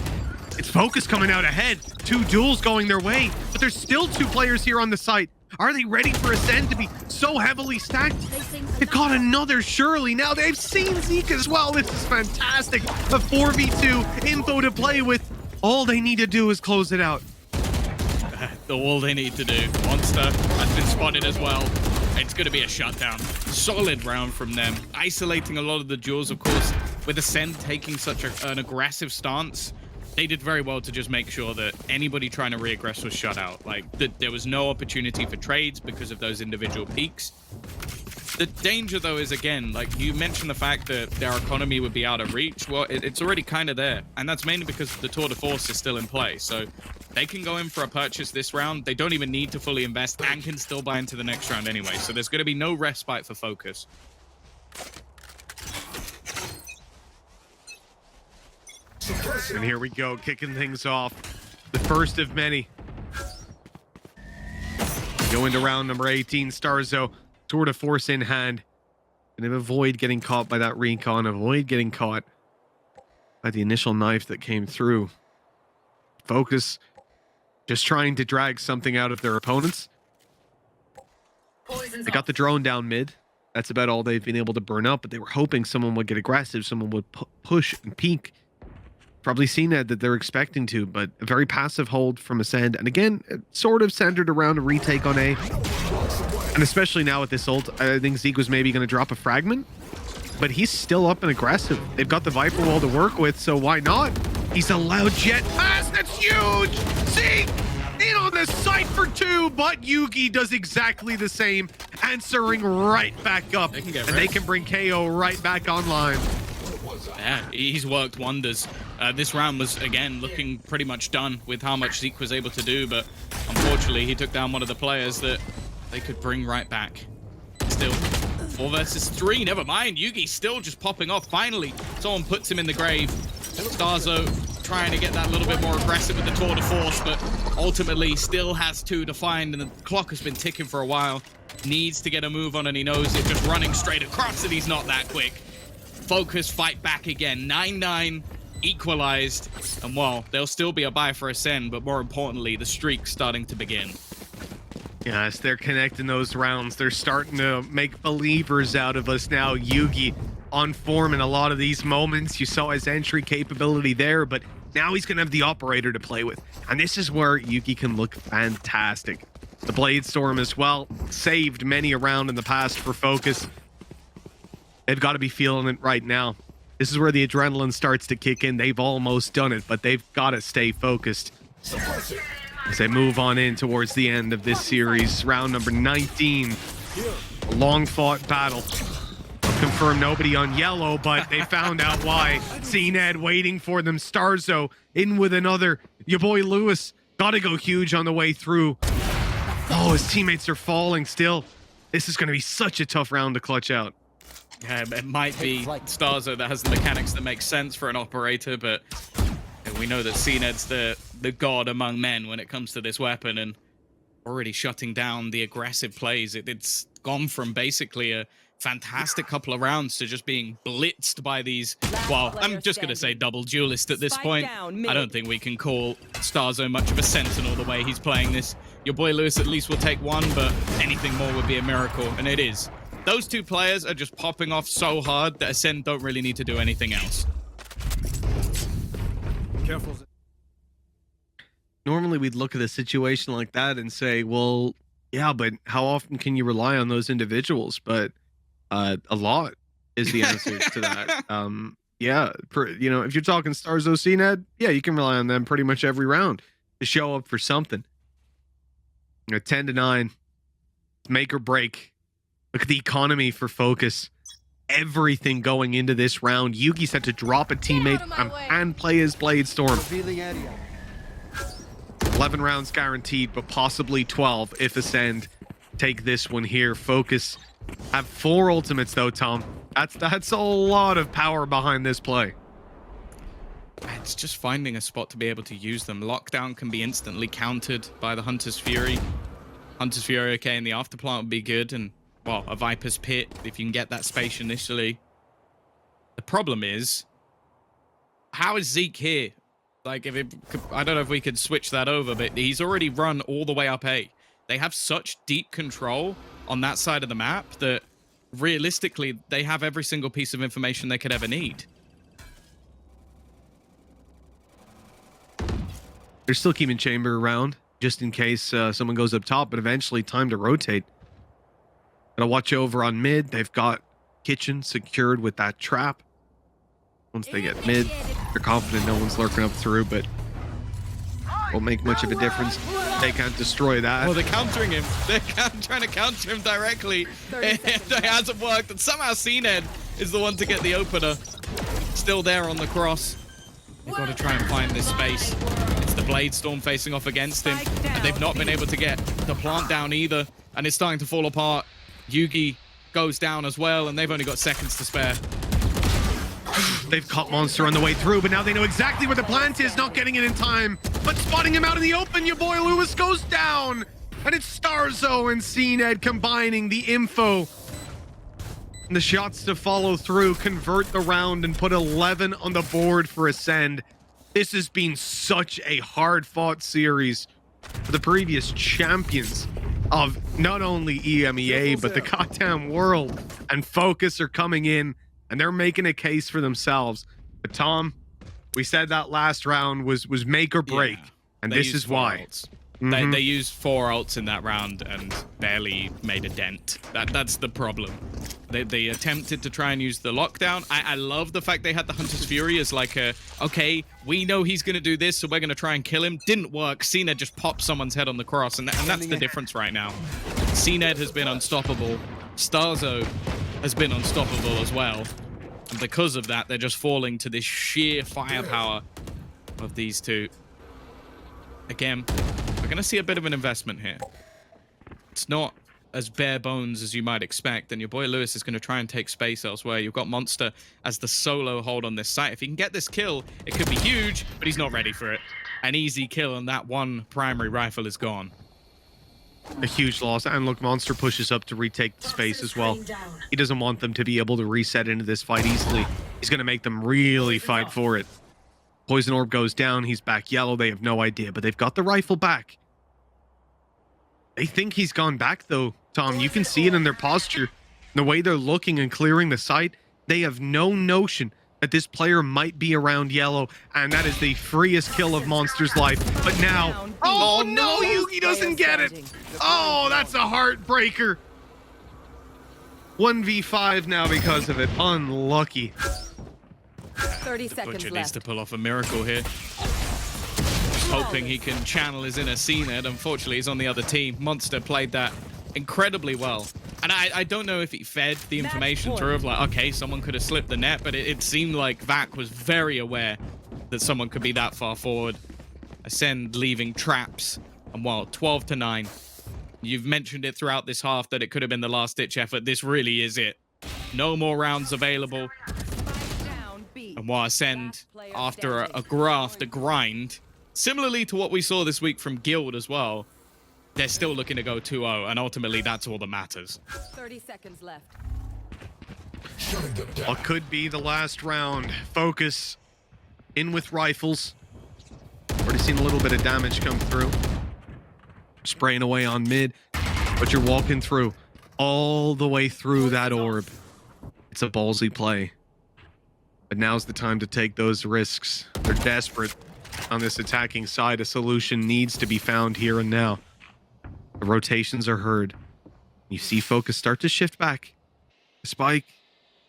it's FOKUS coming out ahead. 2 duels going their way, but there's still 2 players here on the site. Are they ready for Ascend to be so heavily stacked? They've got another surely. Now they've seen Zeke as well. This is fantastic. A 4v2 info to play with. All they need to do is close it out.
All they need to do. Monster has been spotted as well. It's going to be a shutdown. Solid round from them. Isolating a lot of the duels, of course, with Ascend taking such an aggressive stance. They did very well to just make sure that anybody trying to re-aggress was shut out. Like, there was no opportunity for trades because of those individual peaks. The danger, though, is, again, like, you mentioned the fact that their economy would be out of reach. Well, it's already kind of there. And that's mainly because the Tour de Force is still in play. So they can go in for a purchase this round. They don't even need to fully invest and can still buy into the next round anyway. So there's going to be no respite for FOKUS.
And here we go, kicking things off. The first of many. Go into round number 18. Starzo, sort of force in hand. And avoid getting caught by that recon. Avoid getting caught by the initial knife that came through. FOKUS just trying to drag something out of their opponents. They got the drone down mid. That's about all they've been able to burn up, but they were hoping someone would get aggressive, someone would push and peek. Probably seen that they're expecting to, but a very passive hold from Ascend. And again, sort of centered around a retake on A. And especially now with this ult, I think Zeke was maybe going to drop a fragment, but he's still up and aggressive. They've got the Viper wall to work with, so why not? He's allowed jet pass. That's huge. Zeke in on the site for 2, but Yugi does exactly the same, answering right back up. They can bring KO right back online.
Yeah, he's worked wonders. This round was, again, looking pretty much done with how much Zeke was able to do, but unfortunately, he took down one of the players that they could bring right back. Still, 4 versus 3, never mind. Yugi still just popping off. Finally, someone puts him in the grave. Starzo trying to get that a little bit more aggressive with the tour de force, but ultimately still has 2 to find, and the clock has been ticking for a while. Needs to get a move on, and he knows it. Just running straight across, and he's not that quick. FOKUS fight back again. 9-9 equalized, and well, there'll still be a buy for Ascend, but more importantly, the streak's starting to begin.
Yes, they're connecting those rounds. They're starting to make believers out of us now. Yugi on form in a lot of these moments. You saw his entry capability there, but now he's going to have the operator to play with. And this is where Yugi can look fantastic. The Blade Storm as well, saved many a round in the past for FOKUS. They've got to be feeling it right now. This is where the adrenaline starts to kick in. They've almost done it, but they've got to stay focused as they move on in towards the end of this series. Round number 19. A long-fought battle. I'll confirm nobody on yellow, but they found out why. CNED waiting for them. Starzo in with another. Your boy Lewis got to go huge on the way through. Oh, his teammates are falling still. This is going to be such a tough round to clutch out.
Yeah, it might be Starzo that has the mechanics that make sense for an operator, but we know that CNED's the god among men when it comes to this weapon, and already shutting down the aggressive plays. It's gone from basically a fantastic couple of rounds to just being blitzed by these, well, I'm just going to say double duelist at this point. I don't think we can call Starzo much of a sentinel the way he's playing this. Your boy Lewis at least will take one, but anything more would be a miracle, and it is. Those 2 players are just popping off so hard that Ascend don't really need to do anything else.
Careful.
Normally we'd look at a situation like that and say, well, yeah, but how often can you rely on those individuals? But a lot is the answer to that. Yeah, you know, if you're talking Starzo, CNED, yeah, you can rely on them pretty much every round to show up for something. You know, 10-9, make or break. Look at the economy for FOKUS. Everything going into this round. Yugi's had to drop a teammate and play his Blade Storm. 11 rounds guaranteed, but possibly 12 if Ascend take this one here. FOKUS have 4 ultimates though, Tom. That's a lot of power behind this play.
It's just finding a spot to be able to use them. Lockdown can be instantly countered by the Hunter's Fury. Hunter's Fury, okay, and the afterplant would be good, and well, a Viper's Pit, if you can get that space initially. The problem is, how is Zeke here? Like, I don't know if we could switch that over, but he's already run all the way up A. They have such deep control on that side of the map that realistically, they have every single piece of information they could ever need.
They're still keeping Chamber around, just in case someone goes up top, but eventually time to rotate. Gotta watch over on mid. They've got Kitchen secured with that trap. Once they get mid, they're confident no one's lurking up through, but won't make much of a difference. They can't destroy that.
Well, they're countering him. They're trying to counter him directly. It hasn't worked, and somehow CNED is the one to get the opener. Still there on the cross. They've got to try and find this space. It's the Blade Storm facing off against him, and they've not been able to get the plant down either, and it's starting to fall apart. Yugi goes down as well, and they've only got seconds to spare.
They've caught Monster on the way through, but now they know exactly where the plant is, not getting it in time. But spotting him out in the open, your boy Lewis goes down. And it's Starzo and CNED combining the info and the shots to follow through, convert the round, and put 11 on the board for Ascend. This has been such a hard-fought series for the previous champions of not only EMEA, but the goddamn world. And FOKUS are coming in, and they're making a case for themselves. But Tom, we said that last round was make or break, and this is why.
They used 4 ults in that round and barely made a dent. That's the problem. They attempted to try and use the lockdown. I love the fact they had the Hunter's Fury as like a, okay, we know he's going to do this, so we're going to try and kill him. Didn't work. CNED just popped someone's head on the cross, and that's the difference right now. CNED has been unstoppable. Starzo has been unstoppable as well. And because of that, they're just falling to this sheer firepower of these two. Again, we're going to see a bit of an investment here. It's not as bare bones as you might expect, and your boy Lewis is going to try and take space elsewhere. You've got Monster as the solo hold on this site. If he can get this kill, it could be huge, but he's not ready for it. An easy kill, and that one primary rifle is gone.
A huge loss. And look, Monster pushes up to retake the space as well. He doesn't want them to be able to reset into this fight easily. He's going to make them really fight for it. Poison Orb goes down. He's back yellow. They have no idea, but they've got the rifle back. They think he's gone back, though, Tom. You can see it in their posture. The way they're looking and clearing the site. They have no notion that this player might be around yellow, and that is the freest kill of Monster's life. But now, oh no, Yugi doesn't get it. Oh, that's a heartbreaker. 1v5 now because of it. Unlucky.
30 seconds
Butcher needs
left.
to pull off a miracle here. Just hoping he can channel his inner CNED. Unfortunately, he's on the other team. Monster played that incredibly well. And I don't know if he fed the information through of like, okay, someone could have slipped the net, but it seemed like Vac was very aware that someone could be that far forward. Ascend leaving traps. And while 12-9, you've mentioned it throughout this half that it could have been the last-ditch effort. This really is it. No more rounds available. And while Ascend, after a graft, a grind, similarly to what we saw this week from Guild as well, they're still looking to go 2-0, and ultimately that's all that matters.
30 seconds left.
What could be the last round? FOKUS in with rifles. Already seen a little bit of damage come through. Spraying away on mid, but you're walking through all the way through that orb. It's a ballsy play. But now's the time to take those risks. They're desperate on this attacking side. A solution needs to be found here and now. The rotations are heard. You see FOKUS start to shift back. Spike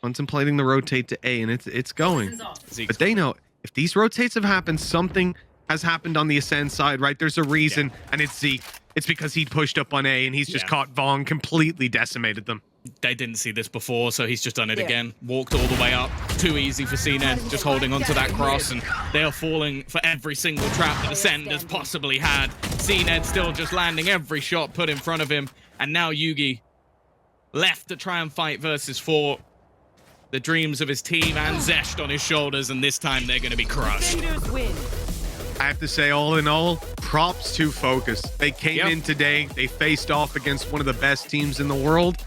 contemplating the rotate to A, and it's going. But they know if these rotates have happened, something has happened on the Ascend side, right? There's a reason, and it's Zeke. It's because he pushed up on A, and he's just caught Vong, completely decimated them.
They didn't see this before, so he's just done it again. Walked all the way up. Too easy for CNED, just holding onto that cross, and they are falling for every single trap that Ascend has possibly had. CNED still just landing every shot put in front of him, and now Yugi left to try and fight versus 4. The dreams of his team and Zesht on his shoulders, and this time they're going to be crushed.
I have to say, all in all, props to FOKUS. They came in today, they faced off against one of the best teams in the world,